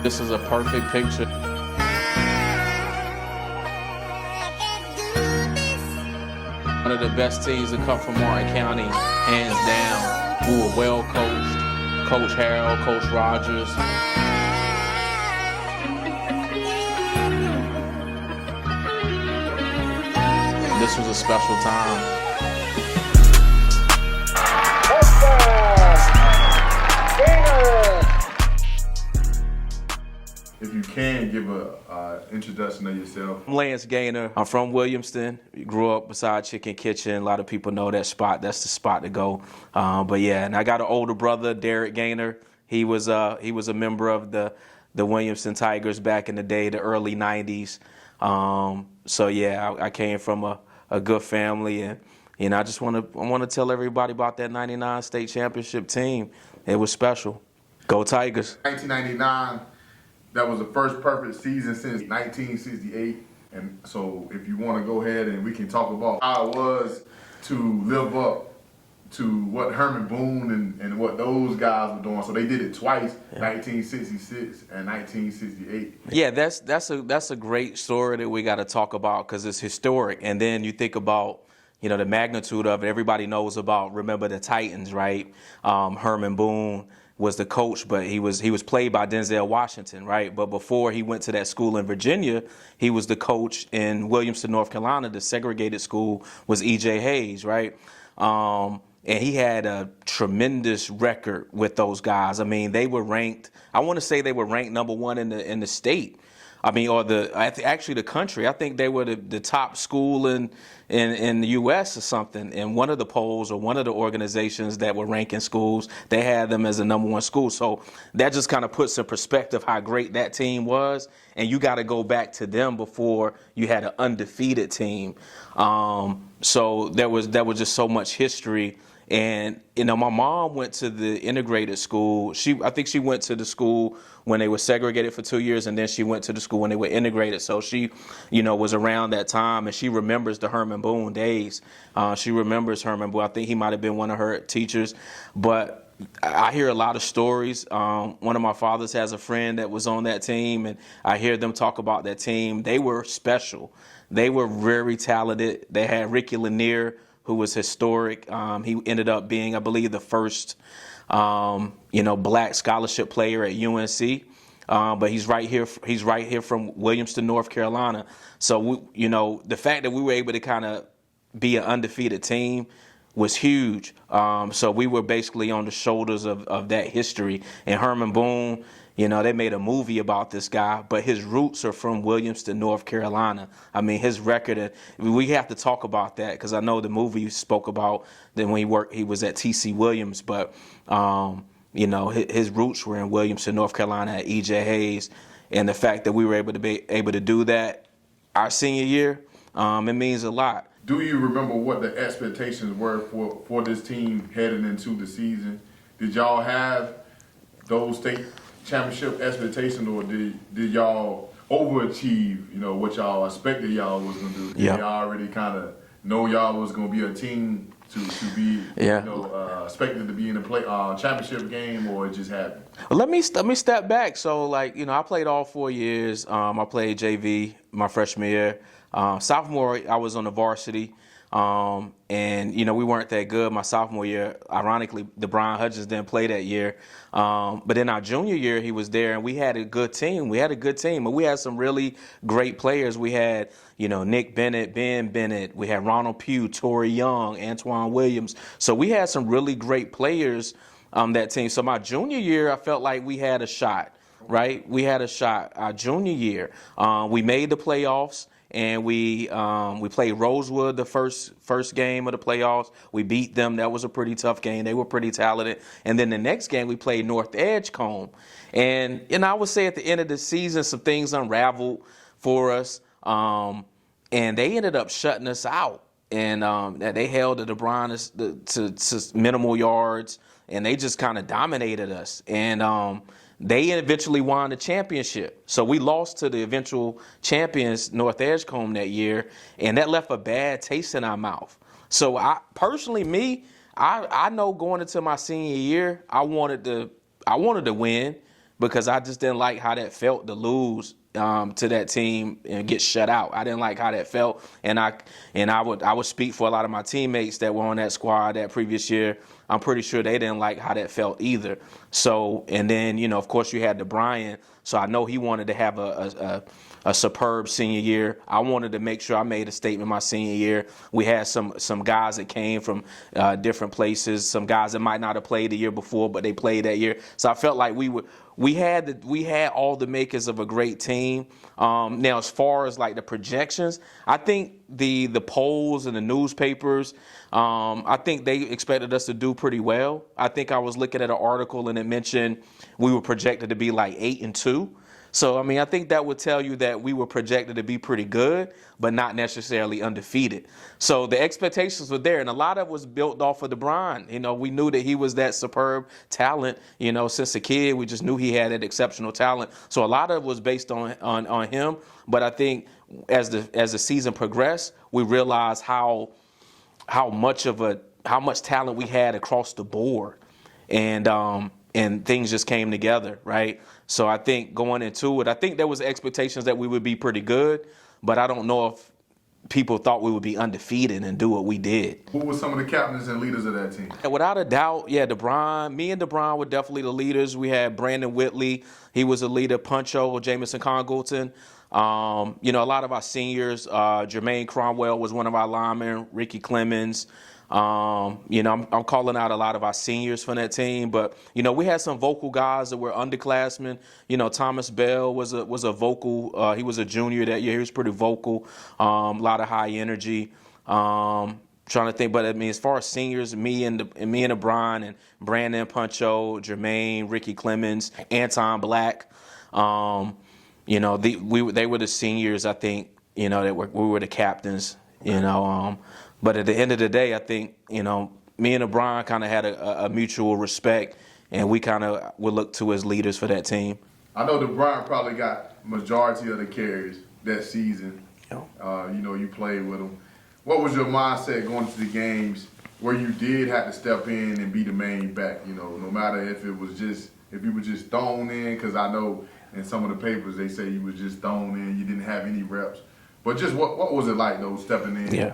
This is a perfect picture. One of the best teams to come from Martin County, hands down. We were well coached. Coach Harold, Coach Rogers. This was a special time. If you can give a introduction of yourself. I'm Lance Gainer. I'm from Williamston. Grew up beside Chicken Kitchen. A lot of people know that spot. That's the spot to go. But yeah, and I got an older brother, Derek Gainer. He was a member of the Williamston Tigers back in the day, the early '90s. So yeah, I came from a good family, and I just want to tell everybody about that '99 state championship team. It was special. Go Tigers! 1999. That was the first perfect season since 1968. And so if you want to go ahead and we can talk about how it was to live up to what Herman Boone and what those guys were doing. So they did it twice, yeah. 1966 and 1968. Yeah, that's a great story that we got to talk about because it's historic. And then you think about, the magnitude of it. Everybody knows about, remember the Titans, right? Herman Boone was the coach, but he was played by Denzel Washington, right? But before he went to that school in Virginia, he was the coach in Williamston, North Carolina. The segregated school was E.J. Hayes, right? And he had a tremendous record with those guys. I mean, they were ranked. I want to say they were ranked #1 in the state. I mean, or actually the country. I think they were the top school in the U.S. or something. In one of the polls or one of the organizations that were ranking schools, they had them as a #1 school. So that just kind of puts in perspective how great that team was. And you got to go back to them before you had an undefeated team. So there was just so much history. And, my mom went to the integrated school. I think she went to the school when they were segregated for 2 years, and then she went to the school when they were integrated. So she, was around that time, and she remembers the Herman Boone days. She remembers Herman Boone. I think he might have been one of her teachers. But I hear a lot of stories. One of my fathers has a friend that was on that team, and I hear them talk about that team. They were special. They were very talented. They had Ricky Lanier, who was historic. He ended up being, I believe, the first, black scholarship player at UNC. But he's right here. He's right here from Williamston, North Carolina. So the fact that we were able to kind of be an undefeated team was huge. So we were basically on the shoulders of that history. And Herman Boone, they made a movie about this guy, but his roots are from Williamston, North Carolina. I mean, his record, we have to talk about that because I know the movie spoke about that when he was at T.C. Williams, but, his roots were in Williamston, North Carolina at E.J. Hayes. And the fact that we were able to do that our senior year, it means a lot. Do you remember what the expectations were for this team heading into the season? Did y'all have those state championship expectations, or did y'all overachieve, what y'all expected y'all was going to do? Did y'all already kind of know y'all was going to be a team to be, expected to be in a championship game, or it just happened? Well, let me step back. So, I played all 4 years. I played JV my freshman year. Sophomore, I was on the varsity. And, we weren't that good my sophomore year. Ironically, DeBron Hudgens didn't play that year. But then our junior year, he was there, and we had a good team. But we had some really great players. We had, Nick Bennett, Ben Bennett. We had Ronald Pugh, Torrey Young, Antoine Williams. So we had some really great players on that team. So my junior year, I felt like we had a shot, right? We had a shot. Our junior year, we made the playoffs. And we played Rosewood the first game of the playoffs. We beat them. That was a pretty tough game. They were pretty talented. And then the next game we played North Edgecombe. And I would say at the end of the season some things unraveled for us. And they ended up shutting us out. And they held the DeBron to minimal yards. And they just kind of dominated us. And they eventually won the championship. So we lost to the eventual champions, North Edgecombe, that year, and that left a bad taste in our mouth. So I know going into my senior year, I wanted to win, because I just didn't like how that felt to lose to that team and get shut out. I didn't like how that felt, and I would speak for a lot of my teammates that were on that squad that previous year. I'm pretty sure they didn't like how that felt either. So, and then, you know, of course you had DeBryan, so I know he wanted to have a superb senior year. I wanted to make sure I made a statement my senior year. We had some guys that came from different places, some guys that might not have played the year before, but they played that year. So I felt like we had all the makers of a great team. Now, as far as like the projections, I think the polls and the newspapers, I think they expected us to do pretty well. I think I was looking at an article and it mentioned we were projected to be like 8-2. So, I mean, I think that would tell you that we were projected to be pretty good, but not necessarily undefeated. So the expectations were there, and a lot of it was built off of DeBryan. You know, we knew that he was that superb talent. You know, since a kid, we just knew he had that exceptional talent. So a lot of it was based on him. But I think as the season progressed, we realized how much talent we had across the board, and things just came together, right? So I think going into it, I think there was expectations that we would be pretty good, but I don't know if people thought we would be undefeated and do what we did. Who were some of the captains and leaders of that team? Without a doubt, yeah, DeBryan. Me and DeBryan were definitely the leaders. We had Brandon Whitley. He was a leader. Puncho, Jamison Congleton. You know, a lot of our seniors, Jermaine Cromwell was one of our linemen, Ricky Clemens. You know, I'm calling out a lot of our seniors from that team, but you know, we had some vocal guys that were underclassmen. You know, Thomas Bell was a vocal. He was a junior that year. He was pretty vocal. A lot of high energy. Trying to think, but I mean, as far as seniors, me and DeBryan and Brandon, Puncho, Jermaine, Ricky Clemens, Anton Black. You know, they were the seniors. I think, you know, we were the captains. You know. But at the end of the day, I think, you know, me and DeBryan kind of had a mutual respect, and we kind of would look to as leaders for that team. I know DeBryan probably got majority of the carries that season. Yeah. You know, you played with him. What was your mindset going to the games where you did have to step in and be the main back? You know, no matter if you were just thrown in, because I know in some of the papers they say you were just thrown in, you didn't have any reps. But just what was it like though, stepping in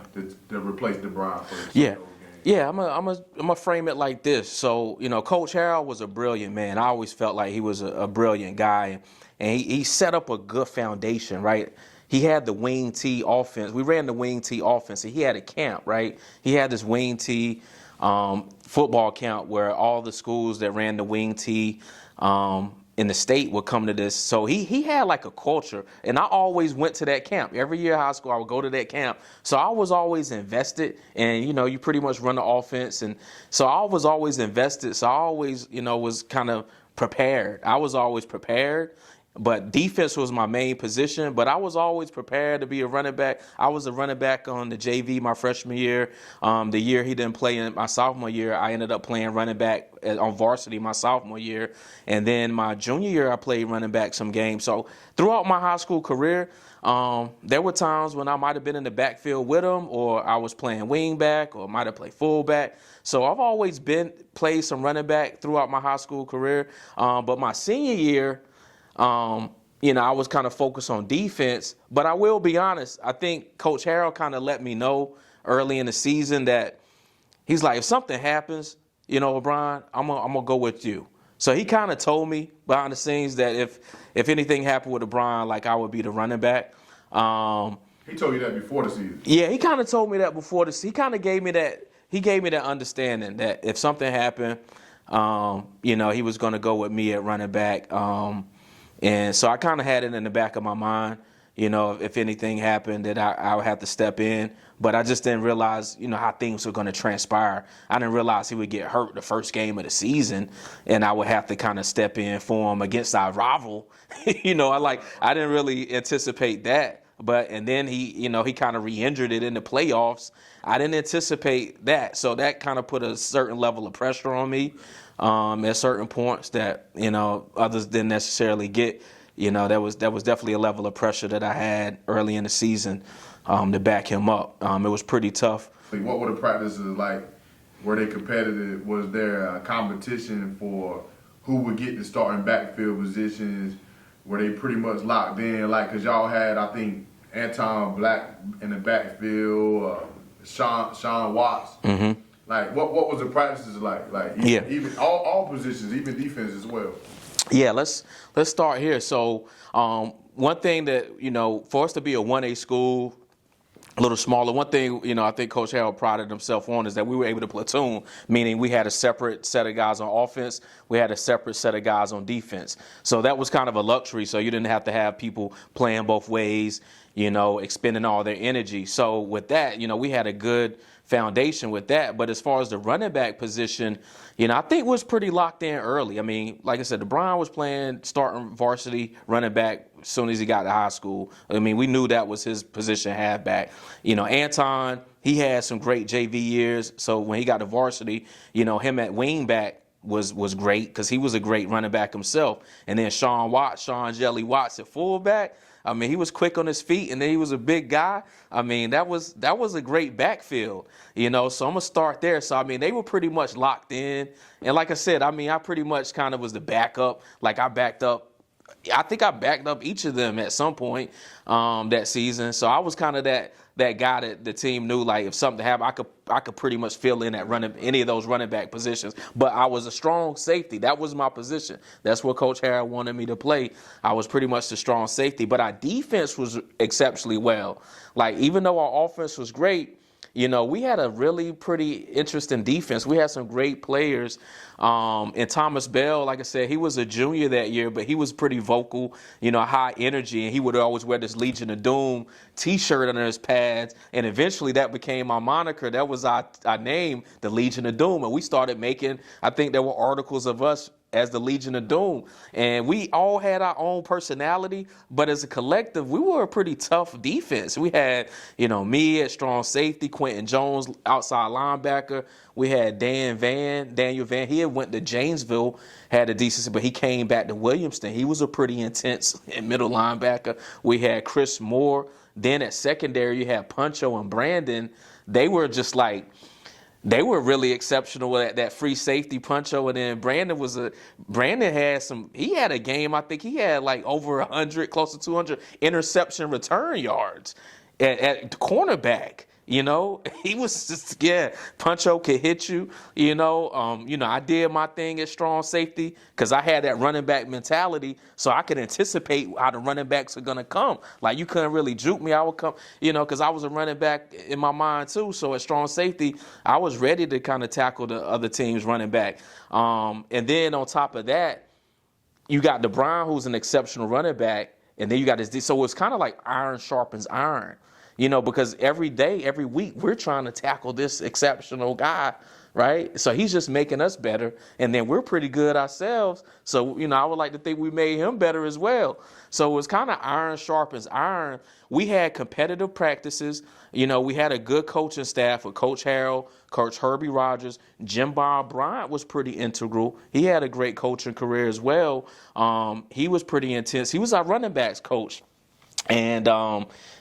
to replace DeBryan for those games? Yeah, I'm gonna frame it like this. So, you know, Coach Harrell was a brilliant man. I always felt like he was a brilliant guy, and he set up a good foundation, right? He had the wing T offense. We ran the wing T offense, and he had a camp, right? He had this wing T football camp where all the schools that ran the wing T in the state would come to this. So he had like a culture, and I always went to that camp. Every year in high school, I would go to that camp. So I was always invested, and, you know, you pretty much run the offense. And so I was always invested. So I always, you know, was kind of prepared. I was always prepared. But defense was my main position, but I was always prepared to be a running back. I was a running back on the JV my freshman year. The year he didn't play in my sophomore year, I ended up playing running back on varsity my sophomore year. And then my junior year, I played running back some games. So throughout my high school career, there were times when I might have been in the backfield with him, or I was playing wing back, or might have played fullback. So I've always played some running back throughout my high school career. But my senior year, you know, I was kind of focused on defense, but I will be honest. I think Coach Harrell kind of let me know early in the season that he's like, if something happens, you know, Brian, I'm gonna go with you. So he kind of told me behind the scenes that if anything happened with Brian, like I would be the running back. He told you that before the season. Yeah, he kind of told me that before the season. He kind of gave me that. He gave me that understanding that if something happened, you know, he was gonna go with me at running back. And so I kind of had it in the back of my mind, you know, if anything happened that I would have to step in. But I just didn't realize, you know, how things were going to transpire. I didn't realize he would get hurt the first game of the season, and I would have to kind of step in for him against our rival. You know, I didn't really anticipate that. And then he kind of re-injured it in the playoffs. I didn't anticipate that. So that kind of put a certain level of pressure on me. At certain points that, you know, others didn't necessarily get. You know, that was definitely a level of pressure that I had early in the season to back him up. It was pretty tough. What were the practices like? Were they competitive? Was there a competition for who would get the starting backfield positions? Were they pretty much locked in? Like, cause y'all had, I think, Anton Black in the backfield, Sean Watts. Mm-hmm. Like, what was the practices like? Like, even all positions, even defense as well. Yeah, let's start here. So, one thing that, for us to be a 1A school, a little smaller, one thing, I think Coach Harold prided himself on is that we were able to platoon, meaning we had a separate set of guys on offense, we had a separate set of guys on defense. So that was kind of a luxury. So you didn't have to have people playing both ways, expending all their energy. So with that, we had a good foundation with that. But as far as the running back position, I think was pretty locked in early. I mean, like I said, DeBron was playing starting varsity running back as soon as he got to high school. I mean, we knew that was his position, halfback. Anton, he had some great JV years. So when he got to varsity, him at wingback was great because he was a great running back himself. And then Sean Jelly Watts at fullback. I mean, he was quick on his feet, and then he was a big guy. I mean, that was a great backfield, So I'm gonna start there. So I mean, they were pretty much locked in, and like I said, I mean, I pretty much kind of was the backup. Like I think I backed up each of them at some point that season. So I was kind of that guy that the team knew, like, if something happened, I could pretty much fill in at any of those running back positions. But I was a strong safety. That was my position. That's what Coach Harold wanted me to play. I was pretty much the strong safety. But our defense was exceptionally well. Like, even though our offense was great, we had a really pretty interesting defense. We had some great players. And Thomas Bell, like I said, he was a junior that year, but he was pretty vocal, high energy. And he would always wear this Legion of Doom T-shirt under his pads. And eventually that became our moniker. That was our name, the Legion of Doom. And we started making, I think there were articles of us as the Legion of Doom. And we all had our own personality, but as a collective, we were a pretty tough defense. We had, me at strong safety, Quentin Jones, outside linebacker. We had Daniel Van. He had went to Janesville, had a decency, but he came back to Williamston. He was a pretty intense middle linebacker. We had Chris Moore. Then at secondary, you had Puncho and Brandon. They were just like, they were really exceptional at that free safety. Puncho, and then Brandon had a game, I think he had like over 100, close to 200 interception return yards at the cornerback. He was just, Puncho could hit you, I did my thing at strong safety because I had that running back mentality, so I could anticipate how the running backs are going to come. Like, you couldn't really juke me. I would come, because I was a running back in my mind too. So at strong safety, I was ready to kind of tackle the other team's running back. And then on top of that, you got DeBron, who's an exceptional running back, and then you got this. So it's kind of like iron sharpens iron. Because every day, every week, we're trying to tackle this exceptional guy, right? So he's just making us better, and then we're pretty good ourselves. So, I would like to think we made him better as well. So it was kind of iron sharpens iron. We had competitive practices. We had a good coaching staff with Coach Harold, Coach Herbie Rogers. Jim Bob Bryant was pretty integral. He had a great coaching career as well. He was pretty intense. He was our running backs coach. And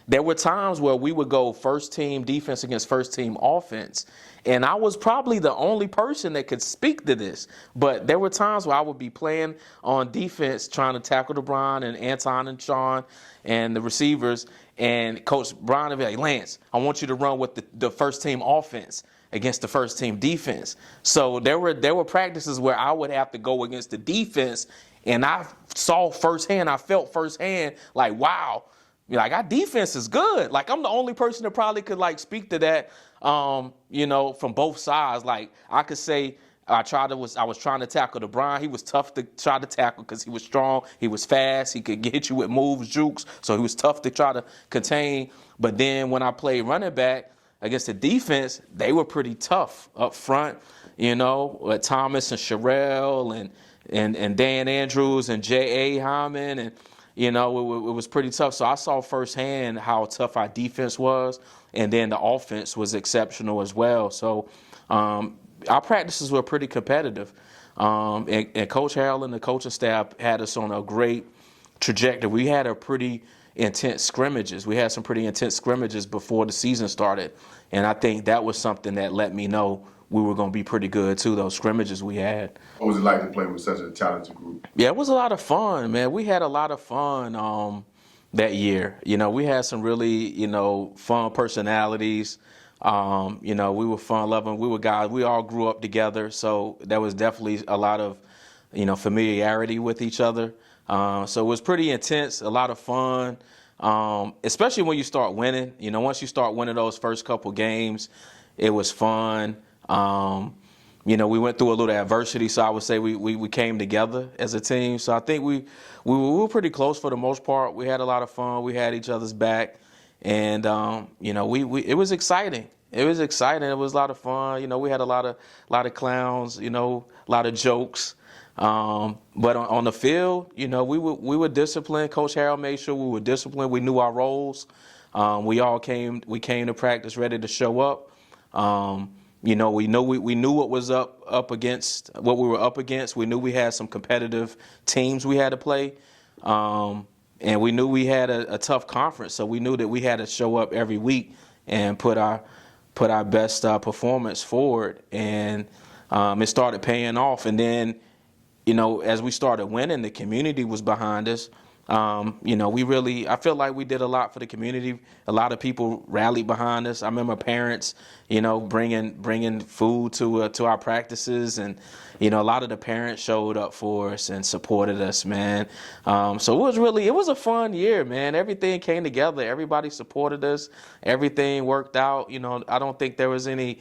there were times where we would go first team defense against first team offense. And I was probably the only person that could speak to this. But there were times where I would be playing on defense, trying to tackle DeBron and Anton and Sean and the receivers. And Coach Brian would be like, Lance, I want you to run with the first team offense against the first team defense. So there were practices where I would have to go against the defense. And I felt firsthand, like, wow. Like, our defense is good. Like, I'm the only person that probably could, like, speak to that, from both sides. Like, I could say I was trying to tackle DeBron. He was tough to try to tackle because he was strong. He was fast. He could hit you with moves, jukes. So he was tough to try to contain. But then when I played running back against the defense, they were pretty tough up front, with Thomas and Sherelle and Dan Andrews and J.A. Hyman, and it was pretty tough. So I saw firsthand how tough our defense was, and then the offense was exceptional as well. So our practices were pretty competitive, and Coach Harold and the coaching staff had us on a great trajectory. We had a pretty intense scrimmages. We had some pretty intense scrimmages before the season started, and I think that was something that let me know we were going to be pretty good too. Those scrimmages we had. What was it like to play with such a talented group? Yeah, it was a lot of fun, man. We had a lot of fun that year. We had some really, fun personalities. We were fun loving. We were guys. We all grew up together, so there was definitely a lot of, familiarity with each other. So it was pretty intense, a lot of fun, especially when you start winning. Once you start winning those first couple games, it was fun. We went through a little adversity, so I would say we came together as a team. So I think we were pretty close for the most part. We had a lot of fun. We had each other's back, and it was exciting. It was exciting. It was a lot of fun. We had a lot of clowns. A lot of jokes. But on the field, we were disciplined. Coach Harrell made sure we were disciplined. We knew our roles. We came to practice ready to show up. We knew what was up against what we were up against. We knew we had some competitive teams we had to play, and we knew we had a tough conference. So we knew that we had to show up every week and put our best performance forward. And it started paying off. And then, as we started winning, the community was behind us. I feel like we did a lot for the community. A lot of people rallied behind us. I remember parents, bringing food to our practices, and a lot of the parents showed up for us and supported us, man. So it was a fun year, man. Everything came together. Everybody supported us. Everything worked out. I don't think there was any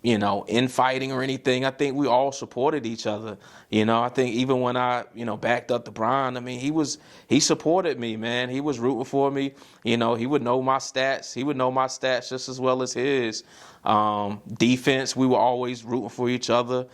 infighting or anything. I think we all supported each other. I think even when I, backed up to Brian, he supported me, man. He was rooting for me. He would know my stats. He would know my stats just as well as his. Defense, we were always rooting for each other.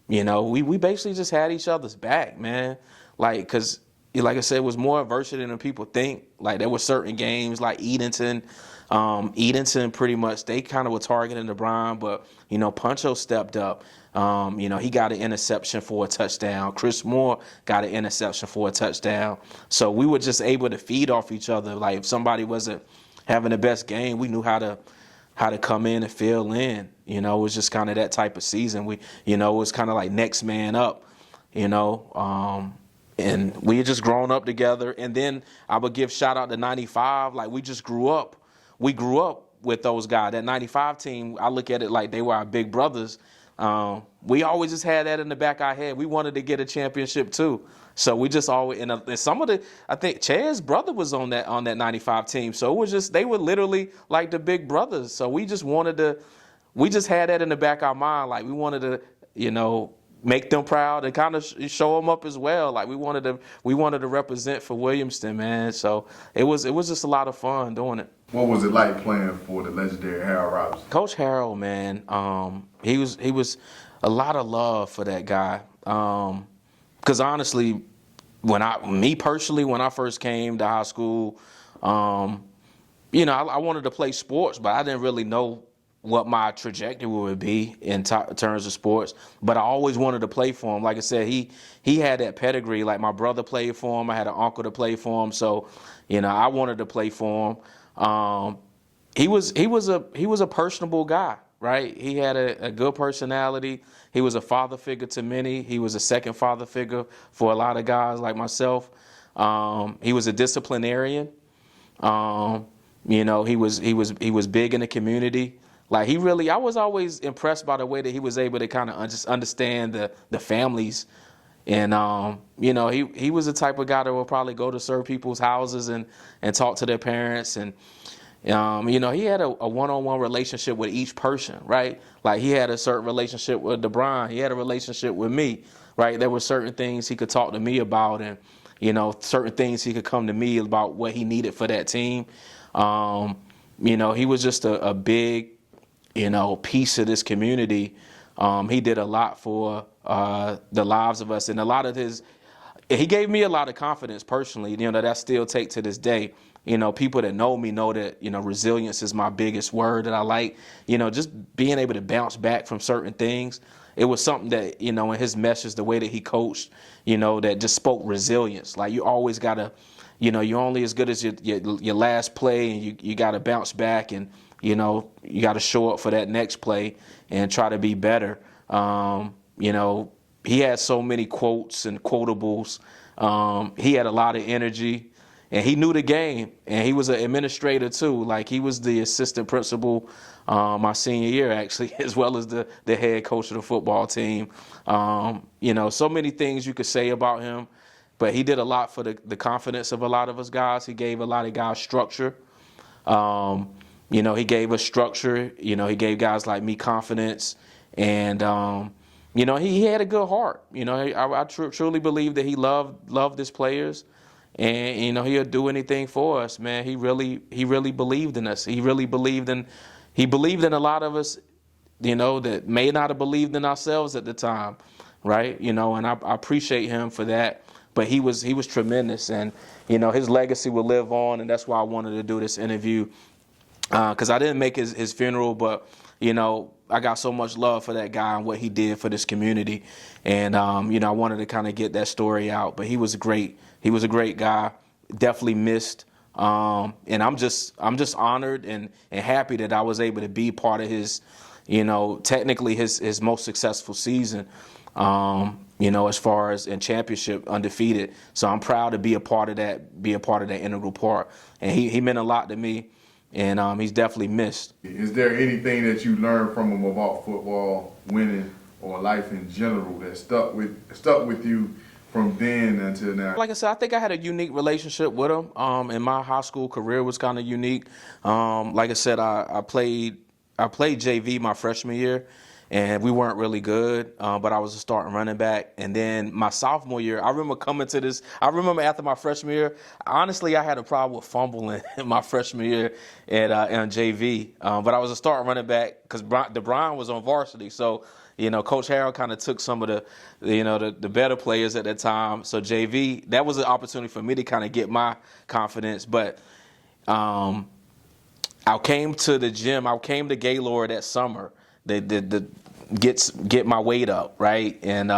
We basically just had each other's back, man. Because like I said, it was more adversity than people think. Like, there were certain games like Edenton. Edenton, pretty much, they kind of were targeting LeBron, but, Puncho stepped up. He got an interception for a touchdown. Chris Moore got an interception for a touchdown. So we were just able to feed off each other. Like, if somebody wasn't having the best game, we knew how to come in and fill in. It was just kind of that type of season. It was kind of like next man up, and we had just grown up together. And then I would give shout out to 95. Like, we just grew up. We grew up with those guys. That 95 team, I look at it like they were our big brothers. We always just had that in the back of our head. We wanted to get a championship too. So we just always, and I think Chad's brother was on that 95 team. So it was just, they were literally like the big brothers. So we just had that in the back of our mind. Like, we wanted to, make them proud and kind of show them up as well. Like, we wanted to represent for Williamston, man. So it was just a lot of fun doing it. What was it like playing for the legendary Harold Robinson? Coach Harrell, man, he was a lot of love for that guy. Because honestly, when I first came to high school, I wanted to play sports, but I didn't really know what my trajectory would be in terms of sports. But I always wanted to play for him. Like I said, he had that pedigree. Like, my brother played for him. I had an uncle to play for him. So, I wanted to play for him. He was a personable guy, right? He had a good personality. He was a father figure to many. He was a second father figure for a lot of guys like myself. He was a disciplinarian. He was big in the community. Like, I was always impressed by the way that he was able to kind of just understand the families. And, he was the type of guy that would probably go to certain people's houses and talk to their parents. And, he had a one-on-one relationship with each person, right? Like, he had a certain relationship with DeBron. He had a relationship with me, right? There were certain things he could talk to me about, and, certain things he could come to me about what he needed for that team. He was just a big, piece of this community. He did a lot for the lives of us, and he gave me a lot of confidence personally, that I still take to this day. People that know me know that, resilience is my biggest word that I like, just being able to bounce back from certain things. It was something that, in his message, the way that he coached, that just spoke resilience. Like, you always got to, you're only as good as your last play, and you got to bounce back. And, you know, you got to show up for that next play and try to be better. You know, he had so many quotes and quotables. He had a lot of energy, and he knew the game, and he was an administrator too. Like, he was the assistant principal my senior year, actually, as well as the head coach of the football team. You know, so many things you could say about him, but he did a lot for the confidence of a lot of us guys. He gave a lot of guys structure. You know, he gave us structure. You know, he gave guys like me confidence, and you know, he had a good heart. You know, I truly believe that he loved his players, and you know, he'll do anything for us, man. He really believed in us. He believed in a lot of us, you know, that may not have believed in ourselves at the time, right? You know, and I appreciate him for that. But he was tremendous, and you know, his legacy will live on, and that's why I wanted to do this interview, because I didn't make his funeral, but you know, I got so much love for that guy and what he did for this community, and you know, I wanted to kind of get that story out. But he was a great guy, definitely missed, and I'm just honored and happy that I was able to be part of his, you know, technically his most successful season, you know, as far as in championship, undefeated. So I'm proud to be a part of that integral part, and he meant a lot to me. And he's definitely missed. Is there anything that you learned from him about football, winning, or life in general that stuck with you from then until now? Like I said, I think I had a unique relationship with him. And my high school career was kind of unique. Like I said, I played JV my freshman year, and we weren't really good, but I was a starting running back. And then my sophomore year, I remember after my freshman year, honestly, I had a problem with fumbling in my freshman year at JV. But I was a starting running back because DeBron was on varsity. So, you know, Coach Harrell kind of took some of the better players at that time. So JV, that was an opportunity for me to kind of get my confidence. But I came to the gym. I came to Gaylord that summer. Get my weight up, right? And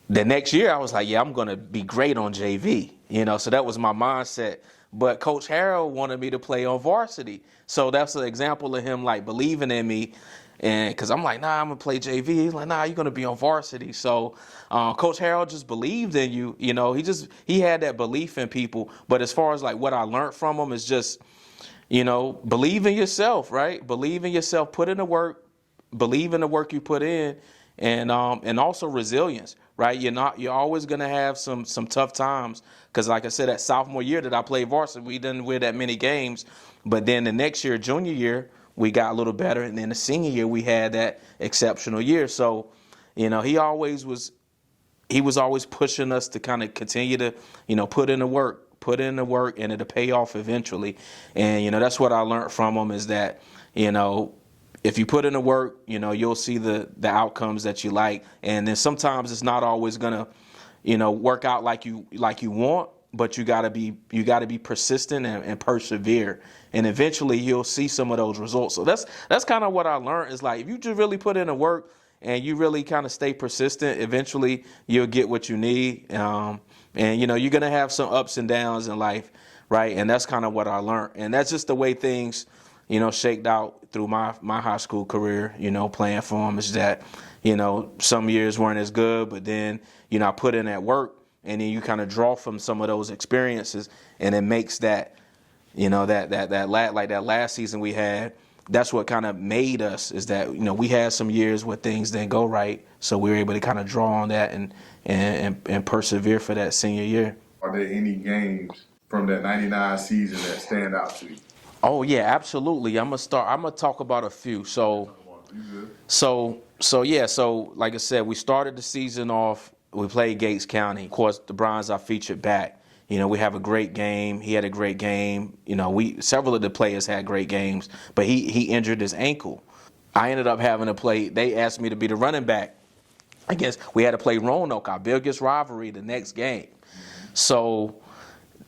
the next year I was like, yeah, I'm gonna be great on JV, you know. So that was my mindset. But Coach Harrell wanted me to play on varsity, so that's an example of him like believing in me. And because I'm like, nah, I'm gonna play JV. He's like, nah, you're gonna be on varsity. So Coach Harrell just believed in you, you know. He had that belief in people. But as far as like what I learned from him is just, you know, believe in yourself, right? Believe in yourself. Put in the work. Believe in the work you put in, and also resilience, right? You're always gonna have some tough times, because like I said, that sophomore year that I played varsity, we didn't win that many games, but then the next year, junior year, we got a little better, and then the senior year we had that exceptional year. So, you know, he was always pushing us to kind of continue to, you know, put in the work, and it'll pay off eventually. And you know, that's what I learned from him, is that, you know, if you put in the work, you know, you'll see the outcomes that you like. And then sometimes it's not always gonna, you know, work out like you want, but you gotta be persistent and persevere. And eventually you'll see some of those results. So that's kind of what I learned, is like, if you just really put in the work and you really kind of stay persistent, eventually you'll get what you need. And you know, you're gonna have some ups and downs in life, right? And that's kind of what I learned. And that's just the way things, you know, shaked out through my high school career, you know, playing for him, is that, you know, some years weren't as good, but then, you know, I put in that work, and then you kind of draw from some of those experiences, and it makes that, you know, that last season we had, that's what kind of made us, is that, you know, we had some years where things didn't go right, so we were able to kind of draw on that and persevere for that senior year. Are there any games from that '99 season that stand out to you? Oh yeah, absolutely. I'm gonna talk about a few. So like I said, we started the season off. We played Gates County. Of course, the Browns are featured back. You know, we have a great game. He had a great game. You know, several of the players had great games, but he injured his ankle. I ended up having to play. They asked me to be the running back. I guess we had to play Roanoke, our biggest rivalry, the next game. So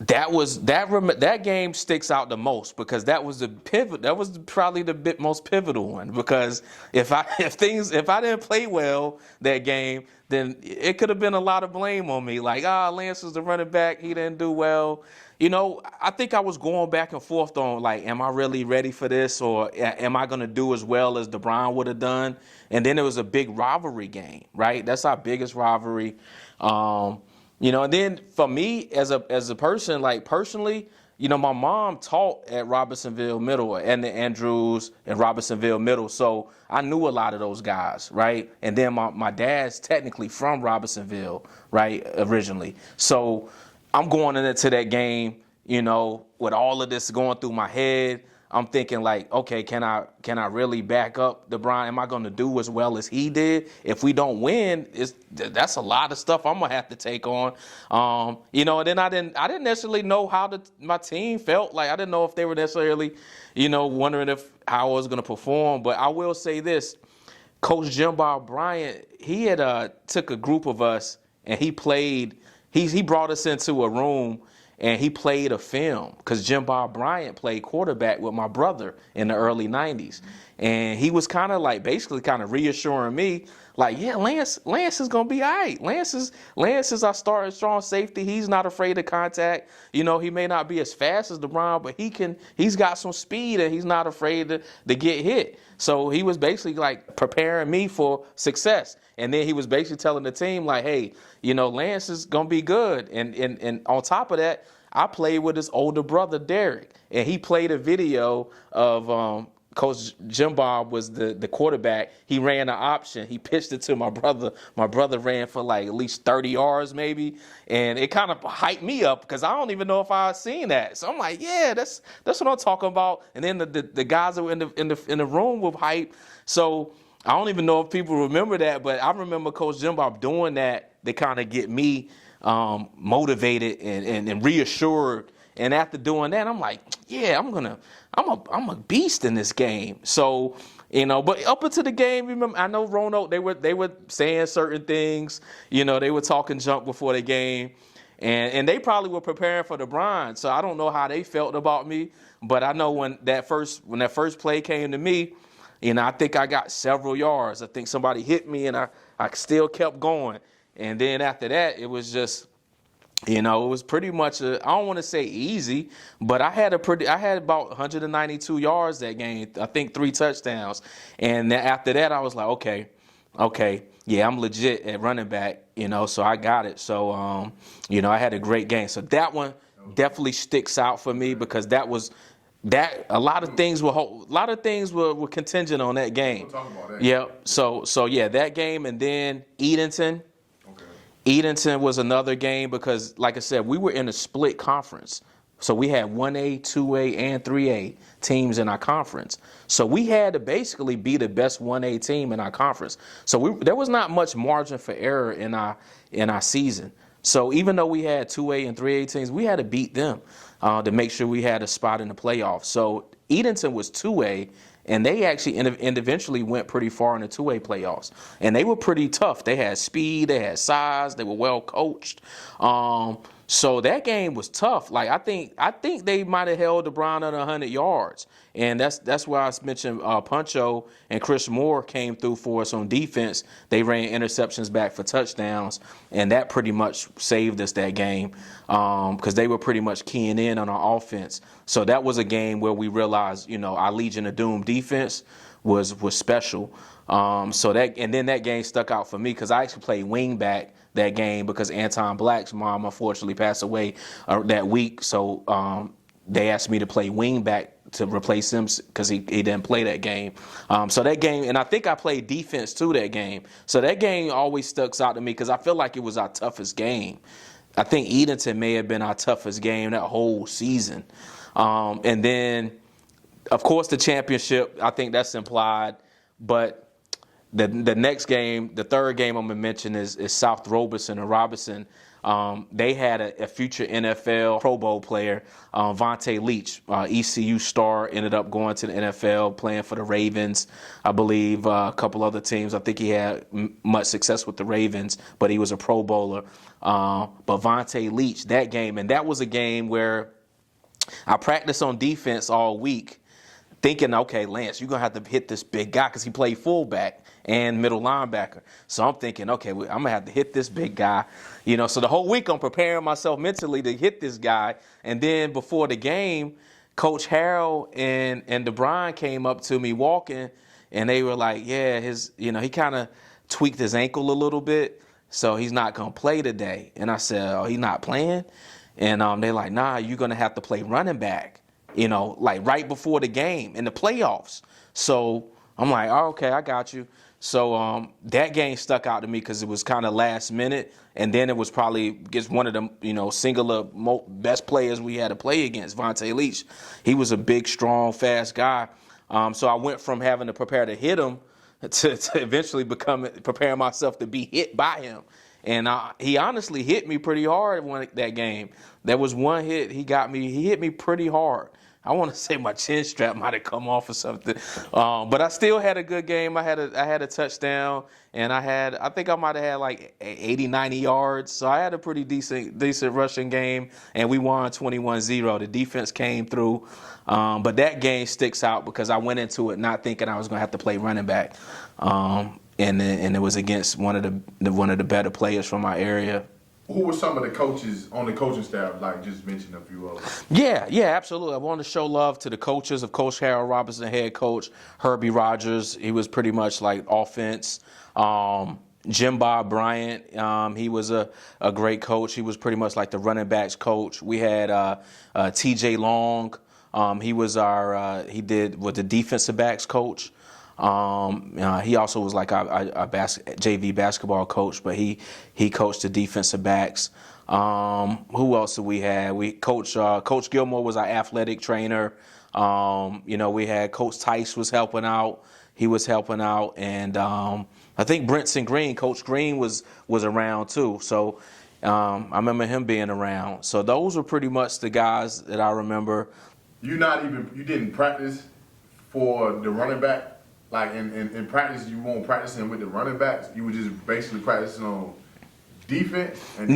that game sticks out the most because that was the pivot. That was probably the most pivotal one because if I didn't play well that game, then it could have been a lot of blame on me. Like, Lance was the running back, he didn't do well. I think I was going back and forth on like, am I really ready for this, or am I going to do as well as DeBron would have done? And then it was a big rivalry game, right? That's our biggest rivalry. And then for me as a person, like personally, my mom taught at Robinsonville Middle and the Andrews and Robinsonville Middle. So I knew a lot of those guys, right? And then my dad's technically from Robinsonville, right, originally. So I'm going into that game, with all of this going through my head. I'm thinking like, okay, can I really back up DeBron? Am I going to do as well as he did? If we don't win, that's a lot of stuff I'm gonna have to take on. And then I didn't necessarily know how my team felt. Like I didn't know if they were necessarily, wondering how I was going to perform. But I will say this: Coach Jim Bob Bryant, he had took a group of us and he played. He brought us into a room. And he played a film because Jim Bob Bryant played quarterback with my brother in the early 90s. And he was kind of like basically kind of reassuring me like, yeah, Lance is going to be all right. Lance is our starting strong safety. He's not afraid of contact. He may not be as fast as LeBron, but he's got some speed and he's not afraid to get hit. So he was basically like preparing me for success. And then he was basically telling the team like, hey, Lance is going to be good. And on top of that, I played with his older brother, Derek. And he played a video of Coach Jim Bob was the quarterback. He ran an option. He pitched it to my brother. My brother ran for like at least 30 yards maybe. And it kind of hyped me up because I don't even know if I had seen that. So I'm like, yeah, that's what I'm talking about. And then the guys that were in the room were hype. So I don't even know if people remember that, but I remember Coach Jim Bob doing that to kind of get me motivated and reassured. And after doing that, I'm like, yeah, I'm a beast in this game. So, but up until the game, remember, I know Roanoke, they were saying certain things, they were talking junk before the game. And they probably were preparing for the Browns. So I don't know how they felt about me, but I know when that first play came to me, I think I got several yards. I think somebody hit me and I still kept going. And then after that, it was just, it was pretty much I don't want to say easy, but I had about 192 yards that game. I think 3 touchdowns. And after that, I was like, okay, yeah, I'm legit at running back, so I got it. So, I had a great game. So that one definitely sticks out for me because a lot of things were contingent on that game. We'll talk about that. Yeah. So yeah, that game, and then Edenton. Okay. Edenton was another game because, like I said, we were in a split conference. So we had 1A, 2A, and 3A teams in our conference. So we had to basically be the best 1A team in our conference. So there was not much margin for error in our season. So even though we had 2A and 3A teams, we had to beat them to make sure we had a spot in the playoffs. So Edenton was 2A, and they actually eventually went pretty far in the 2A playoffs. And they were pretty tough. They had speed, they had size, they were well coached. So that game was tough. Like I think they might have held LeBron under 100 yards, and that's why I mentioned Puncho and Chris Moore came through for us on defense. They ran interceptions back for touchdowns, and that pretty much saved us that game because they were pretty much keying in on our offense. So that was a game where we realized, our Legion of Doom defense was special. And then that game stuck out for me because I actually played wing back that game because Anton Black's mom unfortunately passed away that week. So they asked me to play wing back to replace him because he didn't play that game. So that game, and I think I played defense too that game. So that game always sticks out to me because I feel like it was our toughest game. I think Edenton may have been our toughest game that whole season. And then, of course, the championship, I think that's implied. But the next game, the third game I'm going to mention is South Robeson and Robinson. they had a future NFL Pro Bowl player, Vontae Leach, ECU star, ended up going to the NFL, playing for the Ravens, I believe, a couple other teams. I think he had much success with the Ravens, but he was a Pro Bowler. But Vontae Leach, that game, and that was a game where I practiced on defense all week, thinking, okay, Lance, you're going to have to hit this big guy because he played fullback and middle linebacker. So I'm thinking, okay, I'm going to have to hit this big guy. So the whole week I'm preparing myself mentally to hit this guy. And then before the game, Coach Harold and DeBron came up to me walking, and they were like, yeah, he kind of tweaked his ankle a little bit, so he's not going to play today. And I said, oh, he's not playing? And they're like, nah, you're going to have to play running back, like right before the game in the playoffs. So I'm like, oh, okay, I got you. So that game stuck out to me because it was kind of last minute. And then it was probably against one of the, singular best players we had to play against, Vontae Leach. He was a big, strong, fast guy. So I went from having to prepare to hit him to eventually preparing myself to be hit by him. And he honestly hit me pretty hard that game. There was one hit he hit me pretty hard. I want to say my chin strap might have come off or something, but I still had a good game. I had a touchdown, and I think I might have had like 80, 90 yards. So I had a pretty decent rushing game, and we won 21-0. The defense came through, but that game sticks out because I went into it not thinking I was going to have to play running back, and it was against one of the better players from my area. Who were some of the coaches on the coaching staff, like just mentioned a few of them? Yeah, absolutely. I want to show love to the coaches of Coach Harold Robinson, head coach, Herbie Rogers. He was pretty much like offense. Jim Bob Bryant, he was a great coach. He was pretty much like the running backs coach. We had T.J. Long. He was he was the defensive backs coach. He also was like a JV basketball coach, but he coached the defensive backs. Who else did we have? Coach Gilmore was our athletic trainer. We had Coach Tice was helping out. He was helping out, and I think Brenton Green, Coach Green was around too. So I remember him being around. So those were pretty much the guys that I remember. You didn't practice for the running back? Like in practice, you weren't practicing with the running backs. You were just basically practicing on defense. And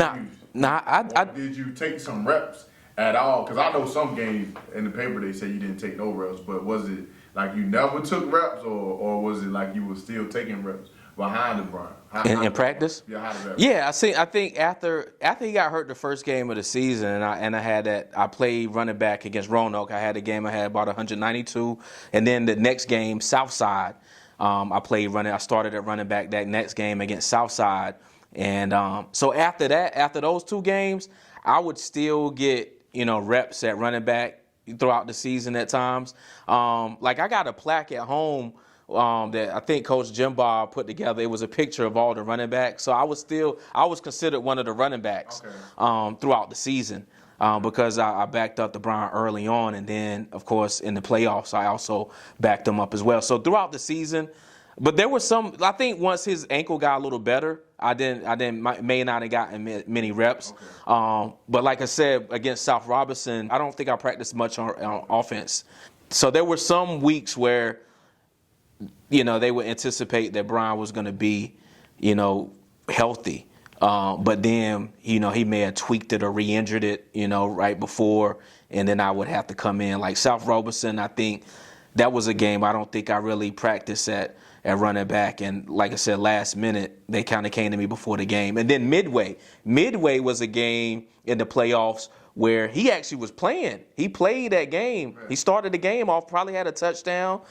Did you take some reps at all? Because I know some games in the paper they say you didn't take no reps. But was it like you never took reps, or was it like you were still taking reps behind the Brian? In practice? Yeah, how did that? Yeah, I think after he got hurt the first game of the season, and I played running back against Roanoke. I had a game I had about 192, and then the next game, Southside, I started at running back that next game against Southside, and so after those two games, I would still get reps at running back throughout the season at times. Like I got a plaque at home that I think Coach Jim Bob put together. It was a picture of all the running backs. So I was considered one of the running backs throughout the season because I backed up DeBron early on, and then of course in the playoffs I also backed him up as well. So throughout the season, but there was some. I think once his ankle got a little better, I may not have gotten many reps. But like I said, against South Robinson, I don't think I practiced much on offense. So there were some weeks where they would anticipate that Brian was going to be, healthy. But then, he may have tweaked it or re-injured it, right before. And then I would have to come in. Like South Robeson, I think that was a game I don't think I really practiced at running back. And like I said, last minute, they kind of came to me before the game. And then Midway was a game in the playoffs where he actually was playing. He played that game. Right. He started the game off, probably had a touchdown,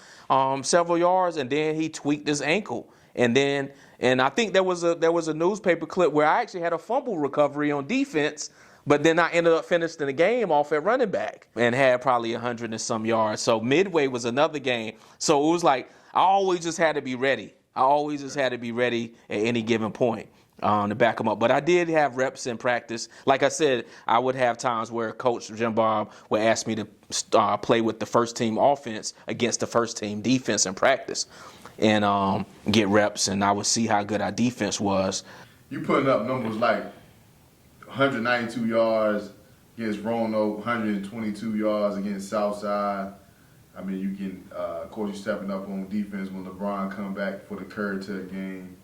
several yards, and then he tweaked his ankle. And I think there was a newspaper clip where I actually had a fumble recovery on defense, but then I ended up finishing the game off at running back and had probably 100 and some yards. So Midway was another game. So it was like I always just had to be ready. I always just had to be ready at any given point. To back them up. But I did have reps in practice. Like I said, I would have times where Coach Jim Bob would ask me to play with the first team offense against the first team defense in practice and get reps, and I would see how good our defense was. You putting up numbers like 192 yards against Roanoke, 122 yards against Southside. I mean, you can, of course, you're stepping up on defense when LeBron come back for the Currituck game.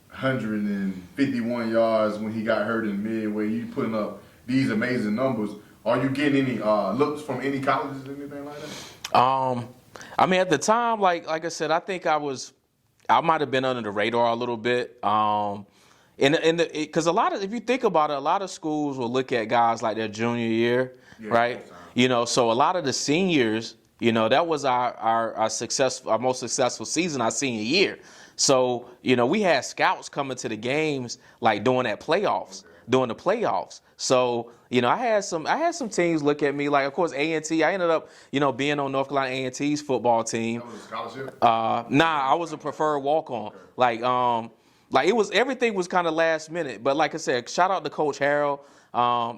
151 yards when he got hurt in Midway. You putting up these amazing numbers. Are you getting any looks from any colleges or anything like that? I mean, at the time, like I said, I think I might have been under the radar a little bit. Because if you think about it, a lot of schools will look at guys like their junior year, right? So a lot of the seniors, that was our most successful season, our senior year. So, we had scouts coming to the games like during the playoffs. So, I had some teams look at me like, of course, A&T. I ended up, being on North Carolina A&T's football team. That was a scholarship? Nah, I was a preferred walk-on. Okay. Like everything was kind of last minute. But like I said, shout out to Coach Harrell.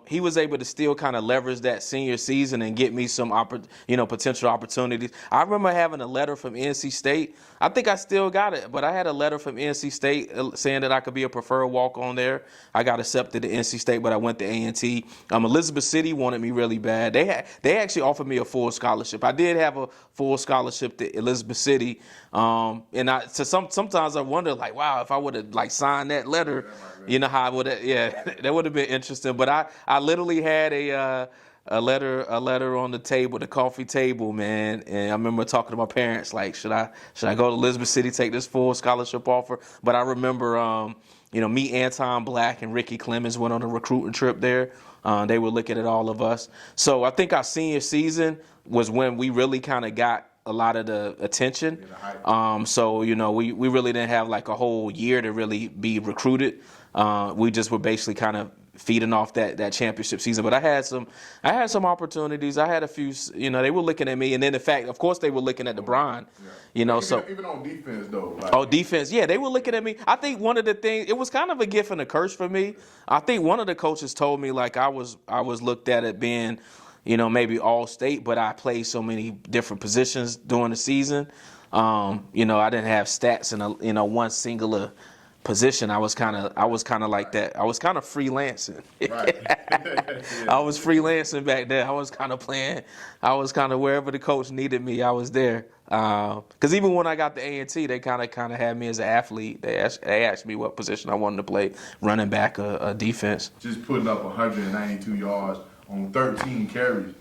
He was able to still kind of leverage that senior season and get me some potential opportunities. I remember having a letter from NC State. I think I still got it, but I had a letter from NC State saying that I could be a preferred walk-on there. I got accepted to NC State, but I went to A&T. Elizabeth City wanted me really bad. They actually offered me a full scholarship. I did have a full scholarship to Elizabeth City, sometimes I wonder, like, wow, if I would have signed that letter, how I would have, that would have been interesting. But I literally had a letter on the table, the coffee table, man. And I remember talking to my parents, like, should I go to Elizabeth City, take this full scholarship offer? But I remember, me, Anton Black, and Ricky Clemens went on a recruiting trip there. They were looking at all of us. So I think our senior season was when we really kind of got a lot of the attention. So, we really didn't have like a whole year to really be recruited. We just were basically kind of feeding off that championship season. But I had some opportunities. I had a few, they were looking at me. And then in fact, of course, they were looking at DeBron, Even on defense, though. Defense. Yeah, they were looking at me. I think one of the things, it was kind of a gift and a curse for me. I think one of the coaches told me, like, I was looked at it being, maybe all state, but I played so many different positions during the season. I didn't have stats in one singular position. I was kind of like that. I was kind of freelancing. Right. I was freelancing back there. I was kind of playing. I was kind of wherever the coach needed me, I was there. Because even when I got to A&T, they kind of had me as an athlete. They asked me what position I wanted to play, running back or defense. Just putting up 192 yards on 13 carries,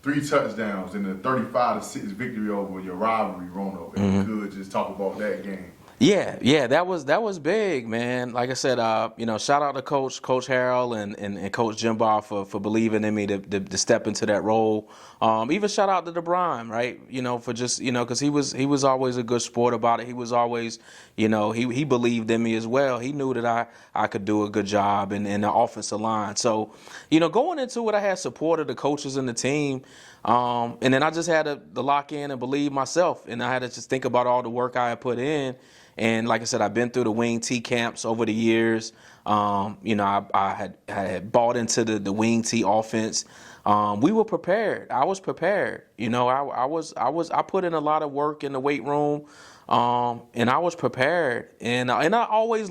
3 touchdowns, and a 35-6 victory over your rivalry, Roanoke. And we could just talk about that game. Yeah, that was big, man. Like I said, shout out to Coach Harrell and Coach Jimbar for believing in me to step into that role. Even shout out to DeBron, right? For just, because he was always a good sport about it. He was always, he believed in me as well. He knew that I could do a good job in the offensive line. So, going into it, I had support of the coaches and the team. And then I just had to lock in and believe myself. And I had to just think about all the work I had put in. And like I said, I've been through the wing T camps over the years. I had bought into the wing T offense. We were prepared. I was prepared. I put in a lot of work in the weight room. And I was prepared. And I always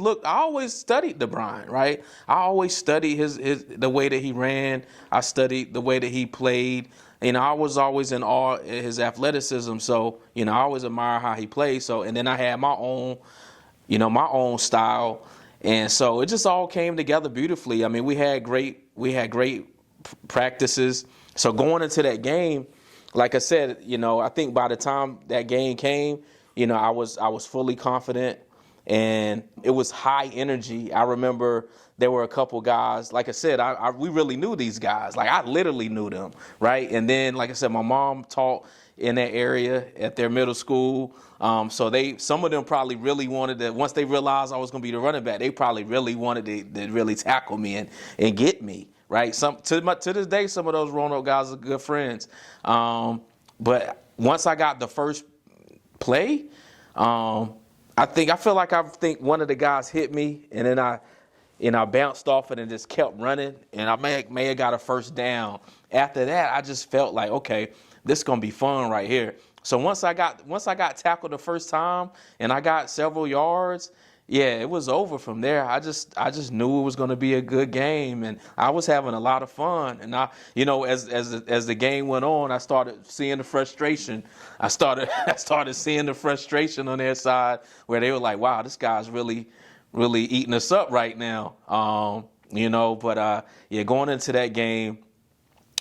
studied DeBron, right? I always studied the way that he ran. I studied the way that he played. I was always in awe at his athleticism. So, I always admire how he played. So, and then I had my own style. And so it just all came together beautifully. I mean, we had great practices. So going into that game, like I said, I think by the time that game came, I was fully confident, and it was high energy. I remember there were a couple guys, like I said, we really knew these guys. Like, I literally knew them, right? And then, like I said, my mom taught in that area at their middle school. So some of them probably really wanted to, once they realized I was going to be the running back, they probably really wanted to really tackle me and get me, right? To this day, some of those Roanoke guys are good friends. But once I got the first play, I think one of the guys hit me, and then I bounced off it and just kept running, and I may have got a first down. After that, I just felt like, okay, this is gonna be fun right here. So once I got tackled the first time and I got several yards, it was over from there. I just knew it was going to be a good game, and I was having a lot of fun. And as the game went on, I started seeing the frustration. I started seeing the frustration on their side, where they were like, "Wow, this guy's really eating us up right now." Going into that game,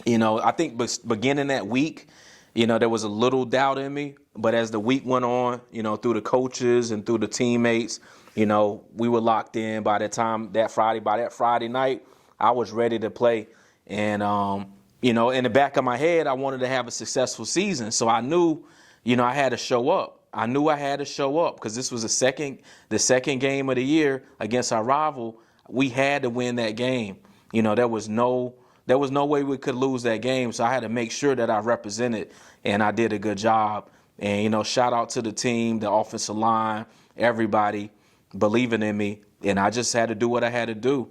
I think beginning that week, there was a little doubt in me. But as the week went on, through the coaches and through the teammates, we were locked in. By that Friday night, I was ready to play. And, in the back of my head, I wanted to have a successful season. So I knew, I had to show up. I knew I had to show up because this was the second game of the year against our rival. We had to win that game. There was no way we could lose that game. So I had to make sure that I represented, and I did a good job. And, shout out to the team, the offensive line, everybody believing in me. And I just had to do what I had to do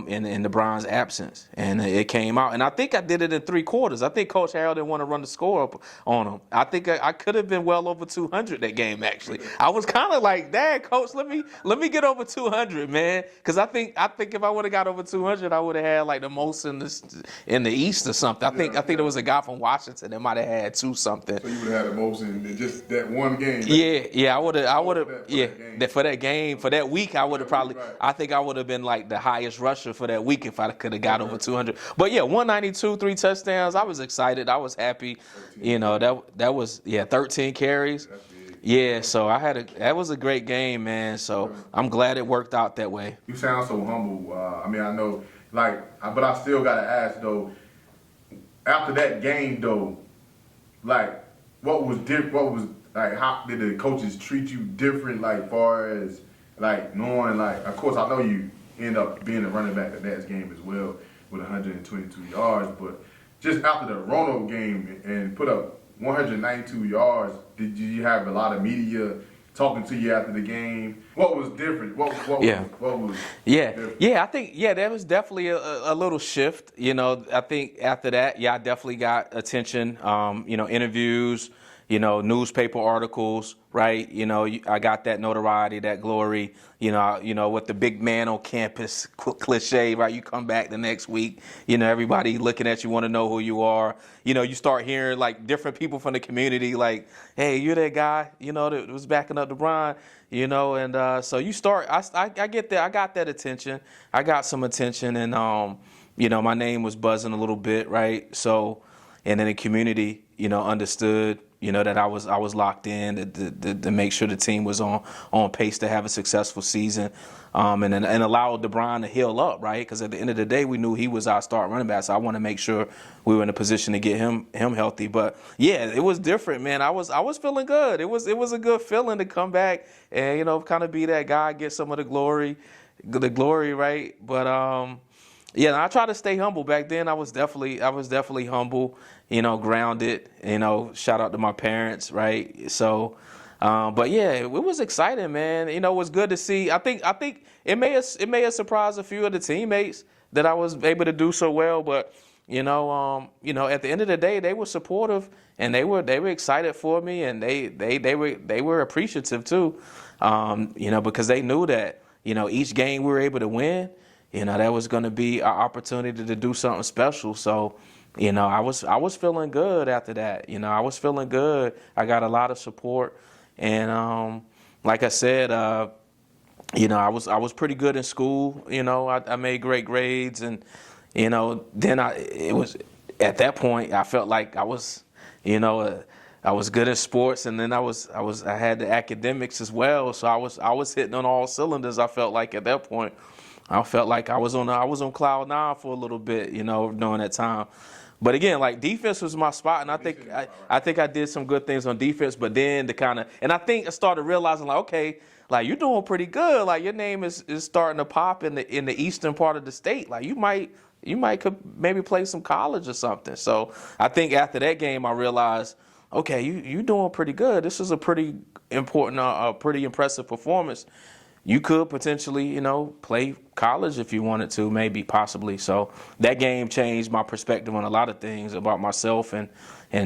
in the Browns' absence. And it came out. And I think I did it in 3 quarters. I think Coach Harrell didn't want to run the score up on him. I think I could have been well over 200 that game, actually. I was kind of like, Dad, Coach, let me get over 200, man. Because I think if I would have got over 200, I would have had like the most in the East or something. I think there was a guy from Washington that might have had 2 something. So you would have had the most in just that one game. Yeah, I would have. For that game, for that week, I would have probably. Right. I think I would have been like the highest rusher for that week if I could have got over 200. But 192, 3 touchdowns. I was excited. I was happy. That was 13 carries. Yeah, so that was a great game, man. So I'm glad it worked out that way. You sound so humble. I know, but I still gotta ask though. After that game though, what was different? What was how did the coaches treat you different? Far as knowing of course I know you end up being a running back the next game as well with 122 yards. But just after the Roanoke game and put up 192 yards, did you have a lot of media talking to you after the game? What was different? What was different? I think there was definitely a little shift. I think after that, I definitely got attention. Interviews. Newspaper articles, right? I got that notoriety, that glory, with the big man on campus cliche, right? You come back the next week, everybody looking at you, want to know who you are. You start hearing different people from the community, hey, you're that guy, that was backing up the Brian, and so you start, I get that, I got that attention. I got some attention, and, my name was buzzing a little bit, right? So, and then the community, understood, that I was locked in to make sure the team was on pace to have a successful season, and allowed DeBron to heal up, right? Because at the end of the day, we knew he was our start running back, so I want to make sure we were in a position to get him healthy. But it was different, man. I was feeling good. It was a good feeling to come back and kind of be that guy, get some of the glory, right? But I try to stay humble. Back then, I was definitely humble, grounded, shout out to my parents, right? So, it was exciting, man. It was good to see. I think it may have surprised a few of the teammates that I was able to do so well, but at the end of the day, they were supportive and they were excited for me, and they were appreciative too, because they knew that, each game we were able to win, that was going to be an opportunity to do something special. So, I was feeling good after that. I was feeling good. I got a lot of support, and like I said, I was pretty good in school. I made great grades, and then it was at that point I felt like I was, I was good at sports, and then I had the academics as well. So I was hitting on all cylinders. I felt like at that point. I felt like I was on cloud 9 for a little bit, during that time. But again, defense was my spot, and I think I did some good things on defense. But then and I think I started realizing okay, you're doing pretty good. Your name is starting to pop in the eastern part of the state. You might could maybe play some college or something. So I think after that game, I realized, okay, you doing pretty good. This is a pretty important, pretty impressive performance. You could potentially, play college if you wanted to, maybe, possibly. So that game changed my perspective on a lot of things about myself and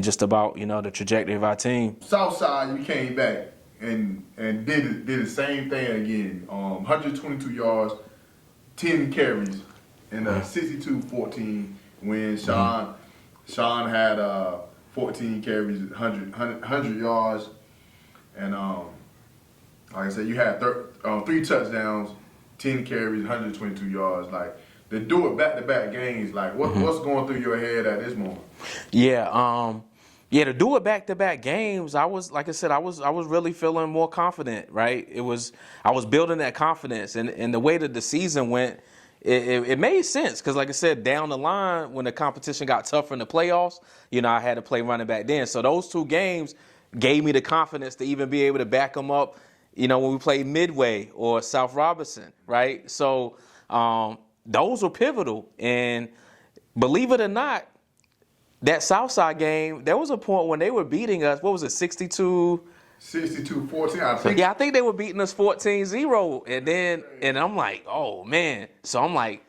just about, the trajectory of our team. Southside, you came back and did the same thing again. 122 yards, 10 carries, and a 62-14 win. Sean had 14 carries, 100 yards, and like I said, you had 3 touchdowns, 10 carries, 122 yards. Like, to do it back-to-back games, like what's going through your head at this moment? Yeah, to do it back-to-back games, I was, like I said, I was really feeling more confident, right? I was building that confidence, and the way that the season went, it made sense because, like I said, down the line when the competition got tougher in the playoffs, I had to play running back then. So those 2 games gave me the confidence to even be able to back them up, when we played Midway or South Robinson, right? So those were pivotal, and believe it or not, that Southside game, there was a point when they were beating us. What was it, 62? 62-14, I think. Yeah, I think they were beating us 14-0. And I'm like, oh, man. So I'm like,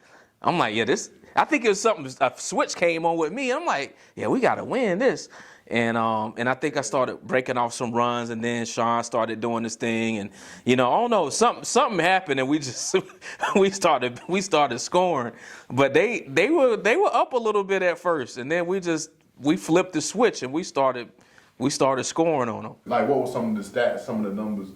yeah, this, I think it was something, a switch came on with me. I'm like, yeah, we got to win this. And I think I started breaking off some runs, and then Sean started doing this thing, and I don't know, something happened, and we just we started scoring, but they were up a little bit at first, and then we flipped the switch, and we started scoring on them. Like, what were some of the stats, some of the numbers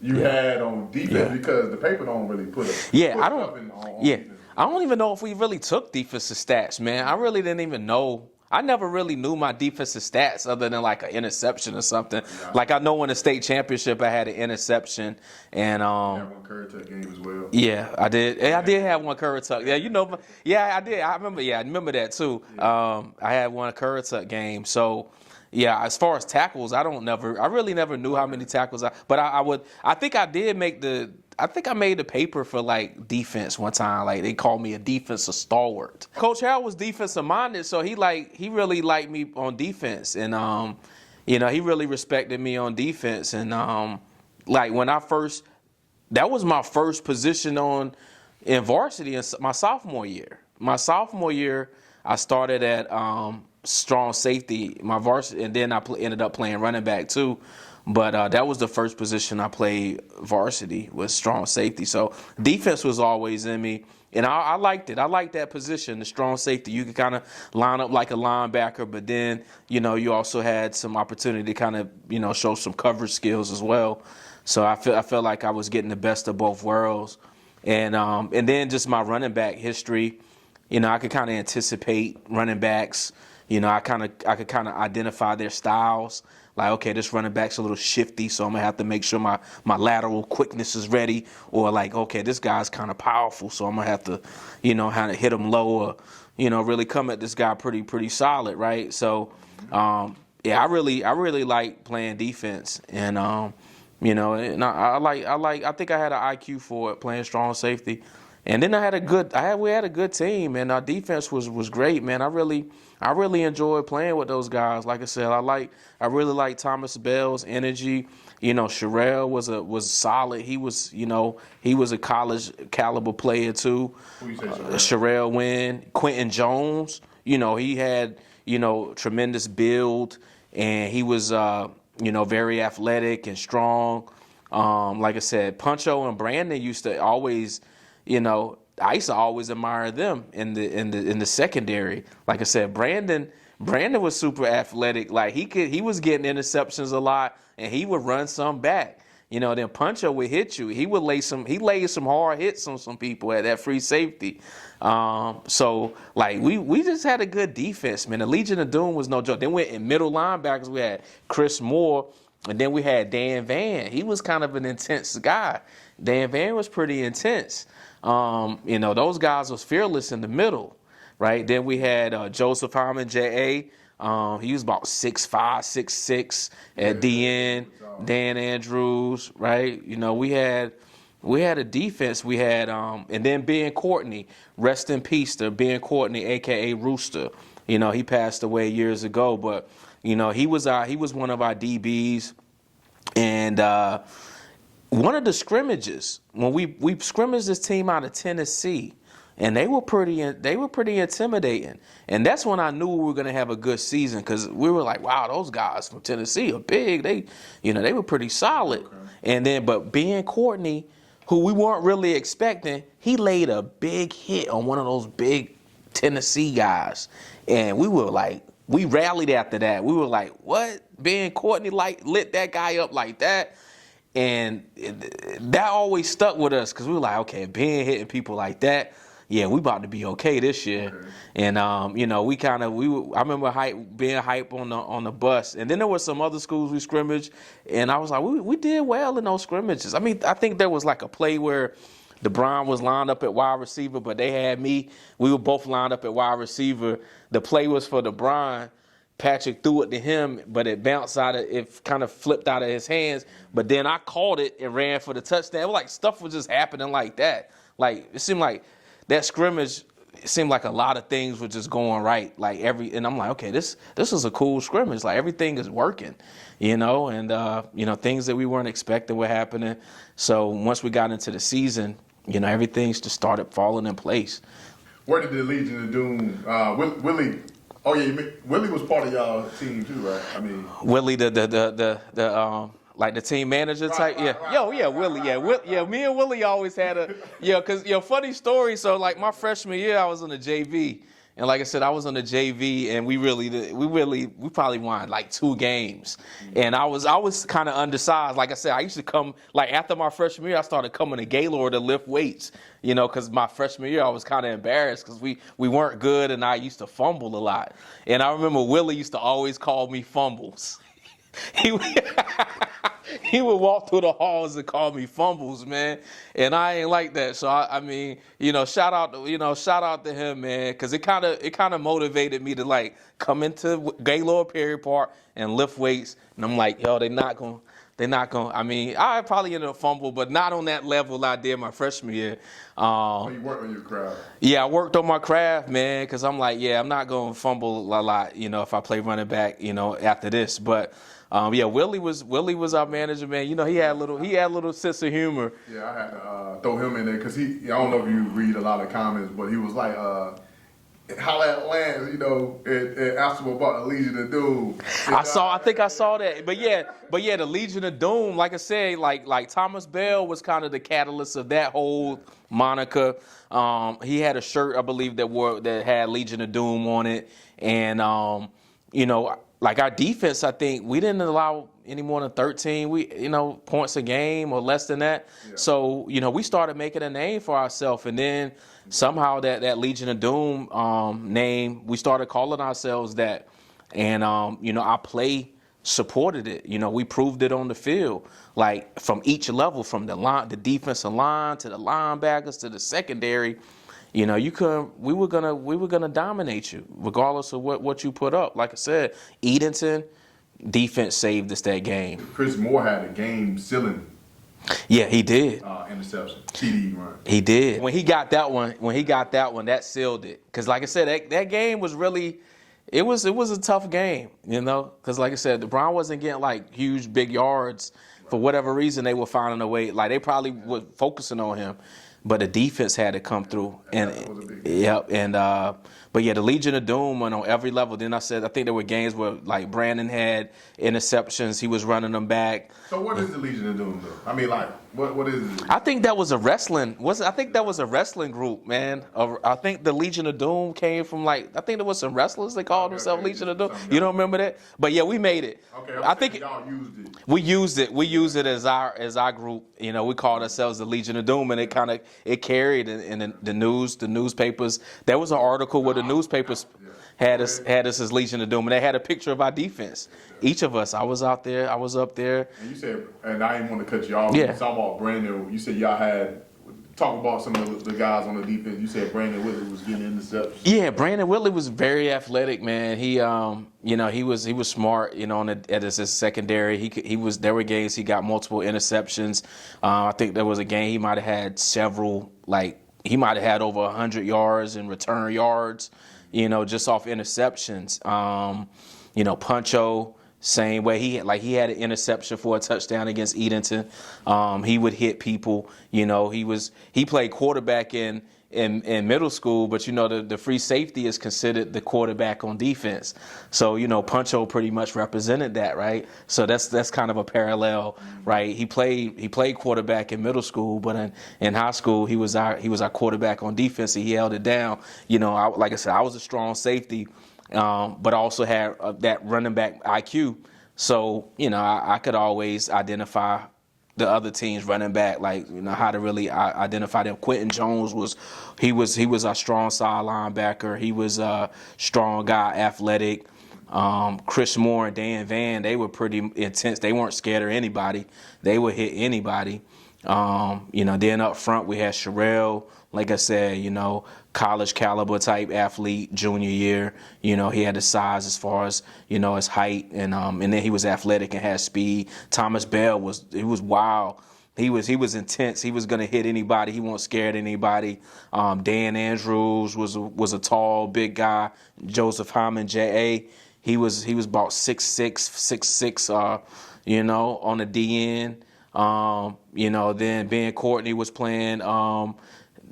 you had on defense? Because the paper don't really put it. I don't even know if we really took defensive stats, man. I really didn't even know. I never really knew my defensive stats other than like an interception or something. Yeah. Like, I know in the state championship I had an interception, and you had one curry tuck game as well. Yeah, I did. I did have one curry tuck. Yeah, I did. I remember. Yeah, I remember that too. Yeah. I had one curry tuck game. So, yeah, as far as tackles, I really never knew how many tackles I think I made the paper for like defense one time. Like, they called me a defensive stalwart. Coach Harrell was defensive minded, so he really liked me on defense, and he really respected me on defense. And like, that was my first position in varsity in my sophomore year. My sophomore year, I started at strong safety, my varsity, and then I ended up playing running back too. But that was the first position I played varsity, was strong safety. So defense was always in me, and I liked it. I liked that position, the strong safety. You could kind of line up like a linebacker, but then, you also had some opportunity to kind of, show some coverage skills as well. So I felt like I was getting the best of both worlds. And then just my running back history, I could kind of anticipate running backs. I could kind of identify their styles. Like, okay, this running back's a little shifty, so I'm going to have to make sure my lateral quickness is ready. Or like, okay, this guy's kind of powerful, so I'm going to have to, kind of hit him low, or, really come at this guy pretty solid, right? So, I really like playing defense. And, and I think I had an IQ for it, playing strong safety. And then we had a good team, and our defense was great, man. I really enjoyed playing with those guys. Like I said, I really like Thomas Bell's energy. Sherrell was solid. He was a college caliber player too. Who you say, Sherrell Wynn, Quentin Jones. He had tremendous build, and he was very athletic and strong. Like I said, Puncho and Brandon used to always. I used to always admire them in the secondary. Like I said, Brandon was super athletic. Like, he was getting interceptions a lot, and he would run some back. Then Puncho would hit you. He laid some hard hits on some people at that free safety. So like, we just had a good defense, man. The Legion of Doom was no joke. Then went in middle linebackers. We had Chris Moore, and then we had Dan Van. He was kind of an intense guy. Dan Van was pretty intense. Those guys was fearless in the middle, right? Then we had Joseph Hyman, J.A. He was about 6'5", 6'6" at DN. Dan Andrews, right? We had a defense. We had and then Ben Courtney, rest in peace to Ben Courtney, aka Rooster. He passed away years ago, but he was one of our DBs, and one of the scrimmages, when we scrimmaged this team out of Tennessee, and they were pretty intimidating. And that's when I knew we were gonna have a good season, because we were like, wow, those guys from Tennessee are big. They were pretty solid. Okay. And then, but Ben Courtney, who we weren't really expecting, he laid a big hit on one of those big Tennessee guys, and we were like, we rallied after that. We were like, what? Ben Courtney lit that guy up like that? And that always stuck with us, because we were like, okay, Ben hitting people like that, yeah, we about to be okay this year. Okay. And I remember being hype on the bus. And then there were some other schools we scrimmaged, and I was like, we did well in those scrimmages. I mean, I think there was like a play where DeBron was lined up at wide receiver, but they had me. We were both lined up at wide receiver. The play was for DeBron. Patrick threw it to him, but it bounced it kind of flipped out of his hands. But then I caught it and ran for the touchdown. It was like stuff was just happening like that. Like, it seemed like that scrimmage, it seemed like a lot of things were just going right. And I'm like, okay, this is a cool scrimmage. Like, everything is working, and things that we weren't expecting were happening. So once we got into the season, everything just started falling in place. Where did the Legion of Doom, Willie? Oh yeah, Willie was part of y'all team too, right? I mean, Willie, the team manager type, Willie, me and Willie always had funny story. So like my freshman year, I was on the JV, and like I said, I was on the JV, and we probably won like 2 games, and I was kind of undersized. Like I said, I used to come after my freshman year, I started coming to Gaylord to lift weights, because my freshman year I was kind of embarrassed because we weren't good, and I used to fumble a lot. And I remember Willie used to always call me Fumbles. He would walk through the halls and call me Fumbles, man, and I ain't like that. So I mean, shout out to him, man, because it kind of motivated me to come into Gaylord Perry Park and lift weights. And I'm like, yo, they're not gonna. I mean, I probably ended up fumble, but not on that level I did my freshman year. You worked on your craft. Yeah, I worked on my craft, man, because I'm like, I'm not gonna fumble a lot, if I play running back, after this, but. Willie was our manager, man. He had a little sense of humor. Yeah, I had to throw him in there because I don't know if you read a lot of comments, but he was like, holla at Lance, and asked him about the Legion of Doom. I think I saw that. But the Legion of Doom, like I said, like Thomas Bell was kind of the catalyst of that whole moniker. He had a shirt, I believe, that had Legion of Doom on it, and like our defense, I think we didn't allow any more than 13 points a game or less than that. Yeah. So, we started making a name for ourselves, and then somehow that Legion of Doom name, we started calling ourselves that. And our play supported it. We proved it on the field, like from each level, from the defensive line to the linebackers to the secondary. We were gonna dominate you regardless of what you put up. Like I said, Edenton defense saved us that game. Chris Moore had a game sealing. Yeah, he did. Interception, TD run. He did. When he got that one, that sealed it. Because like I said, that game was really, it was a tough game. Because like I said, the Brown wasn't getting huge big yards for whatever reason. They were finding a way. They probably were focusing on him. But the defense had to come through, but the Legion of Doom went on every level. Then I think there were games where Brandon had interceptions, he was running them back. So what is the Legion of Doom though? I mean, what is it? I think that was a wrestling group, man. I think the Legion of Doom came from I think there was some wrestlers they called themselves Legion of Doom. You don't remember that? But yeah, we made it. Okay, I think y'all used it. We used it as our group. We called ourselves the Legion of Doom, and it carried in the newspapers. There was an article where the newspapers had us as Legion of Doom, and they had a picture of our defense. Each of us. I was up there. And you said, and I didn't want to cut you off. Yeah. Talking about Brandon, you said y'all had. Talk about some of the guys on the defense. You said Brandon Whitley was getting interceptions. Yeah, Brandon Whitley was very athletic, man. He, he was smart. At his secondary, there were games he got multiple interceptions. I think there was a game he might have had several. He might have had over 100 yards in return yards. Just off interceptions. Puncho. Same way he had an interception for a touchdown against Edenton. He would hit people. He played quarterback in in middle school, but the free safety is considered the quarterback on defense. So Puncho pretty much represented that, right? So that's kind of a parallel, right? He played quarterback in middle school, but in high school he was our quarterback on defense, and he held it down. Like I said, I was a strong safety, but also had that running back IQ. So I could always identify the other team's running back, like how to really identify them. Quentin Jones was a strong side linebacker. He was a strong guy, athletic. Chris Moore and Dan Van, they were pretty intense. They weren't scared of anybody. They would hit anybody. Then up front we had Sherrell, like I said, college caliber type athlete, junior year. He had the size as far as, his height, and then he was athletic and had speed. Thomas Bell was wild. He was intense. He was gonna hit anybody. He wasn't scared of anybody. Dan Andrews was a tall, big guy. Joseph Hyman, J.A. He was about 6'6", 6'6", on the DN. Then Ben Courtney was playing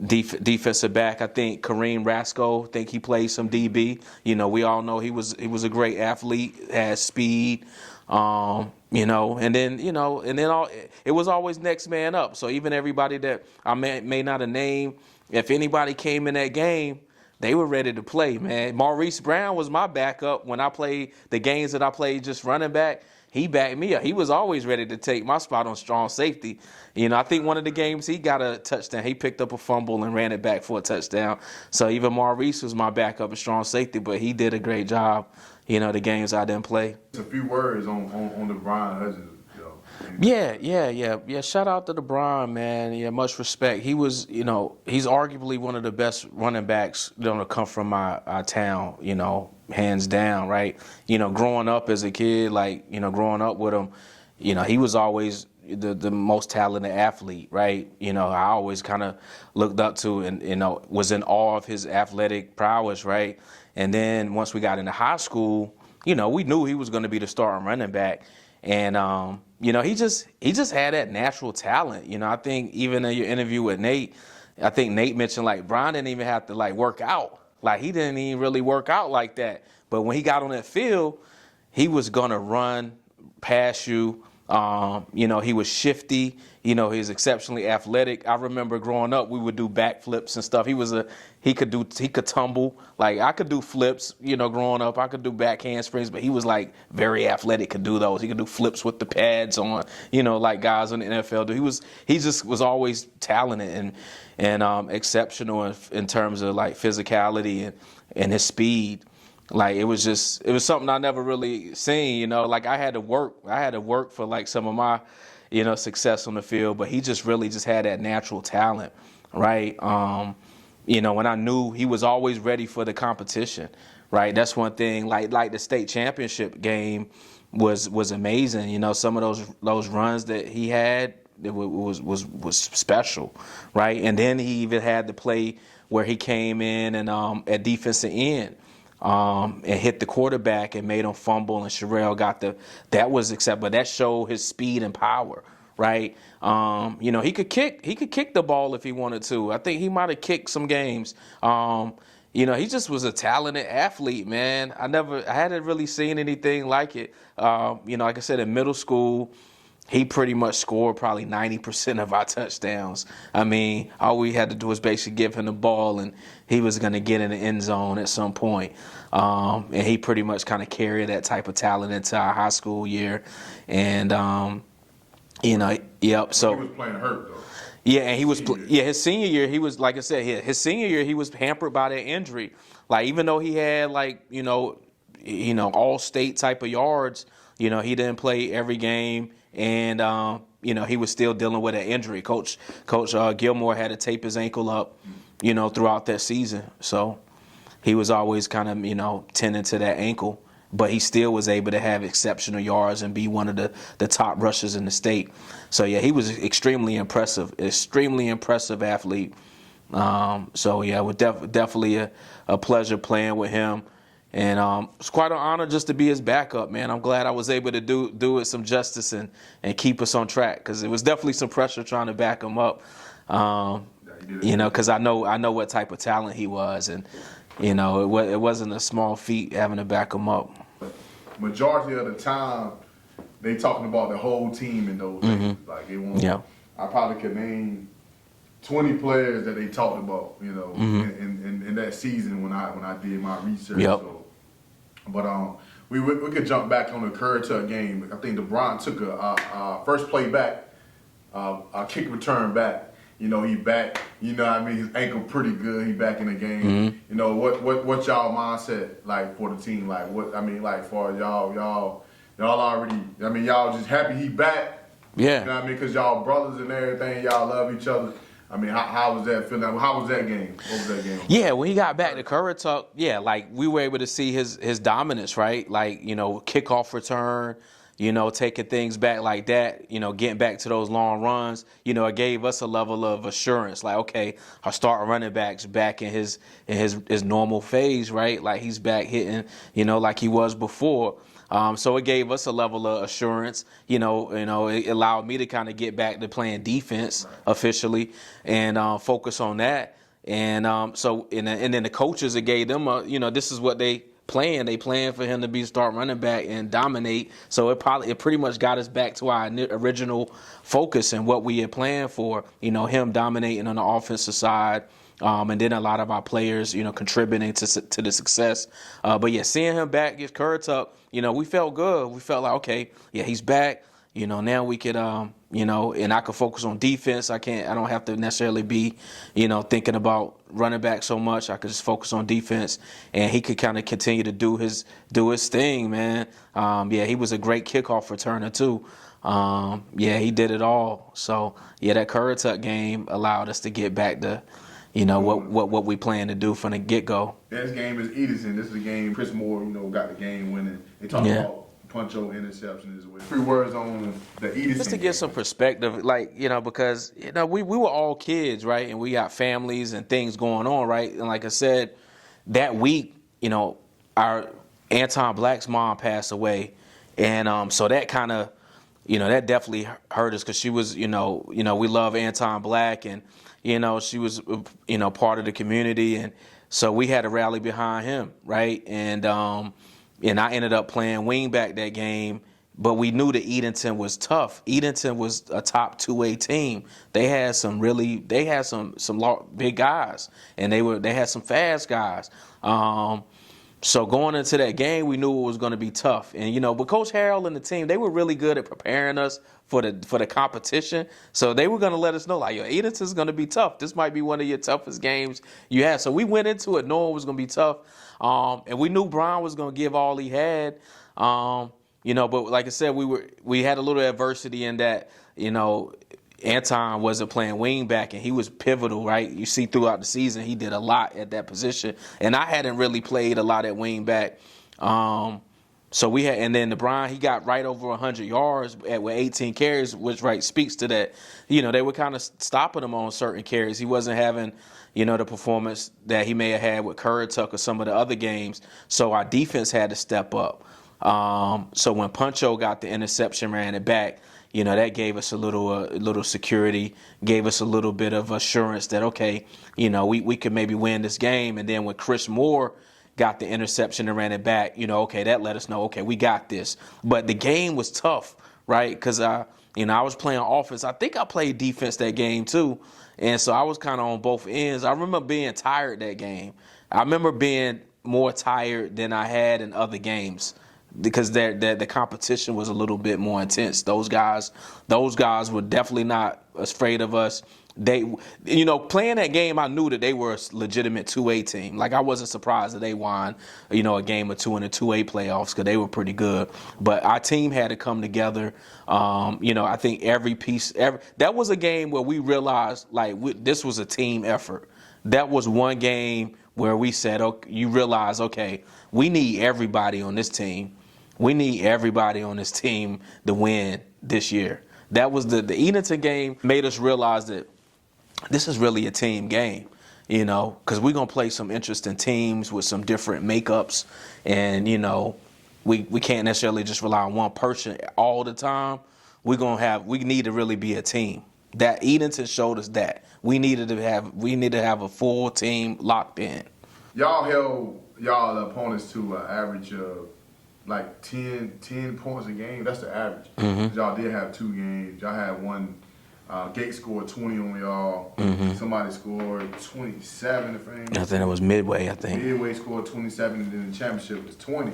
defensive back. I think Kareem Rasco, I think he played some DB. We all know he was a great athlete, had speed. And then it was always next man up. So even everybody that I may not have named, if anybody came in that game, they were ready to play, man. Maurice Brown was my backup when I played the games that I played just running back. He backed me up. He was always ready to take my spot on strong safety. I think one of the games he got a touchdown. He picked up a fumble and ran it back for a touchdown. So even Maurice was my backup at strong safety, but he did a great job, the games I didn't play. A few words on the Brian Hudgens. Yeah. Shout out to LeBron, man. Yeah, much respect. He was, he's arguably one of the best running backs to come from our town, hands down, right? Growing up as a kid, growing up with him, he was always the most talented athlete, right? I always kind of looked up to and, was in awe of his athletic prowess, right? And then once we got into high school, we knew he was going to be the starting running back. And, he just had that natural talent. I think even in your interview with Nate, I think Nate mentioned, Brian didn't even have to, work out. He didn't even really work out like that. But when he got on that field, he was going to run past you. He was shifty. He was exceptionally athletic. I remember growing up, we would do backflips and stuff. He could tumble. I could do flips, growing up. I could do back handsprings, but he was very athletic, could do those. He could do flips with the pads on, like guys in the NFL do. He just was always talented and exceptional in terms of physicality and his speed. It was something I never really seen, I had to work for some of my, success on the field, but he just really just had that natural talent, right? When I knew he was always ready for the competition, right? That's one thing, like the state championship game was amazing. Some of those runs that he had, it was special, right? And then he even had the play where he came in and at defensive end, and hit the quarterback and made him fumble, and Sherrell that was acceptable. But that showed his speed and power, right? He could kick the ball if he wanted to. I think he might have kicked some games. He just was a talented athlete, man. I hadn't really seen anything like it. Like I said, in middle school, he pretty much scored probably 90% of our touchdowns. All we had to do was basically give him the ball, and he was going to get in the end zone at some point. And he pretty much kind of carried that type of talent into our high school year. And, yep. So he was playing hurt, though. Yeah, and he was. His senior year, he was, like I said, his senior year, he was hampered by that injury. Even though he had all state type of yards, he didn't play every game. And, he was still dealing with an injury. Coach Gilmore had to tape his ankle up, throughout that season. So he was always kind of, tending to that ankle. But he still was able to have exceptional yards and be one of the top rushers in the state. So, yeah, he was extremely impressive athlete. It was definitely a pleasure playing with him. And it's quite an honor just to be his backup, man. I'm glad I was able to do it some justice and keep us on track, because it was definitely some pressure trying to back him up. You know, because I know what type of talent he was, and you know, it wasn't a small feat having to back him up. Majority of the time, they talking about the whole team in those days. Like they want. Yeah. I probably could name 20 players that they talked about, you know, in that season when I did my research. Yep. So, but we could jump back on the Currituck game. I think LeBron took a first play back, a kick return back. You know, he back. You know what I mean? His ankle pretty good. He back in the game. You know, what y'all mindset like for the team? Like what I mean, like for y'all already. I mean, y'all just happy he back. Yeah. You know what I mean? Because y'all brothers and everything. Y'all love each other. I mean, how was that feeling? How was that game? What was that game? Yeah, when he got back to Currituck, yeah, like we were able to see his dominance, right? Like, you know, kickoff return, you know, taking things back like that, you know, getting back to those long runs, you know, it gave us a level of assurance. Like, okay, our starting running back's back in his normal phase, right? Like he's back hitting, you know, like he was before. So it gave us a level of assurance. You know, it allowed me to kind of get back to playing defense officially and focus on that. And then the coaches, it gave them this is what they playing. They playing for him to be start running back and dominate. So it pretty much got us back to our original focus and what we had planned for. You know, him dominating on the offensive side. And then a lot of our players, you know, contributing to the success. But yeah, seeing him back against Currituck, you know, we felt good. We felt like, okay, yeah, he's back. You know, now we could, you know, and I could focus on defense. I don't have to necessarily be, you know, thinking about running back so much. I could just focus on defense, and he could kind of continue to do his thing, man. Yeah, he was a great kickoff returner too. Yeah, he did it all. So yeah, that Currituck game allowed us to get back to, you know, what we plan to do from the get-go. This game is Edison. This is the game Chris Moore, you know, got the game winning. They talk about Puncho interception as well. 3 words on the Edison. Just to get some perspective, like, you know, because, you know, we were all kids, right? And we got families and things going on, right? And like I said, that week, you know, our Anton Black's mom passed away. And so that kind of, you know, that definitely hurt us because she was, you know, we love Anton Black, and, you know, she was, you know, part of the community. And so we had to rally behind him, right? And I ended up playing wingback that game, but we knew that Edenton was tough. Edenton was a top 2A team. They had some big guys, and they had some fast guys. So going into that game, we knew it was going to be tough. And, you know, but Coach Harrell and the team, they were really good at preparing us for the competition. So they were going to let us know, like, yo, Edenton's going to be tough. This might be one of your toughest games you had. So we went into it knowing it was going to be tough. And we knew Brown was going to give all he had. You know, but like I said, we had a little adversity in that, you know, Anton wasn't playing wingback, and he was pivotal, right? You see throughout the season, he did a lot at that position. And I hadn't really played a lot at wingback. So we had, and then LeBron, he got right over 100 yards with 18 carries, which speaks to that. You know, they were kind of stopping him on certain carries. He wasn't having, you know, the performance that he may have had with Currituck or some of the other games. So our defense had to step up. So when Puncho got the interception, ran it back, you know, that gave us a little security, gave us a little bit of assurance that, okay, you know, we could maybe win this game. And then when Chris Moore got the interception and ran it back, you know, okay, that let us know, okay, we got this. But the game was tough, right? Because, you know, I was playing offense. I think I played defense that game too. And so I was kind of on both ends. I remember being tired that game. I remember being more tired than I had in other games, because the competition was a little bit more intense. Those guys were definitely not afraid of us. They, you know, playing that game, I knew that they were a legitimate 2A team. Like, I wasn't surprised that they won, you know, a game or two in the 2A playoffs, because they were pretty good. But our team had to come together. You know, I think that was a game where we realized, like, this was a team effort. That was one game where we said, okay, you realize, okay, we need everybody on this team. We need everybody on this team to win this year. That was the Edenton game made us realize that this is really a team game, you know, because we're going to play some interesting teams with some different makeups. And, you know, we can't necessarily just rely on one person all the time. We need to really be a team. That Edenton showed us that we needed to have a full team locked in. Y'all held y'all opponents to an average of like 10 points a game. That's the average. Y'all did have 2 games. Y'all had one. Gate scored 20 on y'all. Somebody scored 27. I think it was Midway. Midway scored 27, and then the championship was 20.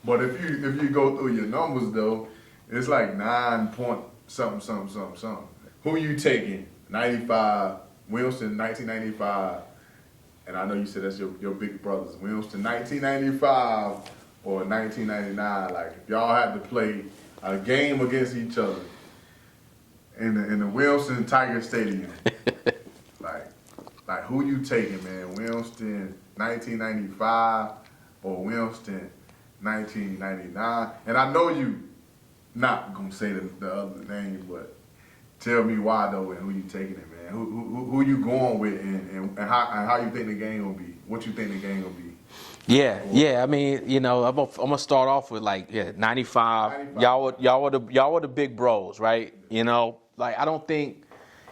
But if you go through your numbers though, it's like 9 point something. Who you taking? 95, Williamston 1995, and I know you said that's your big brothers. Williamston 1995 or 1999. Like if y'all had to play a game against each other in the Williamston Tiger Stadium, like who you taking, man? Williamston 1995 or Williamston 1999? And I know you not gonna say the other name, but tell me why though, and who you taking it, man? Who you going with, and how you think the game will be? What you think the game will be? Yeah. I mean, I'm gonna start off with 95. Y'all were the big bros, right? Like I don't think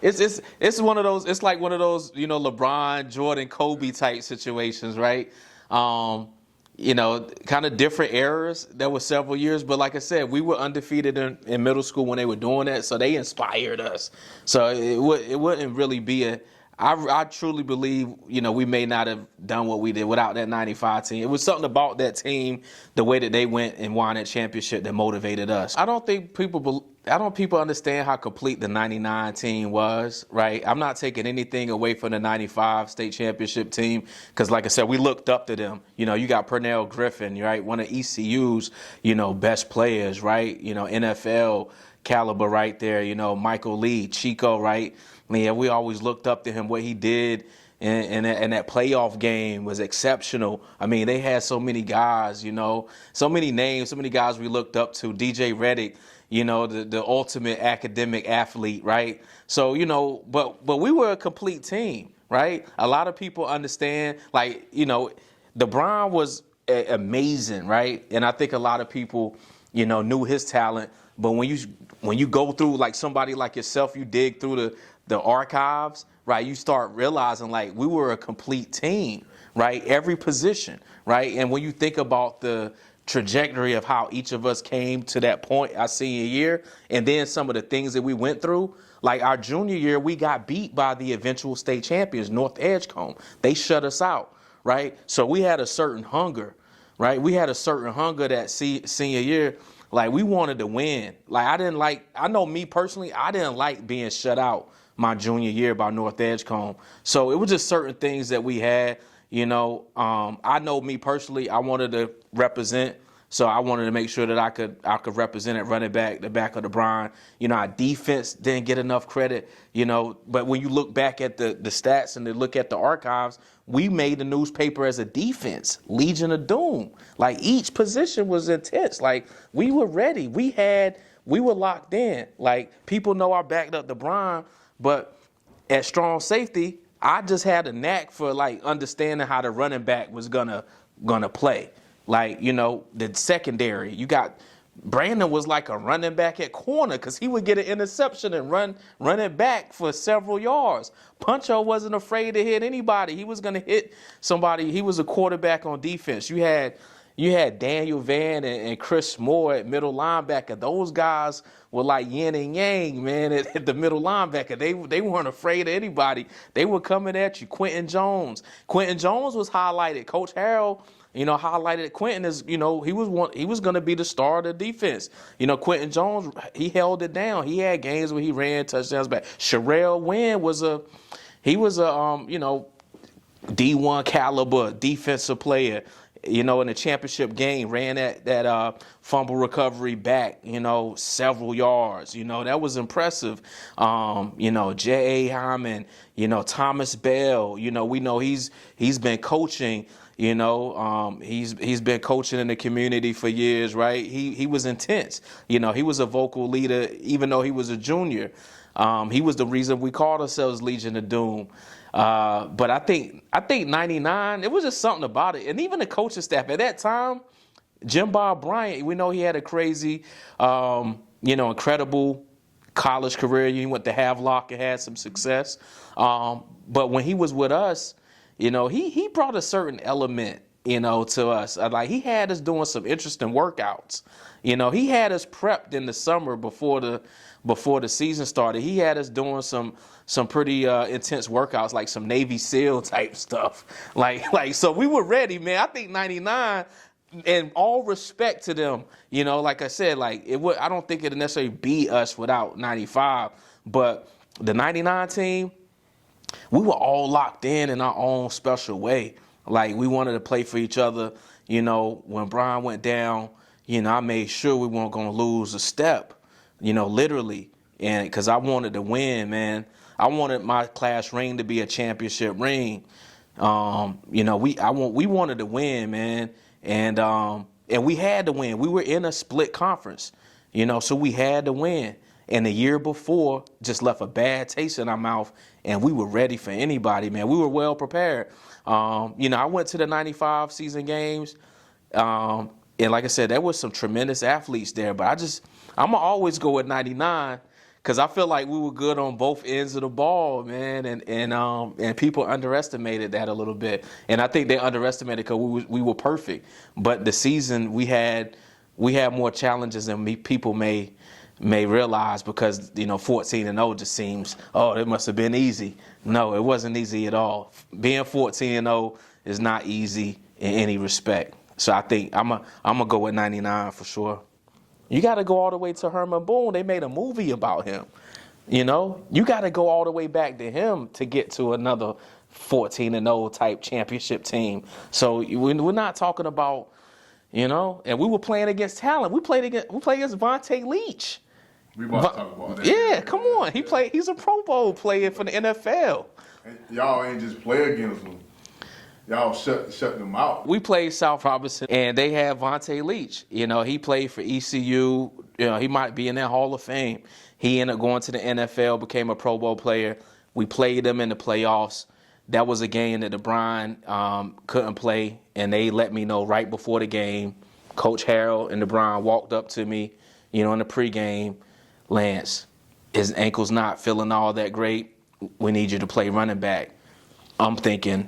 it's one of those. It's like one of those, LeBron, Jordan, Kobe type situations, right? Kind of different eras. There were several years, but like I said, we were undefeated in middle school when they were doing that, so they inspired us. So it wouldn't really be I truly believe, we may not have done what we did without that 95 team. It was something about that team, the way that they went and won that championship, that motivated us. I don't think people understand how complete the 99 team was, right? I'm not taking anything away from the 95 state championship team because, like I said, we looked up to them. You got Pernell Griffin, right? One of ECU's, best players, right? NFL caliber right there. Michael Lee, Chico, right? Yeah, we always looked up to him. What he did in that playoff game was exceptional. I mean, they had so many guys, so many names, so many guys we looked up to. DJ Reddick, the ultimate academic athlete, right? So, but we were a complete team, right? A lot of people understand, LeBron was amazing, right? And I think a lot of people, knew his talent. But when you go through, like somebody like yourself, you dig through the archives, right? You start realizing we were a complete team, right? Every position, right? And when you think about the trajectory of how each of us came to that point our senior year, and then some of the things that we went through, like our junior year, we got beat by the eventual state champions, North Edgecombe. They shut us out, right? So we had a certain hunger, right? We had a certain hunger that senior year. We wanted to win. I know me personally, I didn't like being shut out my junior year by North Edgecombe. So it was just certain things that we had, I know me personally, I wanted to represent. So I wanted to make sure that I could represent at running back, the back of the Brine. Our defense didn't get enough credit, but when you look back at the stats and they look at the archives, we made the newspaper as a defense, Legion of Doom. Each position was intense. We were ready. We were locked in. People know I backed up the Brine, but at strong safety, I just had a knack for understanding how the running back was gonna play. The secondary, you got Brandon was like a running back at corner because he would get an interception and run it back for several yards. Puncho wasn't afraid to hit anybody. He was going to hit somebody. He was a quarterback on defense. You had Daniel Van and Chris Moore at middle linebacker. Those guys were like yin and yang, man, at the middle linebacker. They weren't afraid of anybody. They were coming at you. Quentin Jones was highlighted. Coach Harrell, highlighted Quentin as, he was going to be the star of the defense. Quentin Jones, he held it down. He had games where he ran touchdowns back. Sherrell Wynn was a D1 caliber defensive player. In the championship game, ran that fumble recovery back, several yards. That was impressive. J.A. Hyman, Thomas Bell, we know he's been coaching. He's been coaching in the community for years, right? He was intense. He was a vocal leader, even though he was a junior. He was the reason we called ourselves Legion of Doom. But I think 99, it was just something about it. And even the coaching staff at that time, Jim Bob Bryant, we know he had a crazy, incredible college career. He went to Havelock and had some success. But when he was with us, he brought a certain element, to us. Like, he had us doing some interesting workouts. He had us prepped in the summer before the season started. He had us doing some pretty intense workouts, like some Navy SEAL type stuff. Like so we were ready, man. I think 99, and all respect to them, like I said, like I don't think it'd necessarily be us without 95, but the 99 team, we were all locked in our own special way. Like, we wanted to play for each other. When Brian went down, I made sure we weren't going to lose a step, literally. And because I wanted to win, man. I wanted my class ring to be a championship ring. We wanted to win, man. And we had to win. We were in a split conference, so we had to win. And the year before just left a bad taste in our mouth, and we were ready for anybody, man. We were well prepared. I went to the 95 season games, and like I said, there was some tremendous athletes there, but I'm going to always go with 99 because I feel like we were good on both ends of the ball, man, and people underestimated that a little bit. And I think they underestimated because we were perfect. But the season, we had more challenges than people may realize because, 14-0 just seems, it must have been easy. No, it wasn't easy at all. Being 14-0 is not easy in any respect. So I think I'm gonna go with 99 for sure. You got to go all the way to Herman Boone. They made a movie about him. You got to go all the way back to him to get to another 14-0 type championship team. So we're not talking about, and we were playing against talent. We played against Vontae Leach. We about to talk about that. Yeah, come on. He's a Pro Bowl player for the NFL. And y'all ain't just play against them. Y'all shut them out. We played South Robinson, and they had Vontae Leach. He played for ECU. He might be in that Hall of Fame. He ended up going to the NFL, became a Pro Bowl player. We played him in the playoffs. That was a game that the Brian couldn't play, and they let me know right before the game. Coach Harold and the Brian walked up to me, in the pregame. Lance, his ankle's not feeling all that great. We need you to play running back. I'm thinking,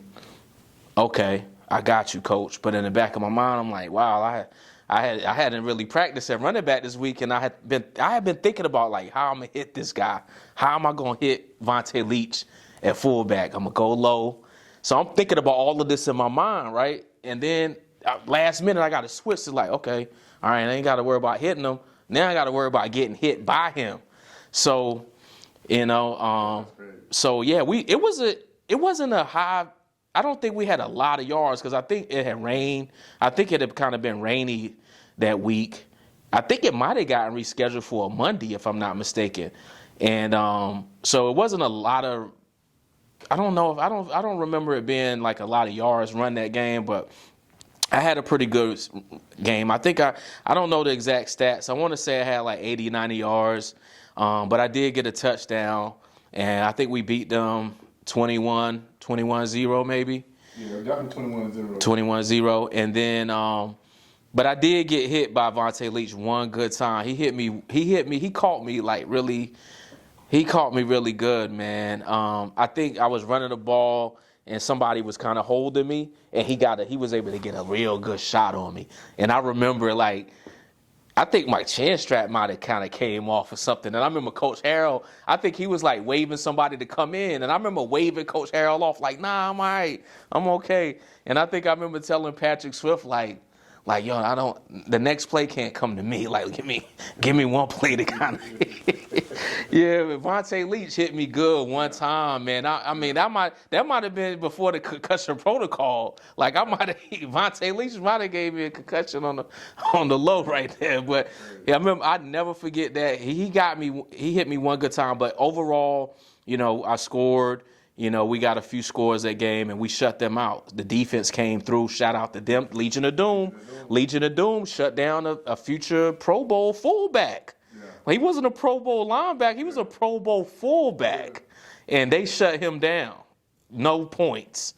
okay, I got you, coach. But in the back of my mind, I'm like, wow, I hadn't really practiced at running back this week, and I had been thinking about like how I'm gonna hit this guy. How am I gonna hit Vontae Leach at fullback? I'm gonna go low. So I'm thinking about all of this in my mind, right? And then last minute, I got to switch to like, okay, all right, I ain't got to worry about hitting him. Now I got to worry about getting hit by him. So, it wasn't a high. I don't think we had a lot of yards because I think it had rained. I think it had kind of been rainy that week. I think it might have gotten rescheduled for a Monday, if I'm not mistaken. And so it wasn't a lot of. I don't know if I don't remember it being like a lot of yards run that game, but I had a pretty good game. I think I don't know the exact stats. I want to say I had like 80, 90 yards, but I did get a touchdown, and I think we beat them 21-0 maybe. Yeah, definitely 21-0. 21-0, and then, but I did get hit by Vontae Leach one good time. He hit me. He caught me like really. He caught me really good, man. I think I was running the ball, and somebody was kind of holding me, and he was able to get a real good shot on me. And I remember, like, I think my chin strap might have kind of came off or something. And I remember Coach Harold, I think he was, like, waving somebody to come in. And I remember waving Coach Harold off, like, nah, I'm all right. I'm okay. And I think I remember telling Patrick Swift, like, yo, the next play can't come to me. Like, give me one play to kind of. Yeah, but Vontae Leach hit me good one time, man. I mean, that might have been before the concussion protocol. Like, Vontae Leach might have gave me a concussion on the low right there. But yeah, I remember, I'd never forget that. He hit me one good time. But overall, I scored. We got a few scores that game, and we shut them out. The defense came through. Shout out to them. Legion of Doom. Legion of Doom shut down a future Pro Bowl fullback. Yeah. He wasn't a Pro Bowl linebacker. He was a Pro Bowl fullback. Yeah. And they shut him down. No points,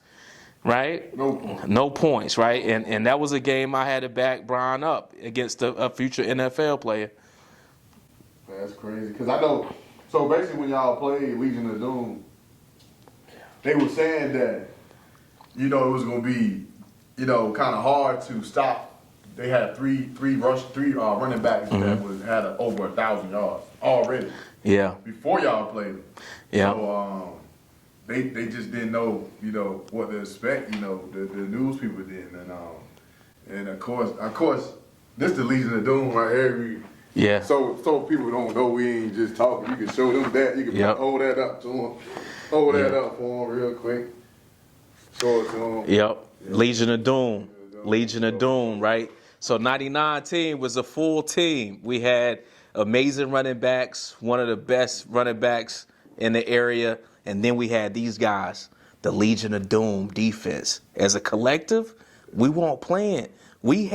right? No points, right? And that was a game I had to back Brian up against a future NFL player. That's crazy. Because I know So basically, when y'all played Legion of Doom, they were saying that it was gonna be kind of hard to stop. They had three running backs that had over 1,000 yards already. Yeah. Before y'all played them. Yeah. So they just didn't know what to expect. The news people didn't, and of course this the Legion of Doom right here. Yeah. So people don't know we ain't just talking. You can show them that. You can hold that up to them. Hold that up for them real quick. Show it to them. Yep. Yeah. Legion of Doom. Legion of Doom, right? So 99 team was a full team. We had amazing running backs, one of the best running backs in the area, and then we had these guys, the Legion of Doom defense. As a collective, we weren't playing. We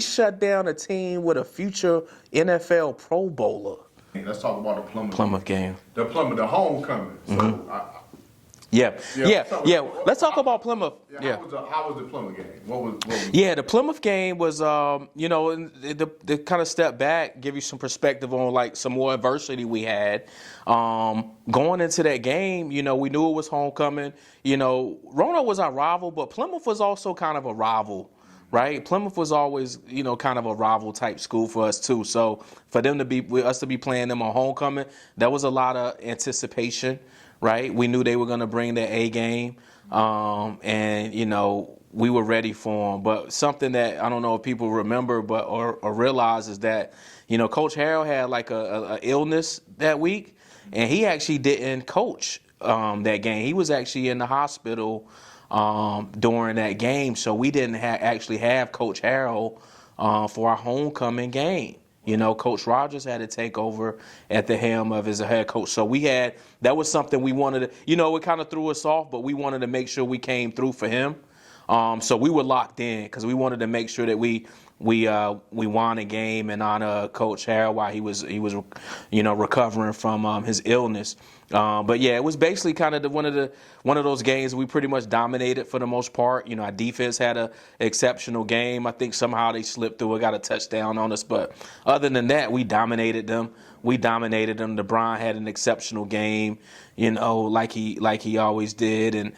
shut down a team with a future NFL Pro Bowler. Let's talk about the Plymouth game. The homecoming. So Yeah. Let's talk about Plymouth. Yeah. How was the Plymouth game? What was Yeah, the Plymouth game was, the kind of step back, give you some perspective on like some more adversity we had. Going into that game, we knew it was homecoming. Roanoke was our rival, but Plymouth was also kind of a rival. Right, Plymouth was always, kind of a rival type school for us too. So for them to be playing them on homecoming, that was a lot of anticipation. Right, we knew they were going to bring their A game, and we were ready for them. But something that I don't know if people remember, or realize is that Coach Harrell had like a illness that week, and he actually didn't coach that game. He was actually in the hospital during that game, so we didn't actually have Coach Harrell for our homecoming game. Coach Rogers had to take over at the helm of his head coach. So that was something we wanted to, it kind of threw us off, but we wanted to make sure we came through for him. So we were locked in because we wanted to make sure that we won a game and honor Coach Harrell while he was recovering from his illness. But yeah, it was basically kind of one of those games we pretty much dominated for the most part. Our defense had an exceptional game. I think somehow they slipped through and got a touchdown on us. But other than that, we dominated them. DeBron had an exceptional game, like he always did. And,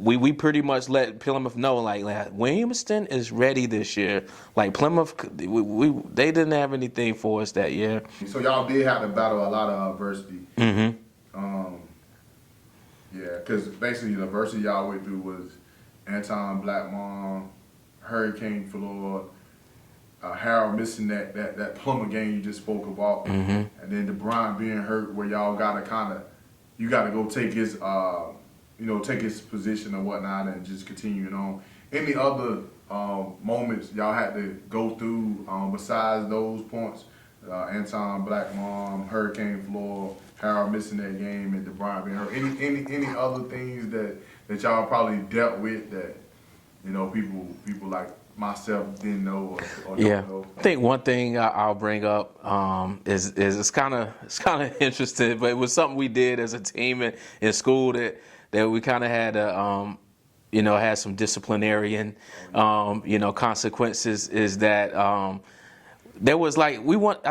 we pretty much let Plymouth know, like Williamston is ready this year. Like Plymouth, they didn't have anything for us that year. So y'all did have to battle a lot of adversity. Mm-hmm. Because basically the adversity y'all went through was Anton Blackmon, Hurricane Floyd, Harold missing that Plumber game you just spoke about, and then DeBron being hurt, where y'all gotta go take his take his position or whatnot, and just continuing on. Any other moments y'all had to go through besides those points? Anton Blackmon, Hurricane Floyd, Harold missing that game, and DeBron being hurt. Any other things that y'all probably dealt with that people like myself didn't know or don't know? I think one thing I'll bring up is it's kind of interesting, but it was something we did as a team in school that we kind of had to had some disciplinarian consequences. Is that there was I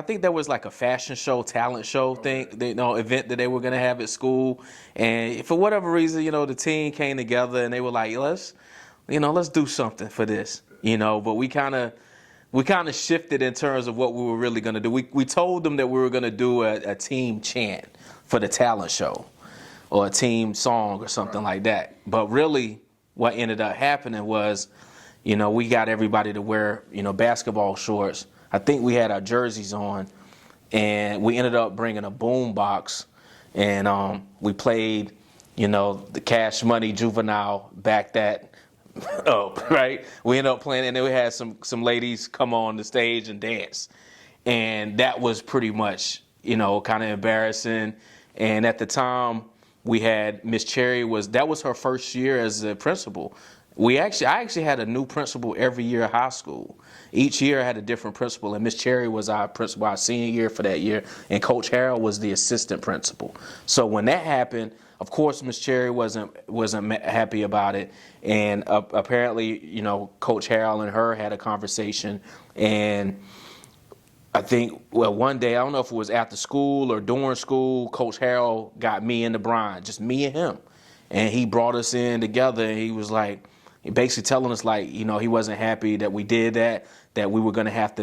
think there was like a fashion show, talent show thing, event that they were gonna have at school, and for whatever reason, the team came together and they were like, let's do something for this, But we kind of shifted in terms of what we were really gonna do. We told them that we were gonna do a team chant for the talent show, or a team song or something like that. But really, what ended up happening was, we got everybody to wear basketball shorts. I think we had our jerseys on, and we ended up bringing a boom box, and we played, the Cash Money Juvenile back that up, right? We ended up playing, and then we had some ladies come on the stage and dance, and that was pretty much, kind of embarrassing. And at the time, we had Miss Cherry that was her first year as a principal. I actually had a new principal every year of high school. Each year I had a different principal, and Miss Cherry was our principal our senior year for that year, and Coach Harrell was the assistant principal. So when that happened, of course, Miss Cherry wasn't happy about it, and apparently, Coach Harrell and her had a conversation, and I think, well, one day, I don't know if it was after school or during school, Coach Harold got me and Brian, just me and him. And he brought us in together, and he was like, he basically telling us, like, you know, he wasn't happy that we did that we were going to have to,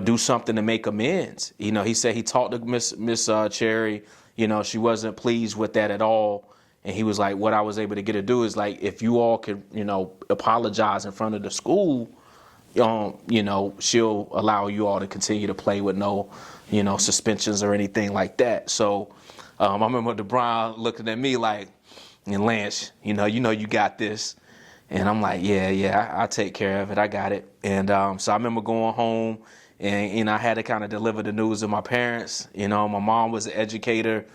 do something to make amends. You know, he said he talked to Miss Cherry, you know, she wasn't pleased with that at all. And he was like, what I was able to get her to do is, like, if you all could, you know, apologize in front of the school, you know, she'll allow you all to continue to play with no, you know, suspensions or anything like that. So I remember DeBron looking at me like, and Lance, you know, you got this. And I'm like, yeah, I'll take care of it. I got it. And so I remember going home, and, you know, I had to kind of deliver the news to my parents. You know, my mom was an educator.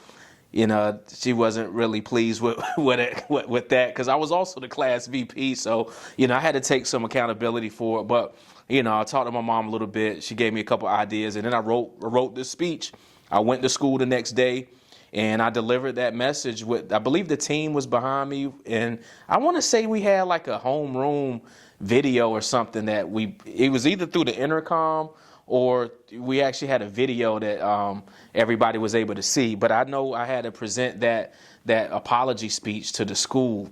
You know, she wasn't really pleased with that, because I was also the class VP. So, you know, I had to take some accountability for it. But, you know, I talked to my mom a little bit. She gave me a couple ideas, and then I wrote this speech. I went to school the next day, and I delivered that message with, I believe the team was behind me. And I want to say we had like a homeroom video or something that it was either through the intercom, or we actually had a video that everybody was able to see. But I know I had to present that apology speech to the school.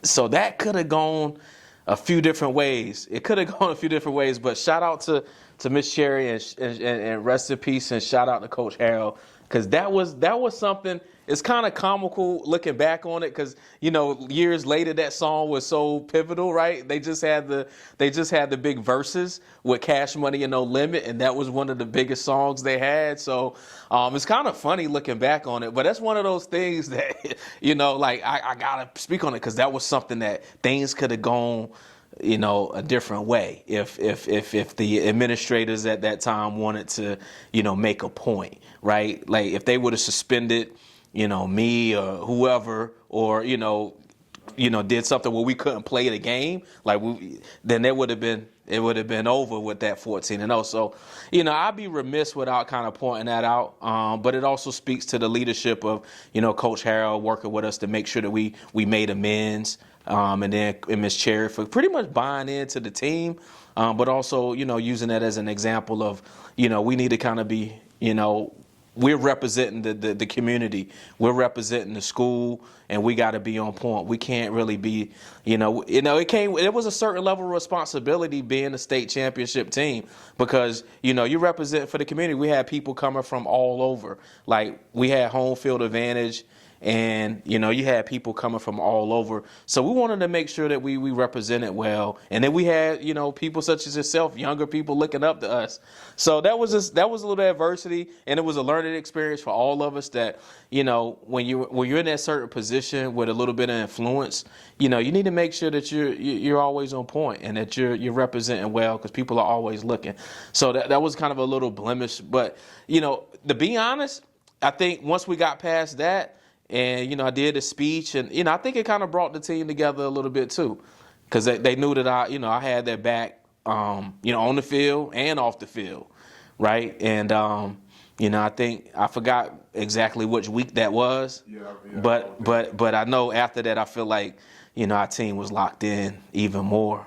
So that could have gone a few different ways. It could have gone a few different ways. But shout out to Miss Cherry, and rest in peace, and shout out to Coach Harold, because that was something. It's kind of comical looking back on it, because, you know, years later that song was so pivotal, right? They just had the big verses with Cash Money and No Limit, and that was one of the biggest songs they had. So it's kind of funny looking back on it, but that's one of those things that, you know, like I gotta speak on it, because that was something that things could have gone, you know, a different way if the administrators at that time wanted to, you know, make a point, right? Like if they would have suspended, you know, me or whoever, or, you know, did something where we couldn't play the game, like then it would have been over with that 14-0. So, you know, I'd be remiss without kind of pointing that out. But it also speaks to the leadership of, you know, Coach Harold working with us to make sure that we made amends. And then Miss Cherry for pretty much buying into the team, but also, you know, using that as an example of, you know, we need to kind of be, you know, we're representing the community. We're representing the school, and we got to be on point. We can't really be, it was a certain level of responsibility being a state championship team, because, you know, you represent for the community. We had people coming from all over. Like, we had home field advantage, and, you know, you had people coming from all over. So we wanted to make sure that we represented well. And then we had, you know, people such as yourself, younger people looking up to us. So that was a little bit of adversity, and it was a learning experience for all of us that, you know, when you're in that certain position with a little bit of influence, you know, you need to make sure that you're always on point, and that you're representing well, because people are always looking. So that was kind of a little blemish. But, you know, to be honest, I think once we got past that, and, you know, I did a speech, and, you know, I think it kind of brought the team together a little bit too, because they knew that I had their back, you know, on the field and off the field, right? And, you know, I think I forgot exactly which week that was, but I know after that I feel like, you know, our team was locked in even more.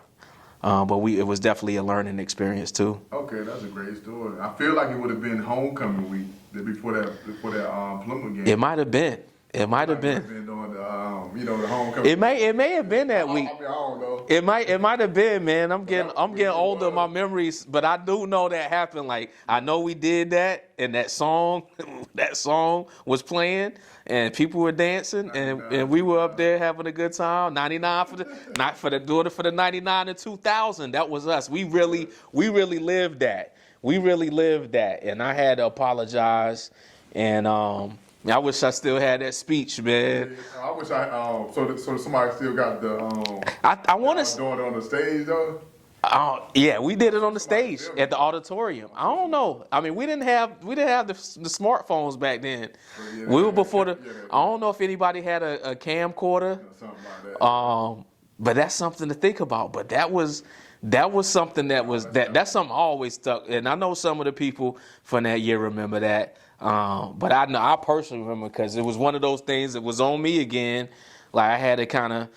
But it was definitely a learning experience too. Okay, that's a great story. I feel like it would have been homecoming week before that Plymouth game. It might have been. It might have been. During the homecoming. It may have been that week. I don't know. It might have been, man. I'm getting older. My memories, but I do know that happened. Like, I know we did that, and that song was playing, and people were dancing, and we were up there having a good time. 99 for the 99 and 2000. That was us. We really lived that. We really lived that, and I had to apologize, and I wish I still had that speech, man. Yeah, I wish so somebody still got the I want to doing it on the stage though. Yeah, we did it on the stage at the auditorium. I don't know. I mean, we didn't have the smartphones back then. Yeah, we were before the. I don't know if anybody had a camcorder. Something like that. But that's something to think about. But that was something that's something always stuck. And I know some of the people from that year remember that. But I personally remember, because it was one of those things that was on me again. Like, I had to kind of,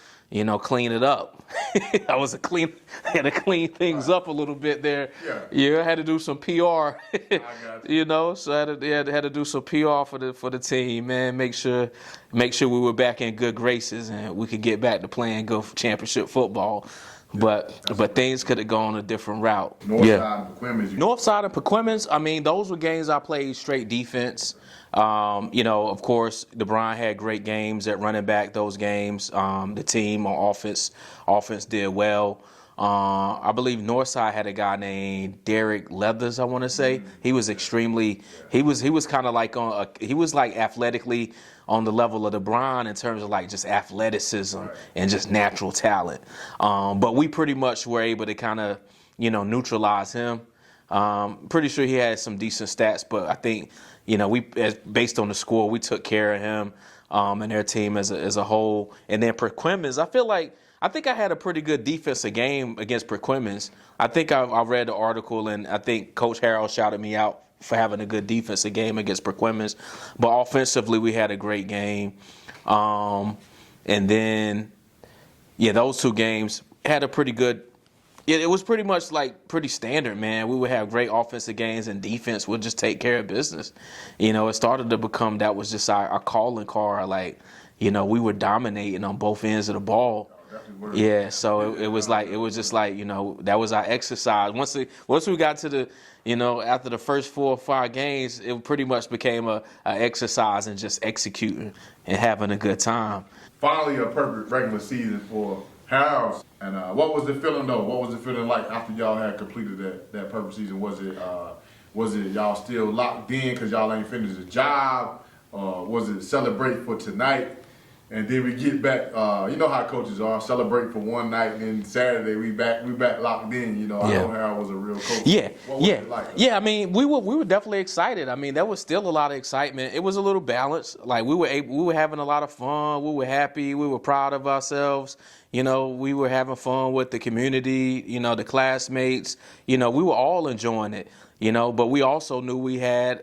clean it up. Had to clean things up a little bit there. Yeah. I had to do some PR. I got you. So I had to do some PR for the team, man. Make sure we were back in good graces and we could get back to playing good championship football. But things could have gone a different route. Northside and Paquimans. Northside and Paquimans, I mean, those were games I played straight defense. Of course, DeBron had great games at running back those games. The team on offense did well. I believe Northside had a guy named Derek Leathers, I want to say. He was he was kind of like he was like athletically on the level of DeBron in terms of like just athleticism and just natural talent. But we pretty much were able to kind of, neutralize him. Pretty sure he had some decent stats, but I think, based on the score, we took care of him and their team as a whole. And then Paquimans, I think I had a pretty good defensive game against Paquimans. I think I read the article, and I think Coach Harrell shouted me out for having a good defensive game against Paquimans. But offensively, we had a great game. And then, those two games had a pretty good. It was pretty much like pretty standard, man. We would have great offensive games, and defense would just take care of business. It started to become that was just our calling card. Like, we were dominating on both ends of the ball. Yeah, so it was just like that was our exercise. Once we got to the after the first 4 or 5 games, it pretty much became a exercise and just executing and having a good time. Finally, a perfect regular season for Harrell. And what was the feeling though? What was the feeling like after y'all had completed that perfect season? Was it y'all still locked in because y'all ain't finished the job? Was it celebrate for tonight? And then we get back, you know how coaches are, celebrate for one night, and then Saturday we back locked in. I know Harold was a real coach. What was it like? Yeah, I mean, we were definitely excited. I mean, there was still a lot of excitement. It was a little balanced. Like we were having a lot of fun. We were happy. We were proud of ourselves. We were having fun with the community. The classmates. We were all enjoying it. But we also knew we had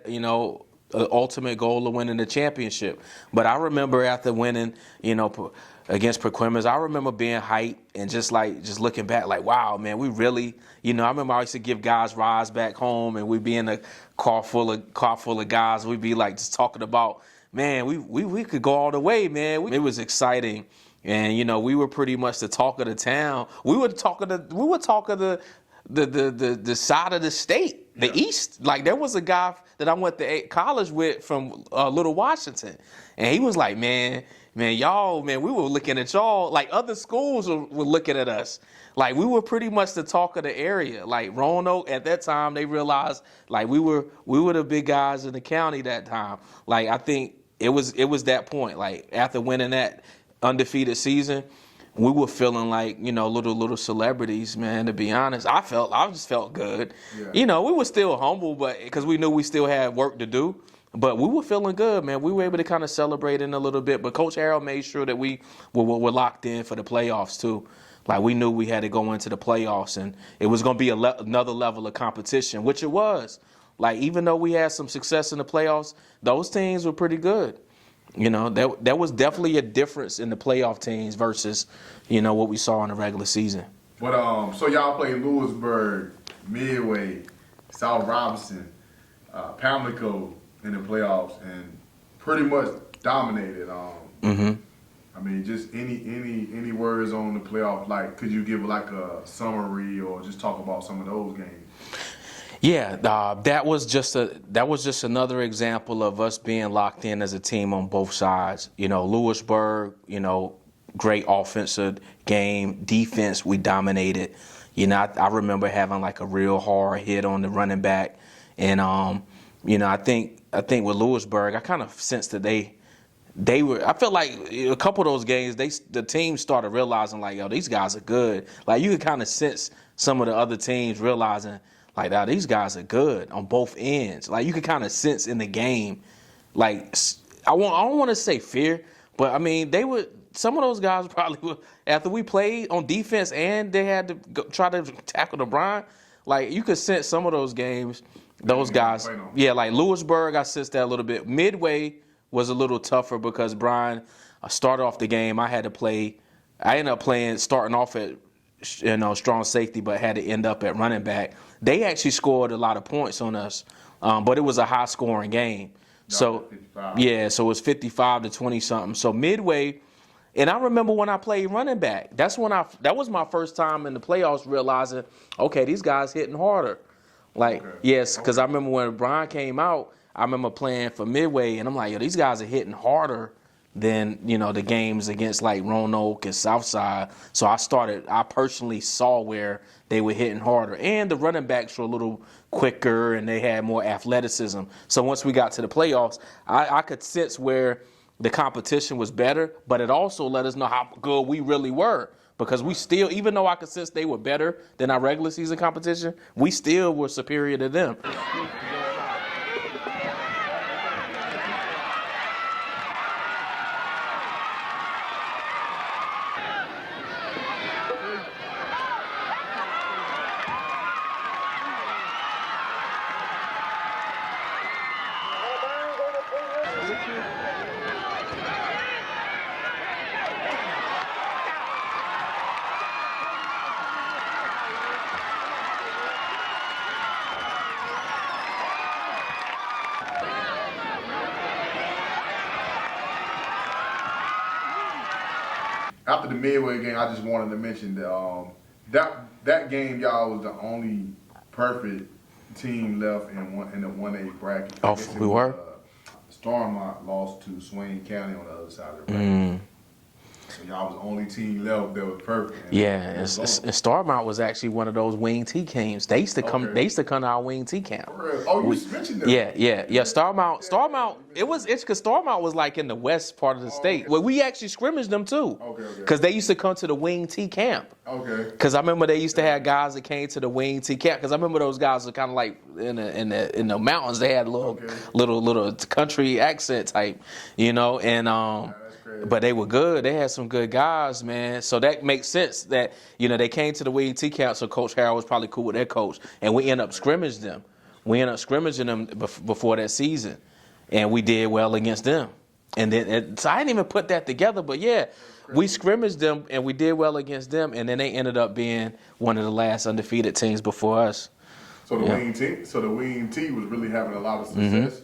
the ultimate goal of winning the championship. But I remember after winning, against Paquimans, I remember being hyped and just looking back like, wow, man, we really, I remember I used to give guys rides back home and we'd be in a car full of guys. We'd be like just talking about, man, we could go all the way, man. It was exciting. And, we were pretty much the talk of the town. We were talk of the side of the state. The East, like there was a guy that I went to college with from Little Washington, and he was like, man, y'all, man, we were looking at y'all like other schools were looking at us, like we were pretty much the talk of the area. Like Roanoke at that time, they realized like we were the big guys in the county that time. Like I think it was that point. Like after winning that undefeated season, we were feeling like, little celebrities, man, to be honest. I just felt good. Yeah. We were still humble, but because we knew we still had work to do. But we were feeling good, man. We were able to kind of celebrate in a little bit. But Coach Harrell made sure that we were locked in for the playoffs, too. Like, we knew we had to go into the playoffs, and it was going to be another level of competition, which it was. Like, even though we had some success in the playoffs, those teams were pretty good. There was definitely a difference in the playoff teams versus, what we saw in the regular season. But so y'all played Lewisburg, Midway, South Robinson, Pamlico in the playoffs, and pretty much dominated. I mean, just any words on the playoff? Like, could you give like a summary or just talk about some of those games? Yeah, that was just another example of us being locked in as a team on both sides. Lewisburg, great offensive game, defense we dominated. I remember having like a real hard hit on the running back, and I think with Lewisburg, I kind of sensed that they were. I felt like a couple of those games, the team started realizing like, yo, these guys are good. Like you could kind of sense some of the other teams realizing. Like, now these guys are good on both ends. Like, you could kind of sense in the game, like, I don't want to say fear, but, I mean, some of those guys probably were, after we played on defense and they had to try to tackle DeBron, like, you could sense some of those games, those guys. Yeah, like Lewisburg, I sensed that a little bit. Midway was a little tougher because Brian started off the game. I had to play I ended up starting off at strong safety, but had to end up at running back. They actually scored a lot of points on us, but it was a high scoring game. So 55. yeah, so it was 55 to 20 something. So midway, and I remember when I played running back. That was my first time in the playoffs realizing, okay, these guys hitting harder. Like, Okay. yes, because I remember when Brian came out, I remember playing for Midway, and I'm like, yo, these guys are hitting harder than, the games against like Roanoke and Southside. So I personally saw where they were hitting harder. And the running backs were a little quicker and they had more athleticism. So once we got to the playoffs, I could sense where the competition was better, but it also let us know how good we really were. Because we still, even though I could sense they were better than our regular season competition, we still were superior to them. After the Midway game, I just wanted to mention that game, y'all, was the only perfect team left in the 1A bracket. Oh, I guess it we was, were? Stormont lost to Swain County on the other side of the bracket. So y'all was the only team left that was perfect. And Yeah, it and was on. Starmount was actually one of those wing T games. They used to come. Okay. They used to come to our wing T camp. For real? Oh, you mentioned that. Yeah. Starmount. It's because Starmount was like in the west part of the state. okay. Well, we actually scrimmaged them too. Okay. Because they used to come to the wing T camp. Okay. Because I remember they used to have guys that came to the wing T camp. Because I remember those guys were kind of like in the mountains. They had a little country accent type, and That's crazy. but they were good. They had some good guys, man. So that makes sense that they came to the wing T camp. So Coach Harrell was probably cool with their coach, and we end up scrimmaging them. We ended up scrimmaging them before that season, and we did well against them. And then, so I didn't even put that together, but yeah, we scrimmaged them and we did well against them, and then they ended up being one of the last undefeated teams before us. So the wing T was really having a lot of success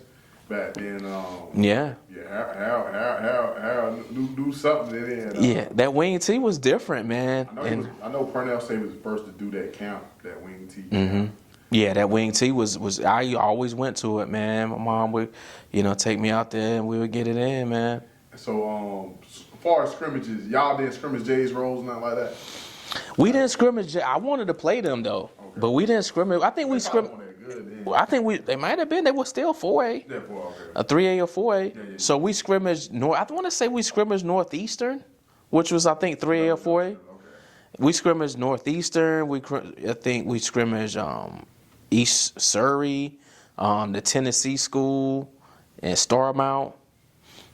back then. Yeah. Harold knew something in it. Yeah, that wing T was different, man. I know Purnell State was the first to do that camp, that wing T camp. Yeah, that wing T was. I always went to it, man. My mom would, take me out there and we would get it in, man. So, as far as scrimmages, y'all didn't scrimmage Jay's Rolls, nothing like that? We didn't scrimmage. I wanted to play them though, but we didn't scrimmage. I think we scrimmaged. I think they might have been. They were still 4A, a 3A or 4A. Yeah. So we scrimmaged North. I want to say we scrimmaged Northeastern, which was I think 3A or 4A. Okay. We scrimmaged Northeastern. I think we scrimmaged East Surrey, the Tennessee school, and Starmount.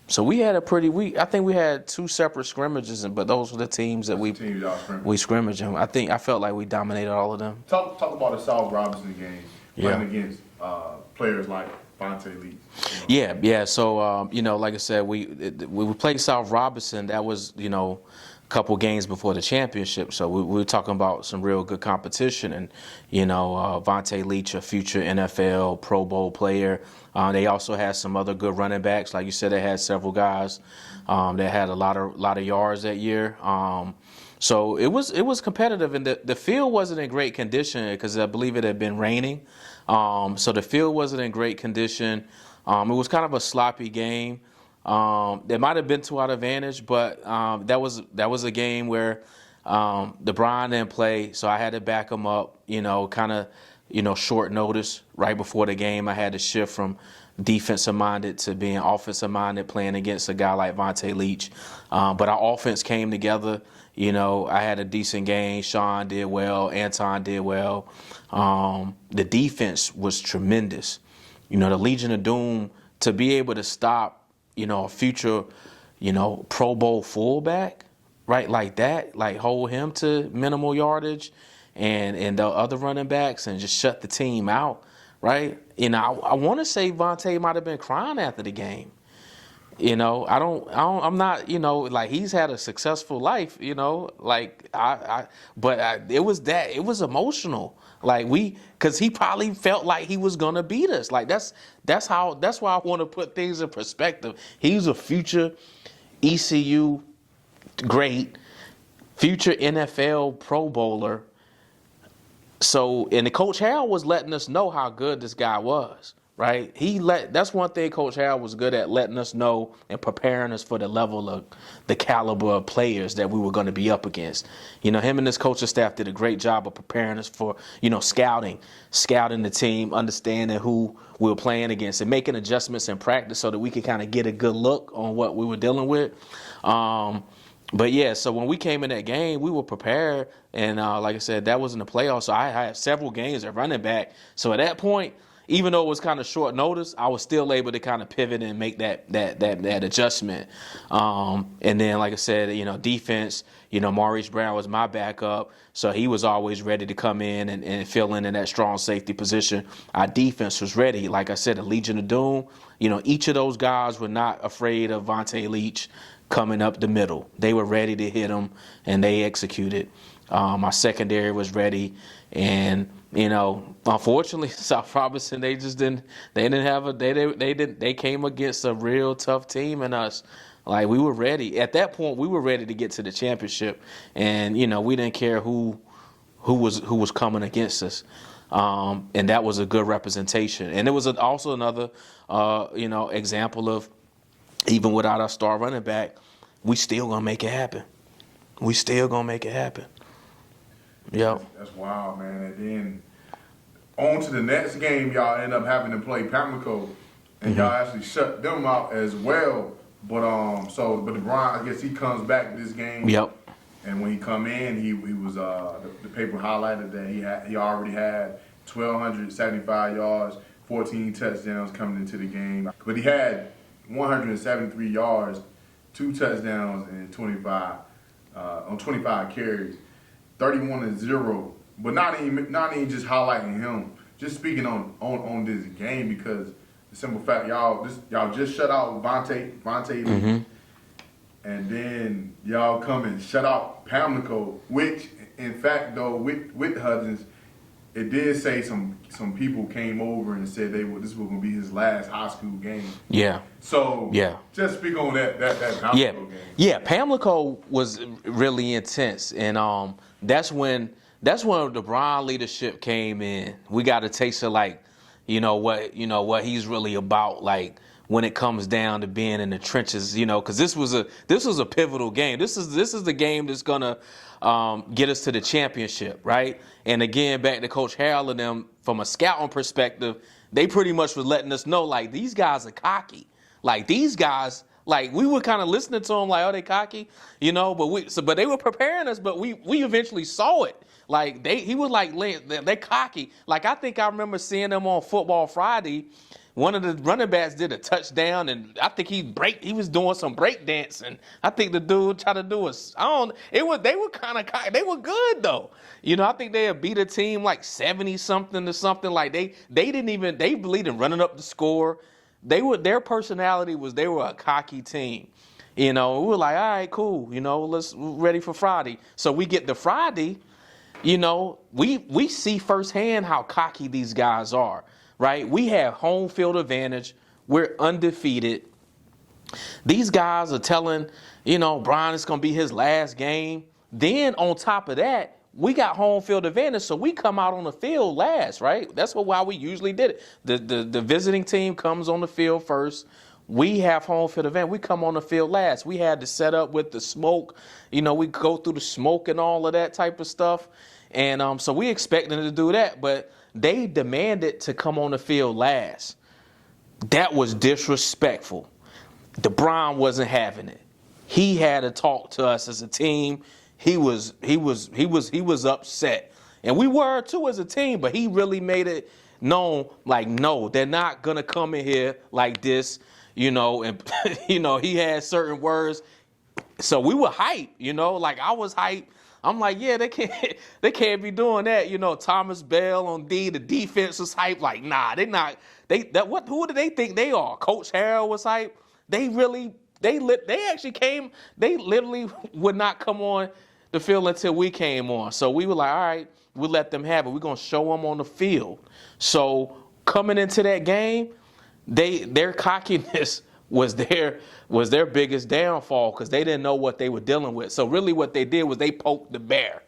So we had I think we had two separate scrimmages, but those were the teams that we scrimmaged them. I felt like we dominated all of them. Talk about the South Robinson game, playing against players like Vontae Lee. Yeah. So like I said, we played South Robinson. That was a couple games before the championship. So we were talking about some real good competition, and Vontae Leach, a future NFL Pro Bowl player. They also had some other good running backs, like you said. They had several guys that had a lot of yards that year. So it was competitive, and the field wasn't in great condition because I believe it had been raining. So the field wasn't in great condition. It was kind of a sloppy game. It might have been to our advantage, but that was a game where the Brian didn't play, so I had to back him up. Kind of short notice right before the game. I had to shift from defensive minded to being offensive minded, playing against a guy like Vontae Leach. But our offense came together. I had a decent game. Sean did well. Anton did well. The defense was tremendous. The Legion of Doom, to be able to stop, a future, Pro Bowl fullback, right, like that, like hold him to minimal yardage and the other running backs and just shut the team out, right? I want to say Vontae might have been crying after the game. You know, I'm not, you know, like he's had a successful life, you know, like it was emotional. Like cause he probably felt like he was going to beat us. Like that's why I want to put things in perspective. He's a future ECU great, future NFL Pro Bowler. So, and the Coach Harold was letting us know how good this guy was, right? That's one thing Coach Harold was good at, letting us know and preparing us for the level of the caliber of players that we were going to be up against. You know, him and his coaching staff did a great job of preparing us for, you know, scouting the team, understanding who we were playing against and making adjustments in practice so that we could kind of get a good look on what we were dealing with. But yeah, so when we came in that game, we were prepared, and like I said, that was in the playoffs. So I had several games at running back. So at that point, even though it was kind of short notice, I was still able to kind of pivot and make that adjustment. And then, like I said, you know, defense. You know, Maurice Brown was my backup, so he was always ready to come in and fill in that strong safety position. Our defense was ready. Like I said, the Legion of Doom. You know, each of those guys were not afraid of Vontae Leach coming up the middle. They were ready to hit him, and they executed. Our secondary was ready, and you know, unfortunately, South Robinson, they came against a real tough team in us. Like, we were ready. At that point, we were ready to get to the championship, and you know, we didn't care who was coming against us. And that was a good representation. And it was also another you know, example of, even without our star running back, we still gonna make it happen. We still gonna make it happen. Yep. That's wild, man. And then on to the next game, y'all end up having to play Pamlico, and y'all actually shut them out as well. But but LeBron, I guess he comes back this game. Yep. And when he come in, he was the paper highlighted that he already had 1,275 yards, 14 touchdowns coming into the game. But he had 173 yards, 2 touchdowns, and 25 carries, 31-0. But not even just highlighting him, just speaking on this game, because the simple fact y'all just shut out Vontae, and then y'all come and shut out Pamlico, which in fact though with Hudgens, it did say some people came over and said this was going to be his last high school game. Yeah. So just speak on that Pamlico game. Yeah, Pamlico was really intense, and that's when the Brown leadership came in. We got a taste of what he's really about, like when it comes down to being in the trenches, you know, because this was a pivotal game. This is the game that's gonna get us to the championship, right? And again, back to Coach Harold and them, from a scouting perspective, they pretty much was letting us know, like, these guys are cocky. Like, these guys, like, we were kind of listening to them like, oh, they cocky, you know, but they were preparing us, but we eventually saw it. Like, he was like, they're cocky. Like, I think I remember seeing them on Football Friday. One of the running backs did a touchdown, and I think he was doing some break dance, and I think the dude tried to do they were kind of cocky. They were good though. You know, I think they had beat a team like 70-something or something. Like they believed in running up the score. Their personality was, they were a cocky team. You know, we were like, all right, cool. You know, we're ready for Friday. So we get to Friday. You know, we see firsthand how cocky these guys are, right? We have home field advantage. We're undefeated. These guys are telling, you know, Brian, it's going to be his last game. Then on top of that, we got home field advantage, so we come out on the field last, right? That's why we usually did it. The visiting team comes on the field first. We have home field advantage. We come on the field last. We had to set up with the smoke. You know, we go through the smoke and all of that type of stuff. And so we expected to do that, but they demanded to come on the field last. That was disrespectful. DeBron wasn't having it. He had to talk to us as a team. He was upset. And we were too as a team, but he really made it known, like, no, they're not gonna come in here like this, you know, and you know, he had certain words. So we were hyped, you know, like I was hyped. I'm like, yeah, they can't be doing that. You know, Thomas Bell on D, the defense was hyped. Like, nah, who do they think they are? Coach Harold was hyped. they actually came. They literally would not come on the field until we came on. So we were like, all right, we'll let them have it. We're gonna show them on the field. So coming into that game, their cockiness was their biggest downfall because they didn't know what they were dealing with. So really what they did was they poked the bear.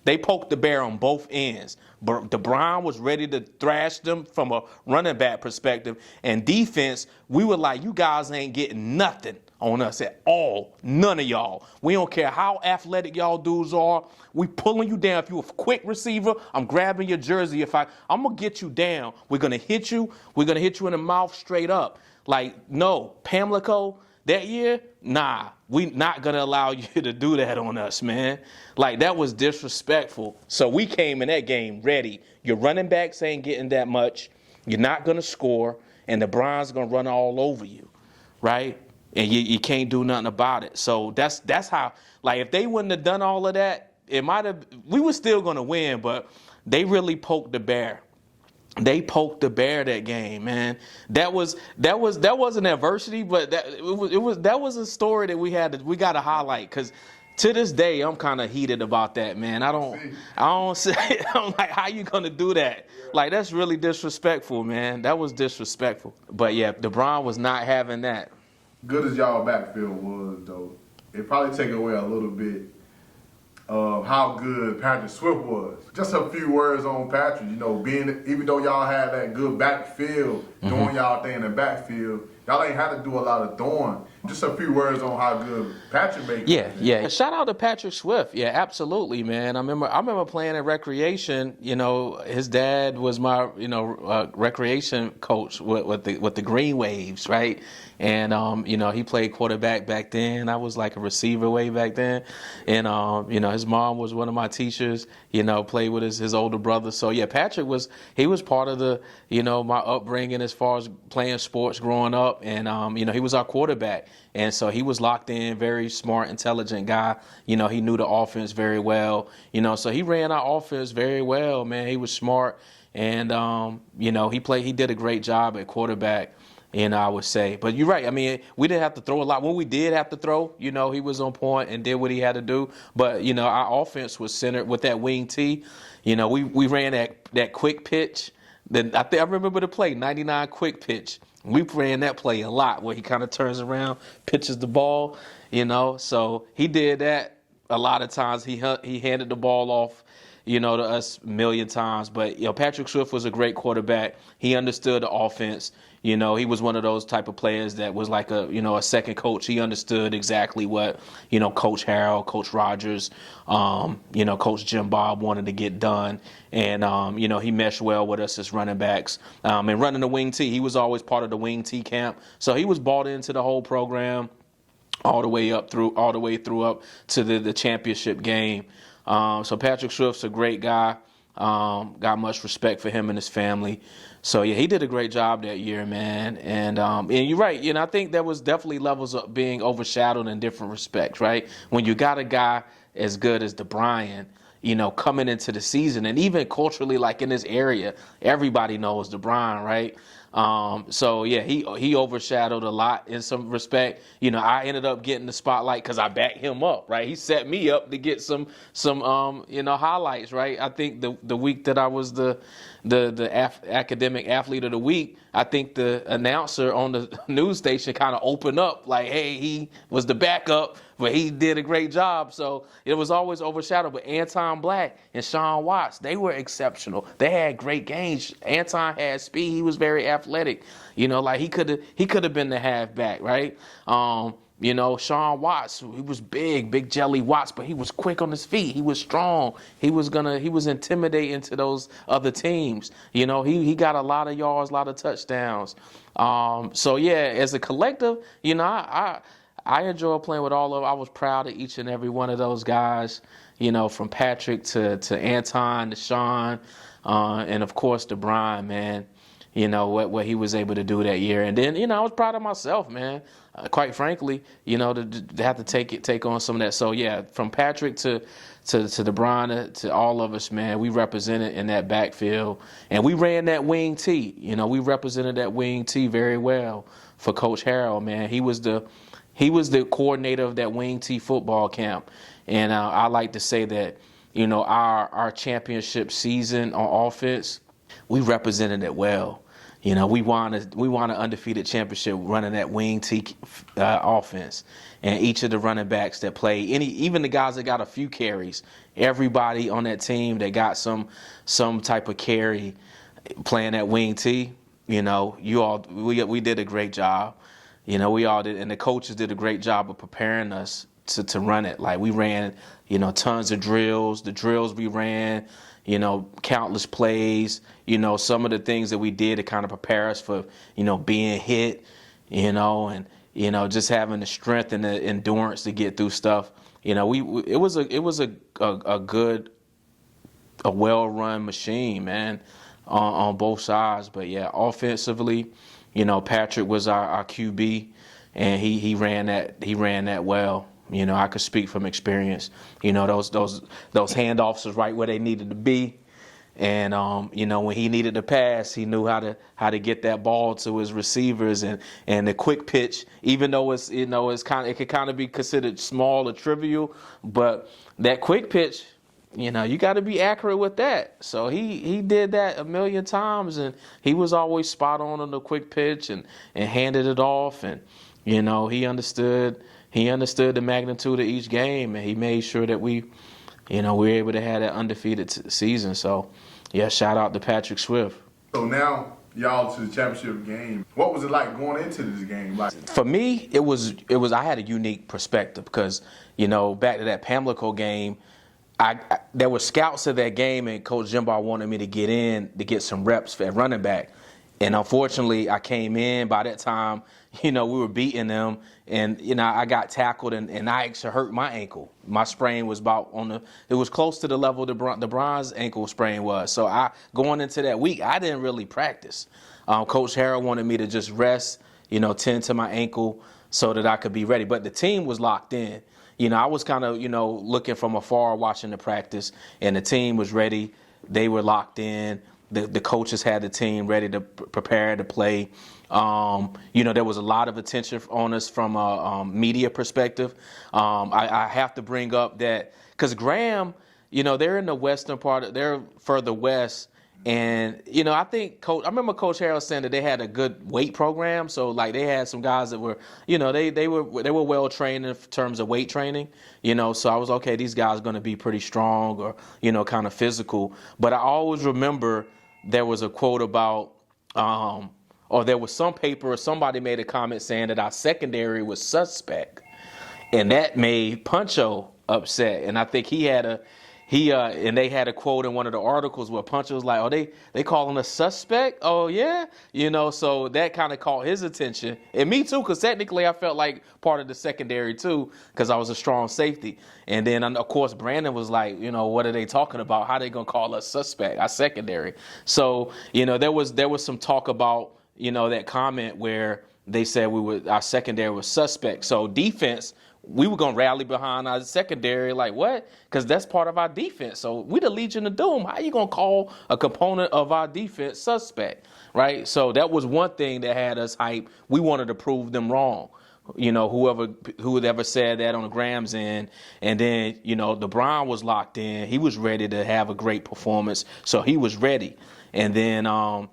They poked the bear on both ends. But DeBron was ready to thrash them from a running back perspective. And defense, we were like, you guys ain't getting nothing on us at all. None of y'all. We don't care how athletic y'all dudes are. We pulling you down. If you a quick receiver, I'm grabbing your jersey. I'm going to get you down. We're going to hit you. We're going to hit you in the mouth straight up. Like, no, Pamlico, that year, nah, we not going to allow you to do that on us, man. Like, that was disrespectful. So we came in that game ready. Your running backs ain't getting that much. You're not going to score, and the Browns going to run all over you, right? And you can't do nothing about it. So that's how, like, if they wouldn't have done all of that, we were still going to win, but they really poked the bear. They poked the bear that game, man. That was an adversity, but that was a story that we got to highlight because to this day I'm kind of heated about that, man. I don't say I'm like, how you gonna do that? Like, that's really disrespectful, man. That was disrespectful. But yeah, DeBron was not having that. Good as y'all backfield was, though, it probably take away a little bit of how good Patrick Swift was. Just a few words on Patrick, even though y'all had that good backfield, doing y'all thing in the backfield, y'all ain't had to do a lot of throwing. Just a few words on how good Patrick made it. Yeah. Shout out to Patrick Swift. Yeah, absolutely, man. I remember playing in recreation. His dad was my recreation coach with the Green Waves, right? And he played quarterback back then. I was like a receiver way back then. And his mom was one of my teachers. Played with his older brother. So yeah, Patrick was part of the my upbringing as far as playing sports growing up. And he was our quarterback. And so he was locked in, very smart, intelligent guy. He knew the offense very well. So he ran our offense very well, man. He was smart. And he did a great job at quarterback. I would say. But you're right. I mean, we didn't have to throw a lot. When we did have to throw, he was on point and did what he had to do. But, our offense was centered with that wing T. We ran that quick pitch. Then I remember the play, 99 quick pitch. We ran that play a lot where he kind of turns around, pitches the ball, So he did that a lot of times. He handed the ball off, to us a million times. But, Patrick Swift was a great quarterback. He understood the offense. He was one of those type of players that was like a second coach. He understood exactly what, Coach Harrell, Coach Rogers, Coach Jim Bob wanted to get done. And, he meshed well with us as running backs. And running the wing T, he was always part of the wing T camp. So he was bought into the whole program all the way through up to the championship game. So Patrick Swift's a great guy. Got much respect for him and his family. So yeah, he did a great job that year, man. And you're right. I think there was definitely levels of being overshadowed in different respects, right? When you got a guy as good as DeBron, coming into the season, and even culturally, like in this area, everybody knows DeBron, right? So yeah, he overshadowed a lot in some respect. I ended up getting the spotlight because I backed him up, right? He set me up to get some highlights, right? I think the week that I was the academic athlete of the week, I think the announcer on the news station kind of opened up like, hey, he was the backup, but he did a great job. So it was always overshadowed. But Anton Black and Sean Watts, they were exceptional. They had great games. Anton had speed. He was very athletic. Like he could have been the halfback, right? Sean Watts, he was big jelly Watts, but he was quick on his feet. He was strong. He was intimidating to those other teams. He got a lot of yards, a lot of touchdowns. So yeah, as a collective, I enjoy playing with all of them. I was proud of each and every one of those guys, from Patrick to Anton to Sean, and of course DeBron, man. what he was able to do that year. And then, I was proud of myself, man. Quite frankly, to have to take on some of that. So yeah, from Patrick to DeBron to all of us, man, we represented in that backfield, and we ran that wing T. We represented that wing T very well for Coach Harrell, man. He was the coordinator of that wing T football camp, and I like to say that our championship season on offense, we represented it well. We won an undefeated championship running that wing T offense, and each of the running backs that play, even the guys that got a few carries, everybody on that team that got some type of carry playing that wing T, we did a great job. We all did, and the coaches did a great job of preparing us to run it. Like we ran, tons of drills. The drills we ran, countless plays, some of the things that we did to kind of prepare us for, being hit, and, just having the strength and the endurance to get through stuff. It was a good, well-run machine, man, on both sides. But yeah, offensively, Patrick was our QB, and he ran that well. I could speak from experience. Those handoffs was right where they needed to be, and when he needed to pass, he knew how to get that ball to his receivers, and the quick pitch, even though it could kind of be considered small or trivial, but that quick pitch, you got to be accurate with that. So he did that a million times, and he was always spot on the quick pitch and handed it off, and he understood. He understood the magnitude of each game, and he made sure that we were able to have that undefeated season. So, yeah, shout out to Patrick Swift. So now y'all to the championship game. What was it like going into this game? For me, it was. I had a unique perspective because back to that Pamlico game, there were scouts at that game, and Coach Jimbar wanted me to get in to get some reps at running back. And unfortunately, I came in. By that time, we were beating them, and I got tackled, and I actually hurt my ankle. My sprain was it was close to the level the bronze ankle sprain was. So going into that week, I didn't really practice. Coach Harrell wanted me to just rest, tend to my ankle so that I could be ready. But the team was locked in. I was kind of looking from afar, watching the practice, and the team was ready. They were locked in. The coaches had the team ready to prepare to play. There was a lot of attention on us from a media perspective. I have to bring up that because Graham, they're in the western part. They're further west, and I think I remember Coach Harrell saying that they had a good weight program. So like they had some guys that were, they were well trained in terms of weight training. So I was okay. These guys are going to be pretty strong or kind of physical. But I always remember there was a quote about, or there was some paper or somebody made a comment saying that our secondary was suspect, and that made Puncho upset. And I think and they had a quote in one of the articles where Puncho was like, "Oh, they calling us suspect? Oh yeah, So that kind of caught his attention, and me too, because technically I felt like part of the secondary too, because I was a strong safety. And then of course Brandon was like, what are they talking about? How they gonna call us suspect? Our secondary. So there was some talk about that comment where they said our secondary was suspect. So defense, we were going to rally behind our secondary, like what? Because that's part of our defense. So we the Legion of Doom. How you going to call a component of our defense suspect, right? So that was one thing that had us hype. We wanted to prove them wrong. Whoever said that on the Graham's end. And then, DeBron was locked in. He was ready to have a great performance. So he was ready. And then, I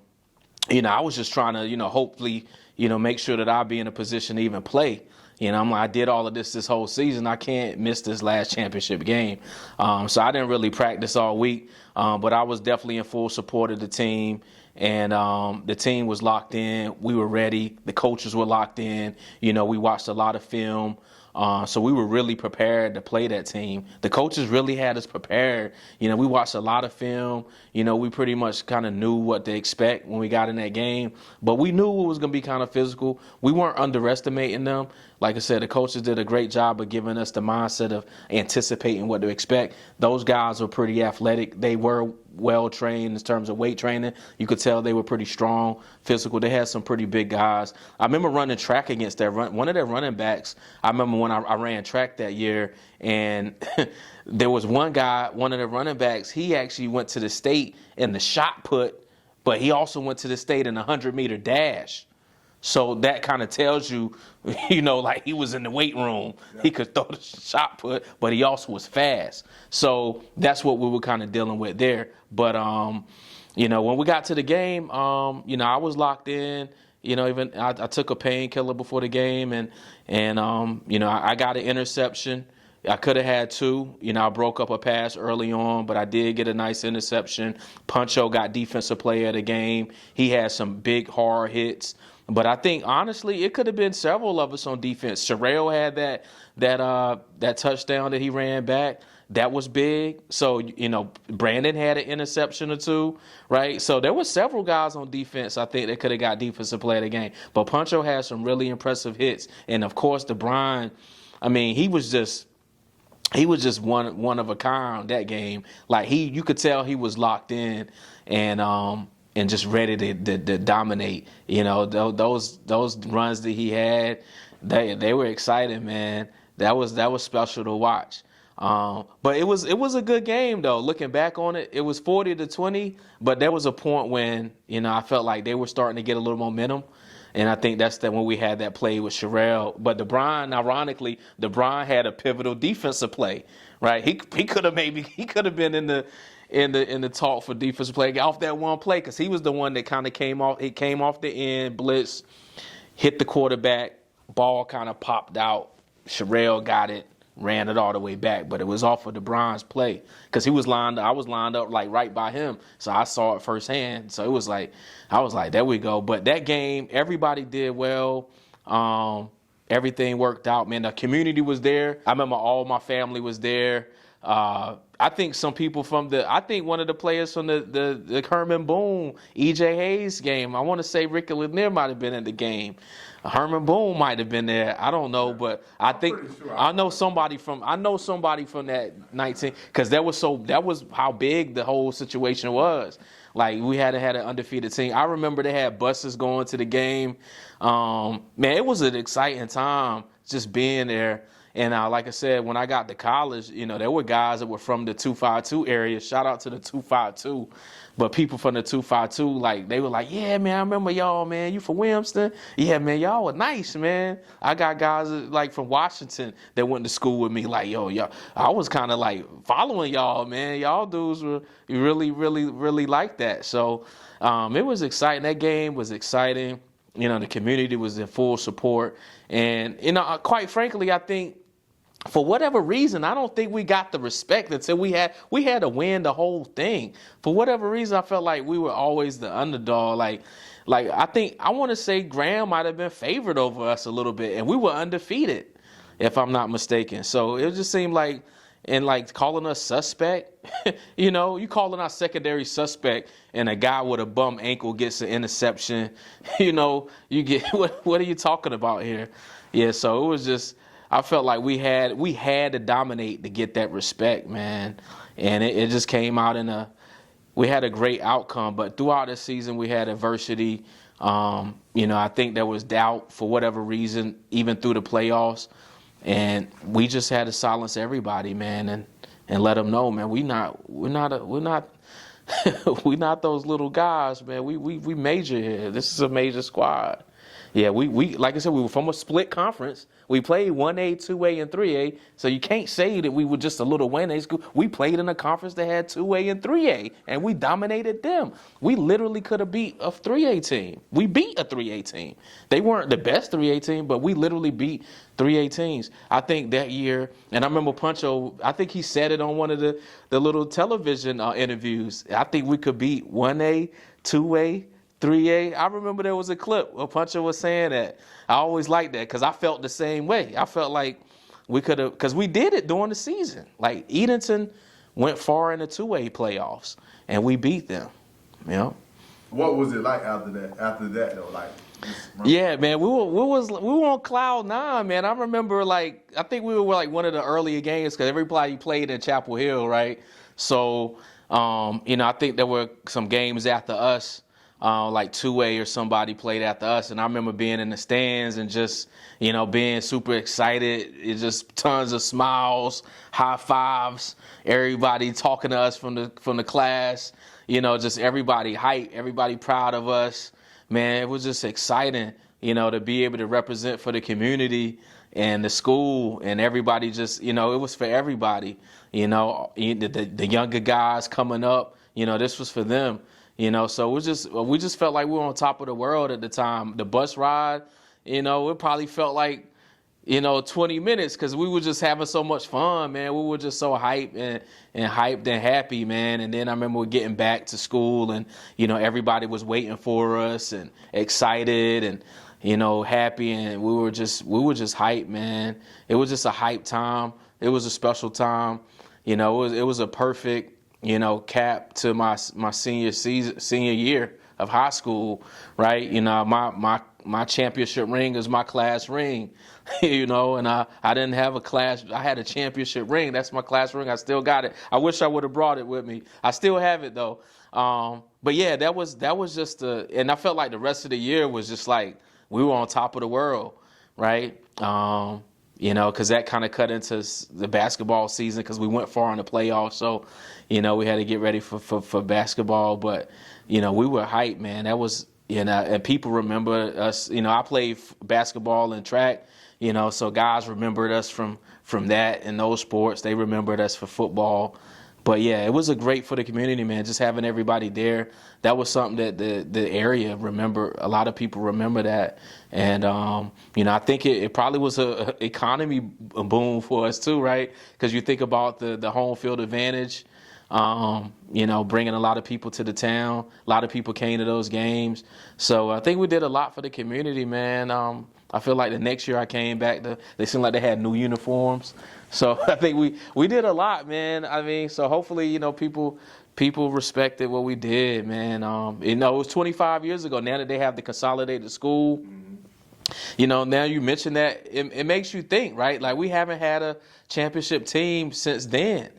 was just trying to, hopefully, make sure that I'll be in a position to even play. I'm like, I did all of this whole season. I can't miss this last championship game. So I didn't really practice all week, but I was definitely in full support of the team. And the team was locked in. We were ready. The coaches were locked in. We watched a lot of film. So we were really prepared to play that team. The coaches really had us prepared. We watched a lot of film. We pretty much kind of knew what to expect when we got in that game. But we knew it was going to be kind of physical. We weren't underestimating them. Like I said, the coaches did a great job of giving us the mindset of anticipating what to expect. Those guys were pretty athletic. They were well trained in terms of weight training. You could tell they were pretty strong, physical. They had some pretty big guys. I remember running track against one of their running backs. I remember when I ran track that year, and there was one guy, one of the running backs. He actually went to the state in the shot put, but he also went to the state in the 100-meter dash. So that kind of tells you, like he was in the weight room. Yeah. He could throw the shot put, but he also was fast. So that's what we were kind of dealing with there. But, when we got to the game, I was locked in. Even I took a painkiller before the game, and I got an interception. I could have had 2. I broke up a pass early on, but I did get a nice interception. Puncho got defensive player of the game. He had some big, hard hits. But I think, honestly, it could have been several of us on defense. Sherrill had that touchdown that he ran back. That was big. So, Brandon had an interception or 2, right? So there were several guys on defense, I think, that could have got defensive player of the game. But Puncho had some really impressive hits. And, of course, DeBron, he was just one of a kind that game. Like, you could tell he was locked in and just ready to dominate. Those runs that he had, they were exciting, man. That was special to watch. But it was a good game though. Looking back on it, it was 40-20. But there was a point when I felt like they were starting to get a little momentum. And I think that's when we had that play with Sherrill. But ironically, DeBron had a pivotal defensive play, right? He could have been in the talk for defensive play off that one play, because he was the one that kind of came off. He came off the end, blitz, hit the quarterback, ball kind of popped out. Sherrill got it, ran it all the way back, but it was off of DeBron's play because I was lined up like right by him, so I saw it firsthand. So it was like, I was like, there we go. But that game, everybody did well. Everything worked out, man. The community was there. I remember all my family was there. I think some people I think one of the players from the Herman Boone, E.J. Hayes game, I want to say Ricky Lanier might have been at the game. Herman Boone might have been there. I don't know, but I think I know somebody from that 19, because that was how big the whole situation was. Like, we had an undefeated team. I remember they had buses going to the game. Man, it was an exciting time just being there. And like I said, when I got to college, there were guys that were from the 252 area. Shout out to the 252. But people from the 252, like, they were like, yeah, man, I remember y'all, man. You from Williamston? Yeah, man, y'all were nice, man. I got guys like from Washington that went to school with me. Like, y'all, I was kind of like following y'all, man. Y'all dudes were really, really, really like that. So it was exciting. That game was exciting. The community was in full support. And, quite frankly, I think, for whatever reason, I don't think we got the respect until we had to win the whole thing. For whatever reason, I felt like we were always the underdog. Like I want to say Graham might have been favored over us a little bit, and we were undefeated, if I'm not mistaken. So it just seemed like, and like calling us suspect, you calling us secondary suspect, and a guy with a bum ankle gets an interception, you get, what are you talking about here? Yeah, so it was just, I felt like we had to dominate to get that respect, man. And it just came out we had a great outcome. But throughout the season, we had adversity. I think there was doubt for whatever reason, even through the playoffs. And we just had to silence everybody, man, and let them know, man, we're not those little guys, man. We major here. This is a major squad. Yeah, we like I said, we were from a split conference. We played 1A, 2A, and 3A, so you can't say that we were just a little 1A school. We played in a conference that had 2A and 3A, and we dominated them. We literally could have beat a 3A team. We beat a 3A team. They weren't the best 3A team, but we literally beat 3A teams. I think that year, and I remember Puncho, I think he said it on one of the little television interviews. I think we could beat 1A, 2A, 3A. I remember there was a clip where Puncher was saying that. I always liked that because I felt the same way. I felt like we could have, because we did it during the season. Like, Edenton went far in the 2A playoffs, and we beat them. What was it like after that though? Like, yeah, man, we were on cloud nine, man. I remember, I think we were like one of the earlier games because everybody played in Chapel Hill, right? So I think there were some games after us, like 2A or somebody played after us, and I remember being in the stands and just, being super excited. It's just tons of smiles, high fives, everybody talking to us from the class. Just everybody hype, everybody proud of us. Man, it was just exciting, to be able to represent for the community and the school, and everybody just, it was for everybody. The younger guys coming up, this was for them. So we just felt like we were on top of the world at the time. The bus ride, it probably felt like, 20 minutes, because we were just having so much fun, man. We were just so hyped and happy, man. And then I remember getting back to school, and everybody was waiting for us and excited and happy, and we were just hyped, man. It was just a hype time. It was a special time. It was a perfect cap to my senior year of high school, right? My championship ring is my class ring, and I didn't have a class. I had a championship ring. That's my class ring. I still got it. I wish I would have brought it with me. I still have it though. But yeah, that was just and I felt like the rest of the year was just like we were on top of the world, right? Because that kind of cut into the basketball season, because we went far in the playoffs. So, we had to get ready for basketball. But, we were hyped, man. That was, and people remember us. I played basketball and track, so guys remembered us from that and those sports. They remembered us for football. But yeah, it was great for the community, man. Just having everybody there. That was something that the area remember. A lot of people remember that, and I think it probably was a economy boom for us too, right? Because you think about the home field advantage, bringing a lot of people to the town. A lot of people came to those games, so I think we did a lot for the community, man. I feel like the next year I came back, they seemed like they had new uniforms. So I think we did a lot, man. I mean, so hopefully, people respected what we did, man. It was 25 years ago. Now that they have the consolidated school, now you mentioned that, it makes you think, right? Like, we haven't had a championship team since then.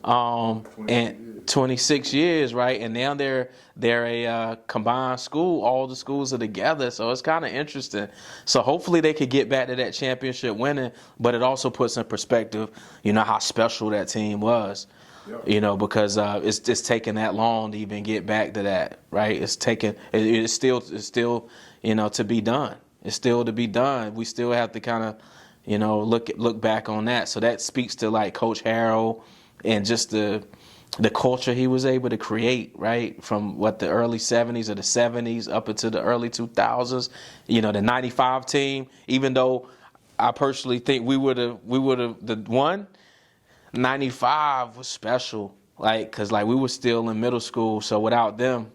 And 26 years, right? And now they're a combined school. All the schools are together, so it's kind of interesting. So hopefully they could get back to that championship winning, but it also puts in perspective, how special that team was. Yep. Because it's taken that long to even get back to that, right? It's still to be done. It's still to be done. We still have to kind of, look back on that. So that speaks to like Coach Harrell and just the culture he was able to create, right? From the early 70s or the 70s up into the early 2000s, the 95 team, even though I personally think we would have won, 95 was special, because we were still in middle school. So without them,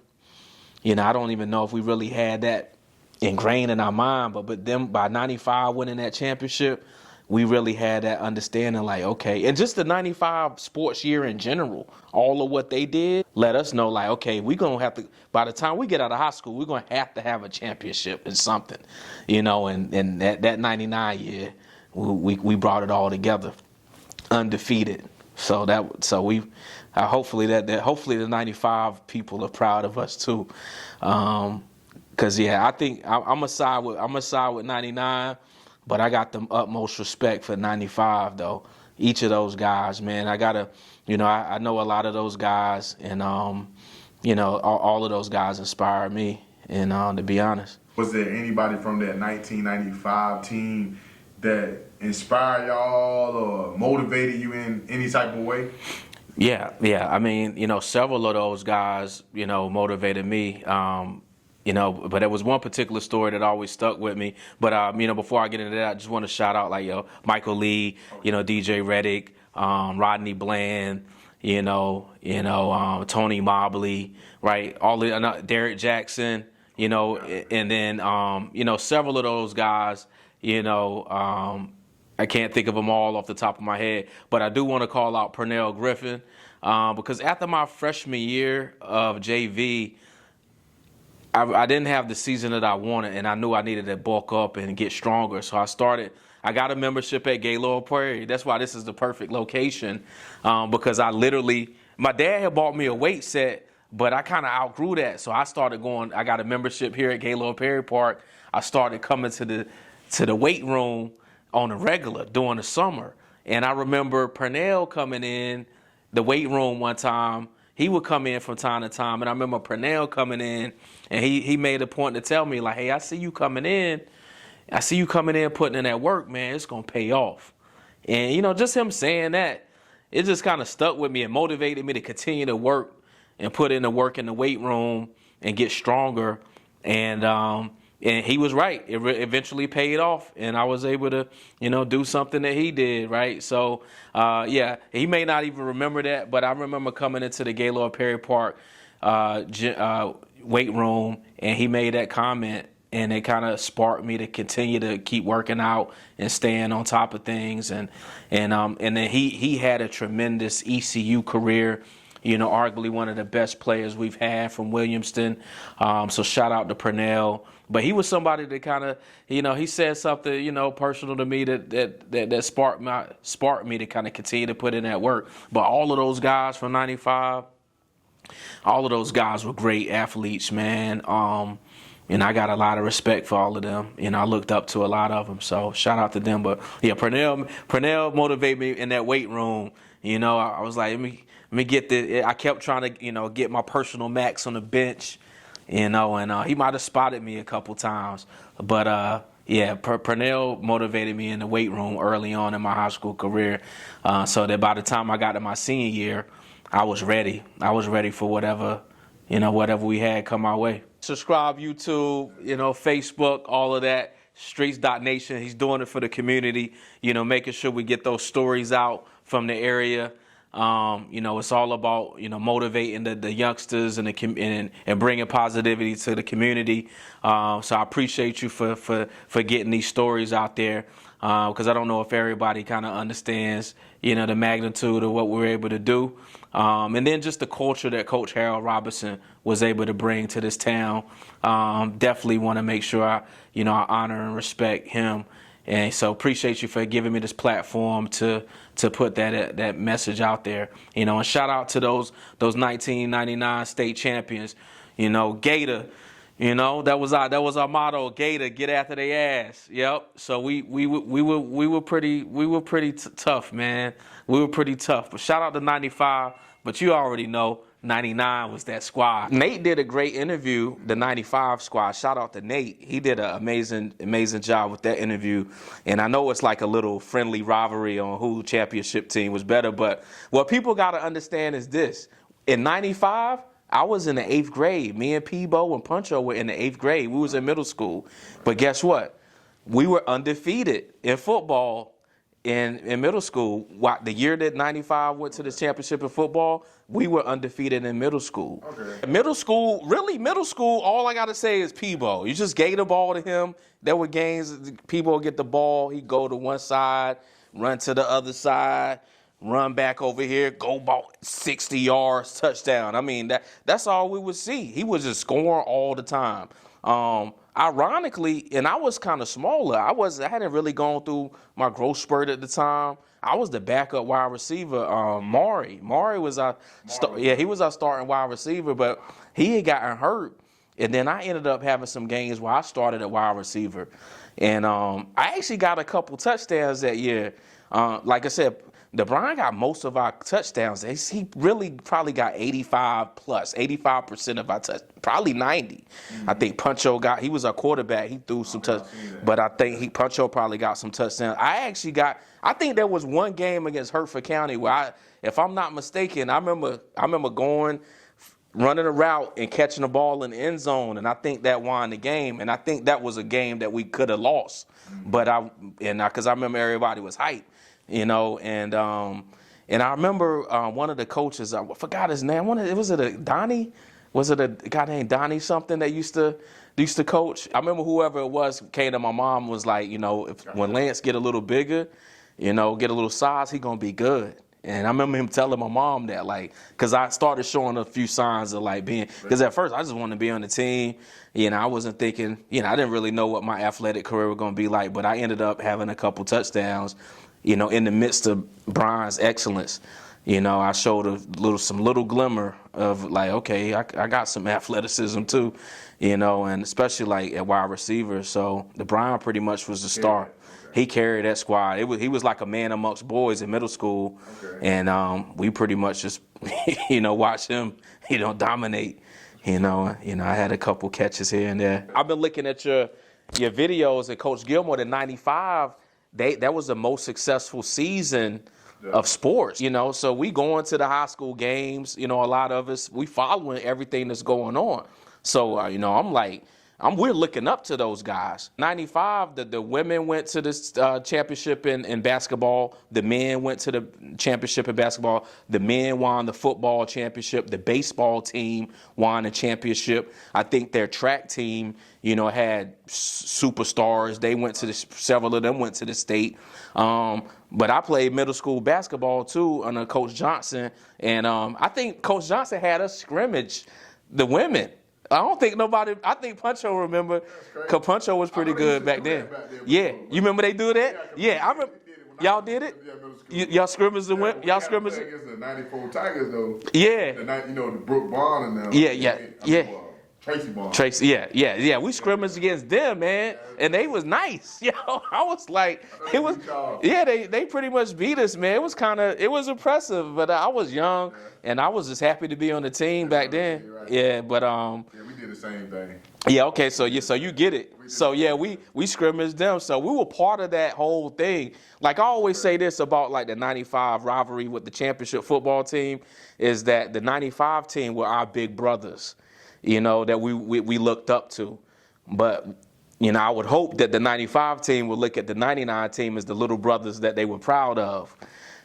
I don't even know if we really had that ingrained in our mind, but them by 95 winning that championship, we really had that understanding, like, okay. And just the 95 sports year in general, all of what they did let us know, like, okay, we're going to have to, by the time we get out of high school, we're going to have a championship in something, and that 99 year, we brought it all together, undefeated. So hopefully the 95 people are proud of us too. Cause yeah, I think I'm gonna side with 99. But I got the utmost respect for 95, though. Each of those guys, man. I know a lot of those guys, and all of those guys inspired me. And to be honest, was there anybody from that 1995 team that inspired y'all or motivated you in any type of way? Yeah. I mean, several of those guys, motivated me. But there was one particular story that always stuck with me. But, before I get into that, I just want to shout out, Michael Lee, DJ Reddick, Rodney Bland, Tony Mobley, right? Derek Jackson, and then, several of those guys, I can't think of them all off the top of my head. But I do want to call out Pernell Griffin, because after my freshman year of JV, I didn't have the season that I wanted, and I knew I needed to bulk up and get stronger. So I got a membership at Gaylord Prairie. That's why this is the perfect location, because I literally my dad had bought me a weight set, but I kind of outgrew that. So I started going, I got a membership here at Gaylord Perry Park. I started coming to the weight room on a regular during the summer. And I remember Pernell coming in the weight room one time. He would come in from time to time. And I remember Pernell coming in, and he made a point to tell me, like, hey, I see you coming in. I see you coming in putting in that work, man. It's going to pay off. And, you know, just him saying that, it just kind of stuck with me and motivated me to continue to work and put in the work in the weight room and get stronger. And he was right. It eventually paid off, and I was able to, you know, do something that he did, right? So, yeah, he may not even remember that, but I remember coming into the Gaylord Perry Park weight room, and he made that comment, and it kind of sparked me to continue to keep working out and staying on top of things. And then he had a tremendous ECU career. You know, arguably one of the best players we've had from Williamston. So shout out to Pernell. But he was somebody that kind of, you know, he said something, you know, personal to me that sparked me to kind of continue to put in that work. But all of those guys from '95, all of those guys were great athletes, man. And I got a lot of respect for all of them. You know, I looked up to a lot of them. So shout out to them. But yeah, Pernell motivated me in that weight room. You know, I was like, let me get this. I kept trying to, you know, get my personal max on the bench, you know, and he might have spotted me a couple times. But, yeah, Pernell motivated me in the weight room early on in my high school career, so that by the time I got to my senior year, I was ready. I was ready for whatever we had come our way. Subscribe, YouTube, you know, Facebook, all of that. Streets.nation. He's doing it for the community, you know, making sure we get those stories out from the area. You know, it's all about, you know, motivating the youngsters and bringing positivity to the community. So I appreciate you for getting these stories out there, because I don't know if everybody kind of understands, you know, the magnitude of what we're able to do. And then just the culture that Coach Harold Robinson was able to bring to this town. Definitely want to make sure I honor and respect him. And so appreciate you for giving me this platform to put that message out there. You know, and shout out to those 1999 state champions. You know, Gator. You know, that was our motto. Gator, get after their ass. Yep. So we were pretty tough, man. We were pretty tough. But shout out to 95. But you already know 99 was that squad. Nate did a great interview, the 95 squad. Shout out to Nate. He did an amazing job with that interview. And I know it's like a little friendly rivalry on who championship team was better. But what people got to understand is this. In 95, I was in the 8th grade. Me and Peebo and Puncho were in the 8th grade. We was in middle school. But guess what? We were undefeated in football in middle school. The year that 95 went to the championship in football, we were undefeated in middle school. Okay. Middle school, all I got to say is Peebo. You just gave the ball to him. There were games, Peebo would get the ball, he'd go to one side, run to the other side, run back over here, go about 60 yards, touchdown. I mean, that's all we would see. He was just scoring all the time. Ironically, and I was kind of smaller. I hadn't really gone through my growth spurt at the time. I was the backup wide receiver. Maury was our starting wide receiver, but he had gotten hurt. And then I ended up having some games where I started at wide receiver. And I actually got a couple touchdowns that year. Like I said, DeBron got most of our touchdowns. He really probably got 85% of our touchdowns, probably 90. Mm-hmm. I think Puncho he was a quarterback. He threw some touchdowns, but I think Puncho probably got some touchdowns. I think there was one game against Hertford County where if I'm not mistaken, I remember running a route and catching the ball in the end zone, and I think that won the game. And I think that was a game that we could have lost, but because I remember everybody was hyped. You know, and I remember one of the coaches, I forgot his name. Was it a Donnie? Was it a guy named Donnie something that used to coach? I remember whoever it was came to my mom, was like, you know, when Lance get a little bigger, you know, get a little size, he gonna be good. And I remember him telling my mom that, like, because I started showing a few signs of like being, because at first I just wanted to be on the team. You know, I wasn't thinking, you know, I didn't really know what my athletic career was gonna be like, but I ended up having a couple touchdowns, you know, in the midst of Brian's excellence. I showed some little glimmer of like, okay, I got some athleticism too, and especially like at wide receiver. So Brian pretty much was the star. Okay. He carried that squad. He was like a man amongst boys in middle school, and we pretty much just watch him dominate. I had a couple catches here and there. I've been looking at your videos at Coach Gilmore. The '95, that was the most successful season of sports. So we going to the high school games. A lot of us, we following everything that's going on. So I'm like, we're looking up to those guys. '95, the women went to the championship in basketball. The men went to the championship in basketball. The men won the football championship. The baseball team won the championship. I think their track team, had superstars. They went to several of them went to the state. But I played middle school basketball too under Coach Johnson, and I think Coach Johnson had us scrimmage the women. I think Puncho remember, because Puncho was pretty good back then. Yeah, you remember they do that? Yeah, I remember. Y'all did it? Y'all scrimmaged the women? Y'all scrimmaged? Against the '94 Tigers though. Yeah. The Brooke Bond and them. Yeah. Tracy Bond. Tracy, yeah. We scrimmaged against them, man, and they was nice. I was like, it was. Yeah, they pretty much beat us, man. It was impressive, but I was young, and I was just happy to be on the team back then. Yeah, but Yeah, we did the same thing. Yeah, okay, so you get it. So yeah, we scrimmaged them. So we were part of that whole thing. Like I always say this about like the '95 rivalry with the championship football team, is that the '95 team were our big brothers, that we looked up to. But I would hope that the '95 team would look at the '99 team as the little brothers that they were proud of.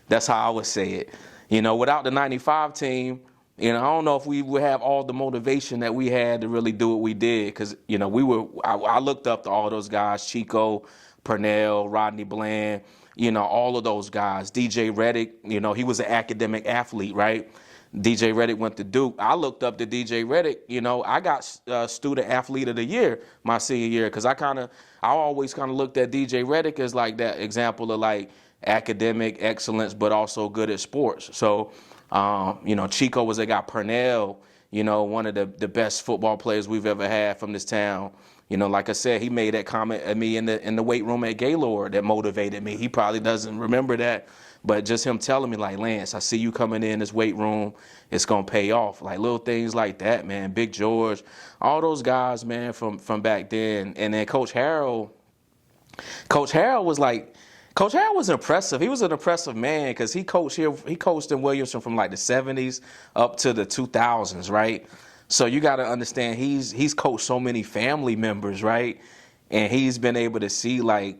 That's how I would say it. Without the '95 team, I don't know if we would have all the motivation that we had to really do what we did, because I looked up to all those guys: Chico, Purnell, Rodney Bland, all of those guys. DJ Reddick, he was an academic athlete, right? DJ Reddick went to Duke. I looked up to DJ Reddick. I got student athlete of the year my senior year, because I always looked at DJ Reddick as like that example of like academic excellence, but also good at sports. So. Chico was a guy. Purnell, one of the best football players we've ever had from this town. Like I said, he made that comment at me in the weight room at Gaylord that motivated me. He probably doesn't remember that, but just him telling me like, Lance, I see you coming in this weight room. It's gonna pay off. Like little things like that, man. Big George, all those guys, man, from back then. And then Coach Harrell was impressive. He was an impressive man, because he coached in Williamston from like the '70s up to the 2000s, right? So you got to understand, he's coached so many family members, right? And he's been able to see like,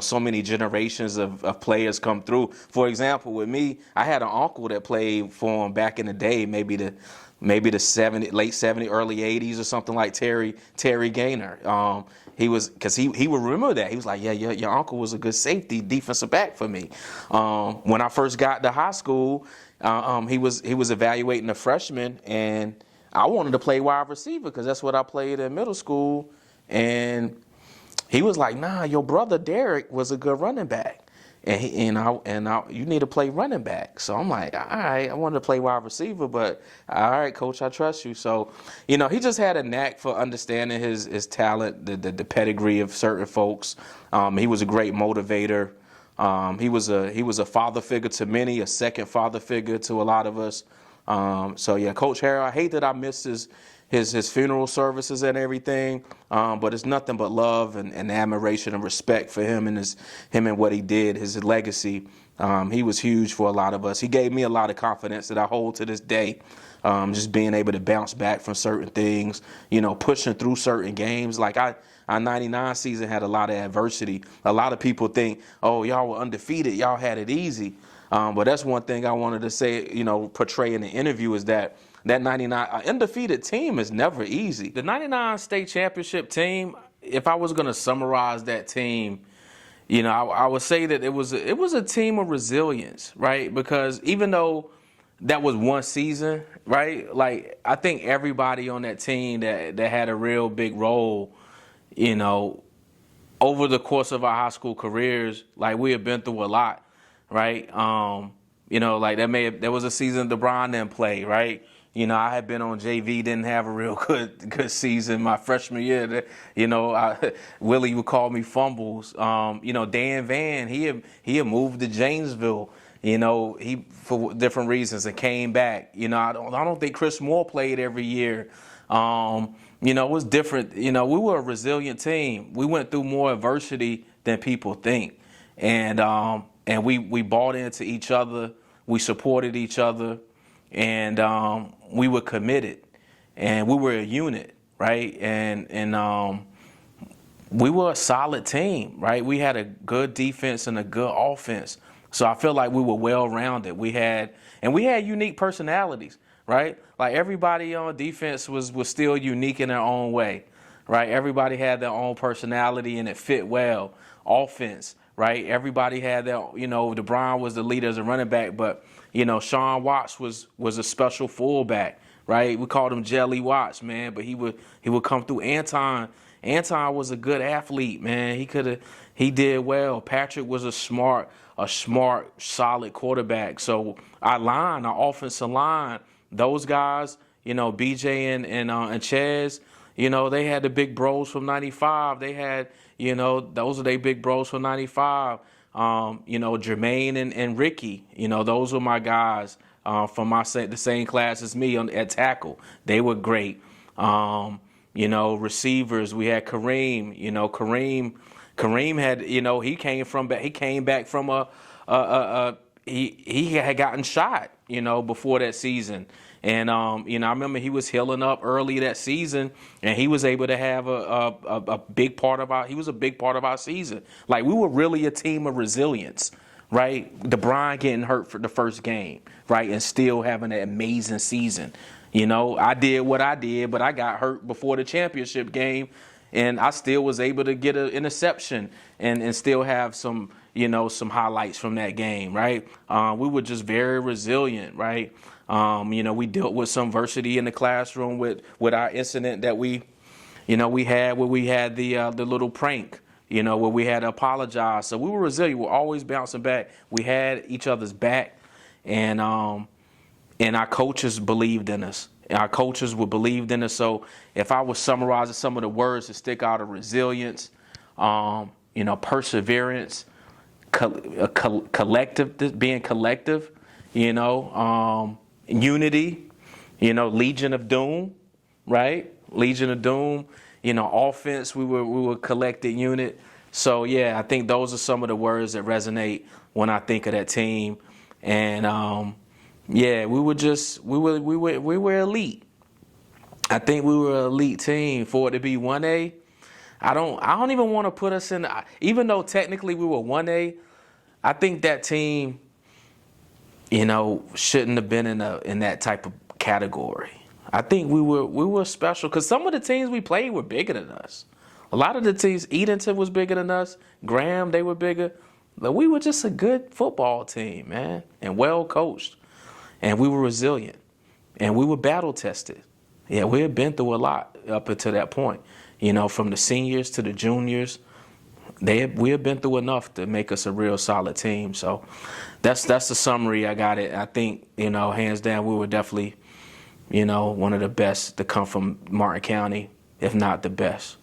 so many generations of players come through. For example, with me, I had an uncle that played for him back in the day, maybe the late '70s, early '80s or something, like Terry GAINER. Because he would remember that. He was like, yeah, your uncle was a good safety, defensive back for me. When I first got to high school, he was evaluating a freshman, and I wanted to play wide receiver because that's what I played in middle school. And he was like, nah, your brother Derek was a good running back. And you need to play running back. So I'm like, all right, I wanted to play wide receiver, but all right, coach, I trust you. So, he just had a knack for understanding his talent, the pedigree of certain folks. He was a great motivator. He was a father figure to many, a second father figure to a lot of us. So yeah, Coach Harrell, I hate that I missed his funeral services and everything, but it's nothing but love and admiration and respect for him and what he did, his legacy. He was huge for a lot of us. He gave me a lot of confidence that I hold to this day. Just being able to bounce back from certain things, pushing through certain games. Like our '99 season had a lot of adversity. A lot of people think, oh, y'all were undefeated, y'all had it easy. But that's one thing I wanted to say, portray in the interview, is that 99 undefeated team is never easy. The '99 state championship team, if I was going to summarize that team, I would say that it was a team of resilience, right? Because even though that was one season, right? Like I think everybody on that team that had a real big role, over the course of our high school careers, like we have been through a lot, right? You know, like there was a season LeBron didn't play, right? You know, I had been on JV, didn't have a real good season my freshman year. You know, Willie would call me fumbles. You know, Dan Van, he had moved to Janesville. You know, he for different reasons and came back. You know, I don't think Chris Moore played every year. You know, it was different. You know, we were a resilient team. We went through more adversity than people think, and we bought into each other. We supported each other, and we were committed, and we were a unit, right? And we were a solid team, right? We had a good defense and a good offense. So I feel like we were well-rounded. We had unique personalities, right? Like everybody on defense was still unique in their own way, right? Everybody had their own personality and it fit well. Offense, right? Everybody had their, you know, DeBron was the leader as a running back, but, you know, Sean Watts was a special fullback, right? We called him Jelly Watts, man, but he would come through. Anton was a good athlete, man. He did well. Patrick was a smart, solid quarterback. So our offensive line, those guys, you know, BJ and Ches, you know, they had the big bros from '95. They had, you know, those are they big bros from '95. You know, Jermaine and Ricky, you know, those were my guys from the same class as me at tackle. They were great. You know, receivers, we had Kareem. You know, Kareem had, you know, he came back from he had gotten shot, you know, before that season. And, you know, I remember he was healing up early that season, and he was able to have a big part of our season. Like, we were really a team of resilience, right? DeBron getting hurt for the first game, right? And still having an amazing season. You know, I did what I did, but I got hurt before the championship game, and I still was able to get an interception and still have some, you know, some highlights from that game, right? We were just very resilient, right? You know, we dealt with some adversity in the classroom with our incident that we had where we had the little prank, you know, where we had to apologize. So we were resilient. We were always bouncing back. We had each other's back, and our coaches believed in us. Our coaches were believed in us. So if I was summarizing some of the words that stick out of resilience, you know, perseverance, collective, being collective, you know, unity, you know, Legion of Doom, right? Legion of Doom, you know, offense, we were a collected unit. So yeah, I think those are some of the words that resonate when I think of that team. And yeah, we were elite. I think we were an elite team. For it to be 1A, I don't even want to put us in, even though technically we were 1A, I think that team, you know, shouldn't have been in that type of category. I think we were special because some of the teams we played were bigger than us. A lot of the teams, Edenton was bigger than us. Graham, they were bigger. But we were just a good football team, man, and well coached. And we were resilient. And we were battle tested. Yeah, we had been through a lot up until that point. You know, from the seniors to the juniors, we had been through enough to make us a real solid team. So that's the summary. I got it. I think, you know, hands down, we were definitely, you know, one of the best to come from Martin County, if not the best.